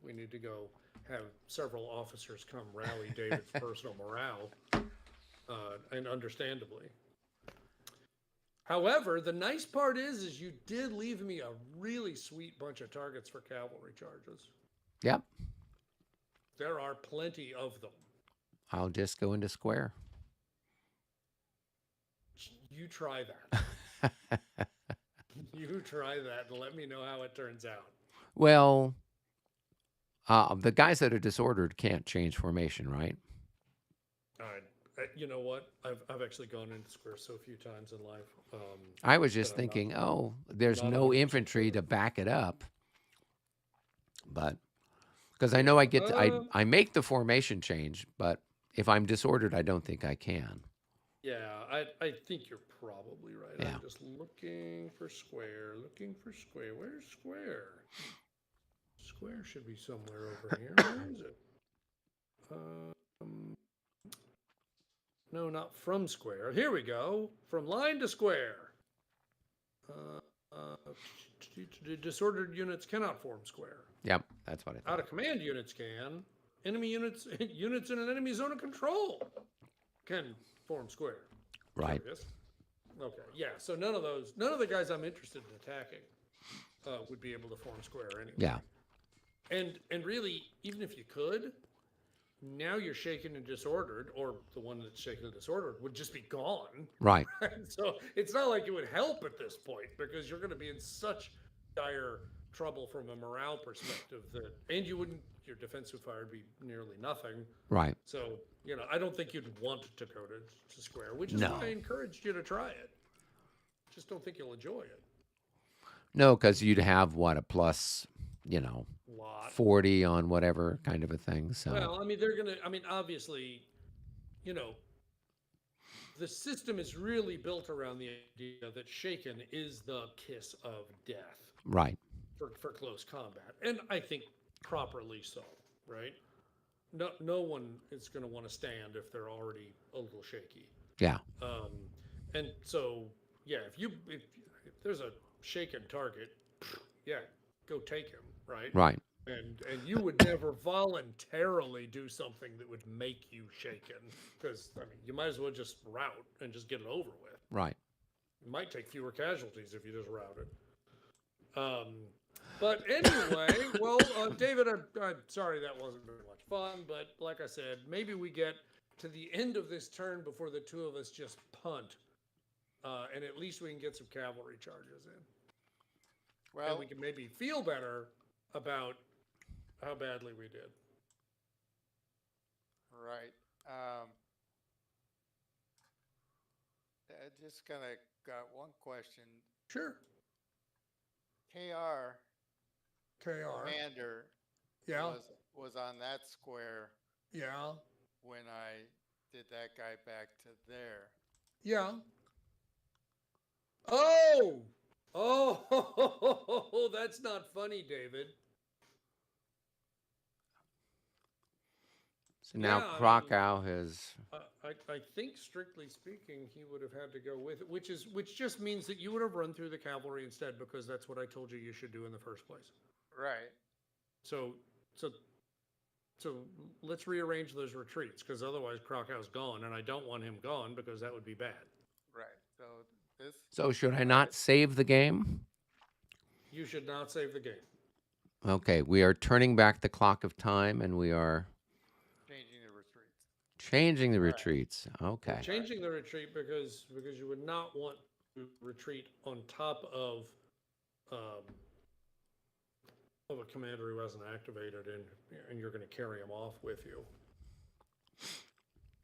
we need to go have several officers come rally David's personal morale, and understandably. However, the nice part is you did leave me a really sweet bunch of targets for cavalry charges.
Yep.
There are plenty of them.
I'll just go into square.
You try that. You try that and let me know how it turns out.
Well, the guys that are disordered can't change formation, right?
You know what? I've actually gone into square so few times in life.
I was just
But I'm not-
thinking, there's
not
no
100%
infantry
sure.
to back it up. But because I know I make the formation change, but if I'm disordered, I don't think I can.
Yeah, I think you're probably right.
Yeah.
I'm just looking for square. Where's square? Square should be somewhere over here. Where is it? No, not from square. Here we go. From line to square. Disordered units cannot form square.
Yep, that's what I thought.
Out of command units can. Enemy units in an enemy zone of control can form square.
Right.
Curious. Okay. Yeah. So none of the guys I'm interested in attacking would be able to form square anyway.
Yeah.
And really, even if you could, now you're shaken and disordered, or the one that's shaken and disordered would just be gone.
Right.
So it's not like it would help at this point because you're going to be in such dire trouble from a morale perspective and your defensive fire would be nearly nothing.
Right.
So, I don't think you'd want to go to square, which is
No.
why I encouraged you to try it. Just don't think you'll enjoy it.
No, because you'd have what, a plus, you know,
lot.
40 on whatever kind of a thing. So
Well, I mean, they're gonna. I mean, obviously, you know, the system is really built around the idea that Shaken is the kiss of death
right,
for close combat, and I think properly so, right? No one is going to want to stand if they're already a little shaky.
yeah,
Um, and so, yeah, if there's a shaken target, yeah, go take him, right?
right,
And you would never voluntarily do something that would make you shaken, because I mean, you might as well just rout and just get it over with.
right.
You might take fewer casualties if you just rout it. But anyway, well, David, I'm sorry that wasn't very much fun, but like I said, maybe we get to the end of this turn before the two of us just punt, and at least we can get some cavalry charges in, and
Well,
we can maybe feel better about how badly we did.
right. I just kind of got one question.
Sure.
KR
KR.
commander
Yeah.
was on that square
Yeah.
when I did that guy back to there.
Yeah. Oh. Oh, that's not funny, David.
So now
Yeah, I mean-
Krakow has,
I think strictly speaking, he would have had to go with it, which just means that you would have run through the cavalry instead, because that's what I told you you should do in the first place.
Right.
So so let's rearrange those retreats, because otherwise Krakow's gone, and I don't want him gone because that would be bad.
Right. So this.
so should I not save the game?
You should not save the game.
Okay, we are turning back the clock of time and we are
Changing the retreats.
changing the
Right.
retreats. Okay.
Changing the retreat because you would not want to retreat on top of a commander who hasn't activated, and you're going to carry him off with you.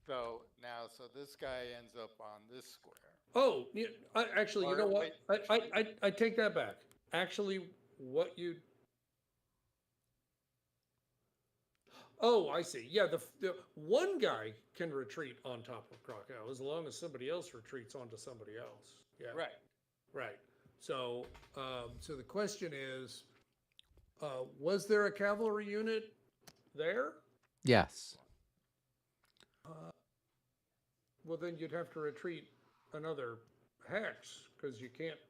So now, so this guy ends up on this square.
Oh, yeah, actually, you
Or
know what?
wait,
I take that back. Actually, what you. Oh, I see. Yeah, the one guy can retreat on top of Krakow as long as somebody else retreats onto somebody else. Yeah.
Right.
Right. So, so the question is, was there a cavalry unit there?
Yes.
Well, then you'd have to retreat another hex, because you can't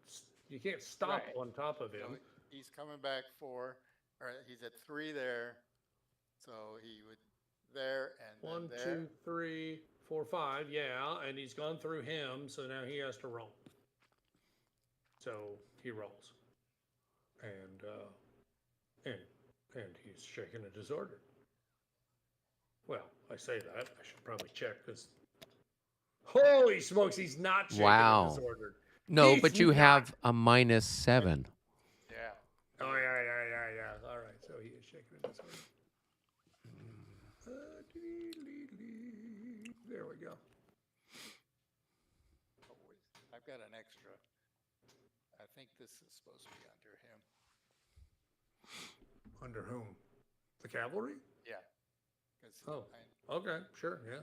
stop
Right.
on top of
So
him.
he's coming back 4, or he's at 3 there. So he would there and
One,
then there.
2, 3, 4, 5. Yeah, and he's gone through him, so now he has to roll. So he rolls, and he's shaken and disordered. Well, I say that. I should probably check, because holy smokes, he's not shaken
Wow.
and disordered.
No,
He's
but you
not.
have a -7.
Yeah.
Oh yeah. All right, so he is shaken and disordered. There we go.
Oh, wait, I've got an extra. I think this is supposed to be under him.
Under whom? The cavalry?
Yeah. 'Cause
Oh. Okay, sure, yeah.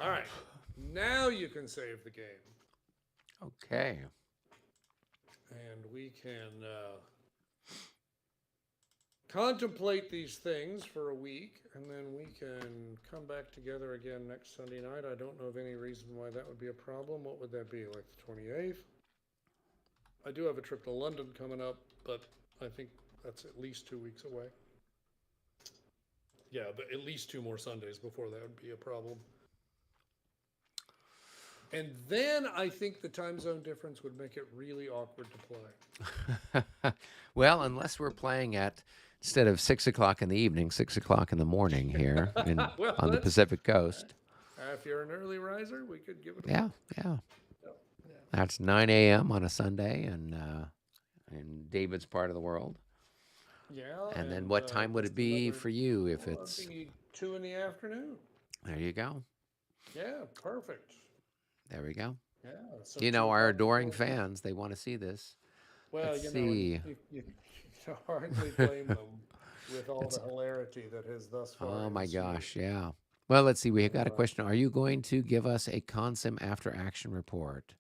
All right. Now you can save the game,
Okay.
and we can contemplate these things for a week, and then we can come back together again next Sunday night. I don't know of any reason why that would be a problem. What would that be, like the 28th? I do have a trip to London coming up, but I think that's at least 2 weeks away. Yeah, but at least 2 more Sundays before that would be a problem. And then I think the time zone difference would make it really awkward to play.
Well, unless we're playing at, instead of 6 o'clock in the evening, 6 o'clock in the morning here
Well,
on the
that's-
Pacific Coast.
If you're an early riser, we could give it a
Yeah. That's 9 a.m. on a Sunday in David's part of the world.
Yeah,
And then what time would
just
it be
another.
for you if
Well, it'd
it's
be 2 in the afternoon.
there you go.
Yeah, perfect.
There we go.
Yeah, so
You
two
know, our
o'clock
adoring
before.
fans, they want to see this.
Well,
Let's
you know, and
see.
you can hardly blame them with all
It's
the hilarity that has thus far
oh my
ensued.
gosh, yeah. Well, let's see. We got a
Uh,
question. Are you going to give us a consim after action report?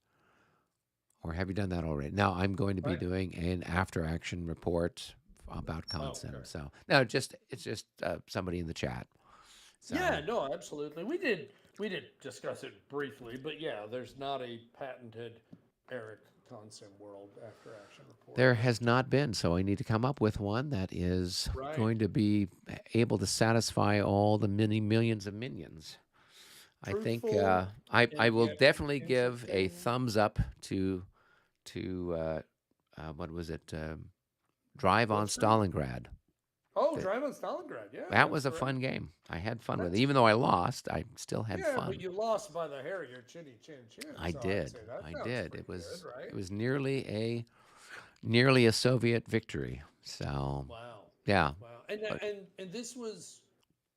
Or have you done that already? No, I'm going to be
right?
doing an after action report about
Oh,
consim.
okay.
So no, it's just somebody in the chat.
Yeah,
So
no, absolutely. We did discuss it briefly, but yeah, there's not a patented Eric Consim World After Action report
there
yet.
has not been. So I need to come up with one that is
Right.
going to be able to satisfy all the many millions of minions. I think
Truthful
I
and
will
yet
definitely give a
interesting.
thumbs up to what was it? Drive on
Blitzkrieg?
Stalingrad.
Oh,
That
Drive on Stalingrad. Yeah,
that
that's
was a
great.
fun game. I had fun with it.
That's
Even though I lost, I still had
yeah, but
fun.
you lost by the hair of your chinny chin chin.
I
So I'd
did.
say that
I
sounds
did.
pretty good,
It
right?
was nearly a Soviet victory. So
Wow,
yeah.
wow.
But
And this was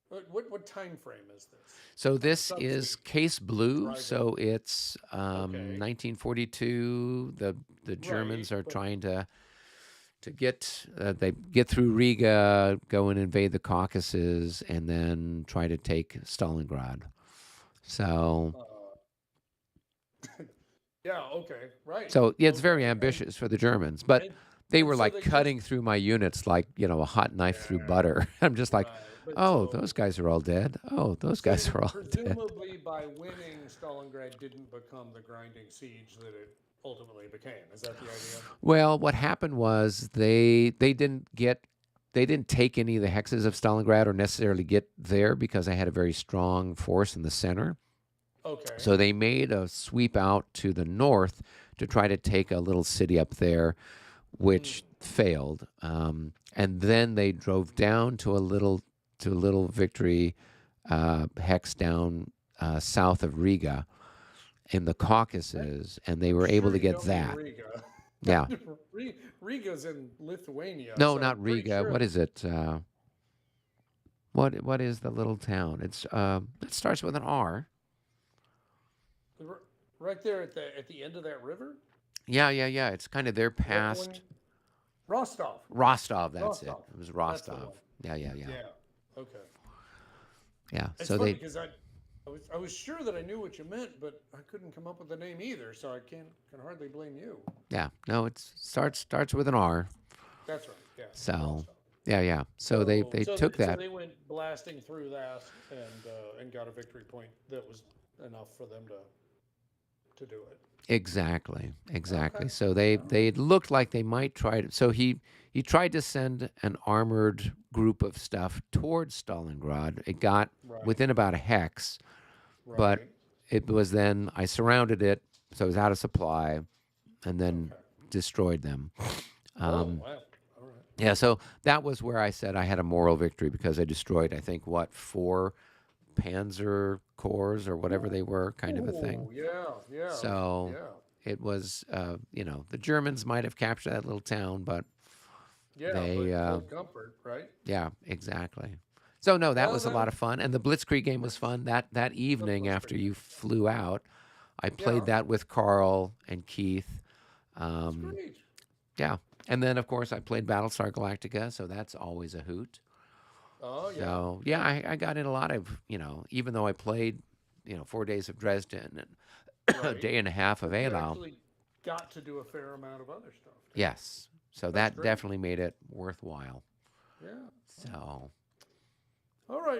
what time frame is this?
so
It's
this is
obviously
Case Blue.
driving.
So it's
Okay,
1942. The
right,
Germans are
but
trying to get they get through Riga, go and invade the Caucasus, and then try to take Stalingrad. So
uh, yeah, okay, right,
yeah, it's very
okay,
ambitious for the Germans, but
and
they
and
were
so
like
they just
cutting through my units like a hot knife through
yeah,
butter. I'm just like,
right, but
oh, those guys are all dead. Oh, those
so
guys are all dead.
presumably by winning Stalingrad didn't become the grinding siege that it ultimately became. Is that the idea?
Well, what happened was they didn't take any of the hexes of Stalingrad or necessarily get there because I had a very strong force in the center.
Okay,
So they made a sweep out to the north to try to take a little city up there,
mm,
which failed. And then they drove down to a little victory hex down south of Riga in the Caucasus, and they
I'm
were able
sure
to
you
get
don't mean
that.
Riga.
Yeah.
Riga's in Lithuania,
No,
so I'm
not
pretty
Riga.
sure
What is it? What is the little town? It starts with an R.
r- right there at the end of that river.
Yeah, yeah, yeah. It's kind of there
Is that the one?
past
Rostov.
Rostov. That's it.
Rostov.
It was
That's the
Rostov.
one.
Yeah, yeah, yeah,
Yeah. Okay.
yeah.
It's
So
funny
they
because I was sure that I knew what you meant, but I couldn't come up with the name either, so I can hardly blame you.
yeah. No, it starts with an R.
That's right. Yeah.
So
Rostov.
yeah, yeah. So
So
they
so
took
so
that
they went blasting through that and got a victory point that was enough for them to do it.
exactly, exactly.
Okay.
So
All
they
right.
looked like they might try to. So he tried to send an armored group of stuff towards Stalingrad. It got
Right.
within about a hex, but
Right.
it was then I surrounded it, so it was out of supply, and then
Okay.
destroyed them.
Oh
Um,
wow. All right.
yeah, so that was where I said I had a moral victory because I destroyed, I think, what, four Panzer corps or whatever they were, kind of a thing.
Ooh, yeah, yeah,
So
yeah,
it was, the Germans might have captured that little town, but
yeah.
they,
But cold comfort, right?
yeah, exactly. So no, that
Well,
was a lot of fun, and the Blitzkrieg game was
that's
fun. That
the
evening after
Blitzkrieg
you
game.
flew out, I
Yeah,
played that with Carl and Keith.
that's
Um,
great.
yeah, and then of course I played Battlestar Galactica, so that's always a hoot.
Oh yeah,
So yeah,
yeah.
I got in a lot of even though I played 4 days of Dresden and a
Right.
day and a half of
But you
Eylau.
actually got to do a fair amount of other stuff too.
Yes, so
That's
that
great.
definitely made it worthwhile.
Yeah.
So
All right.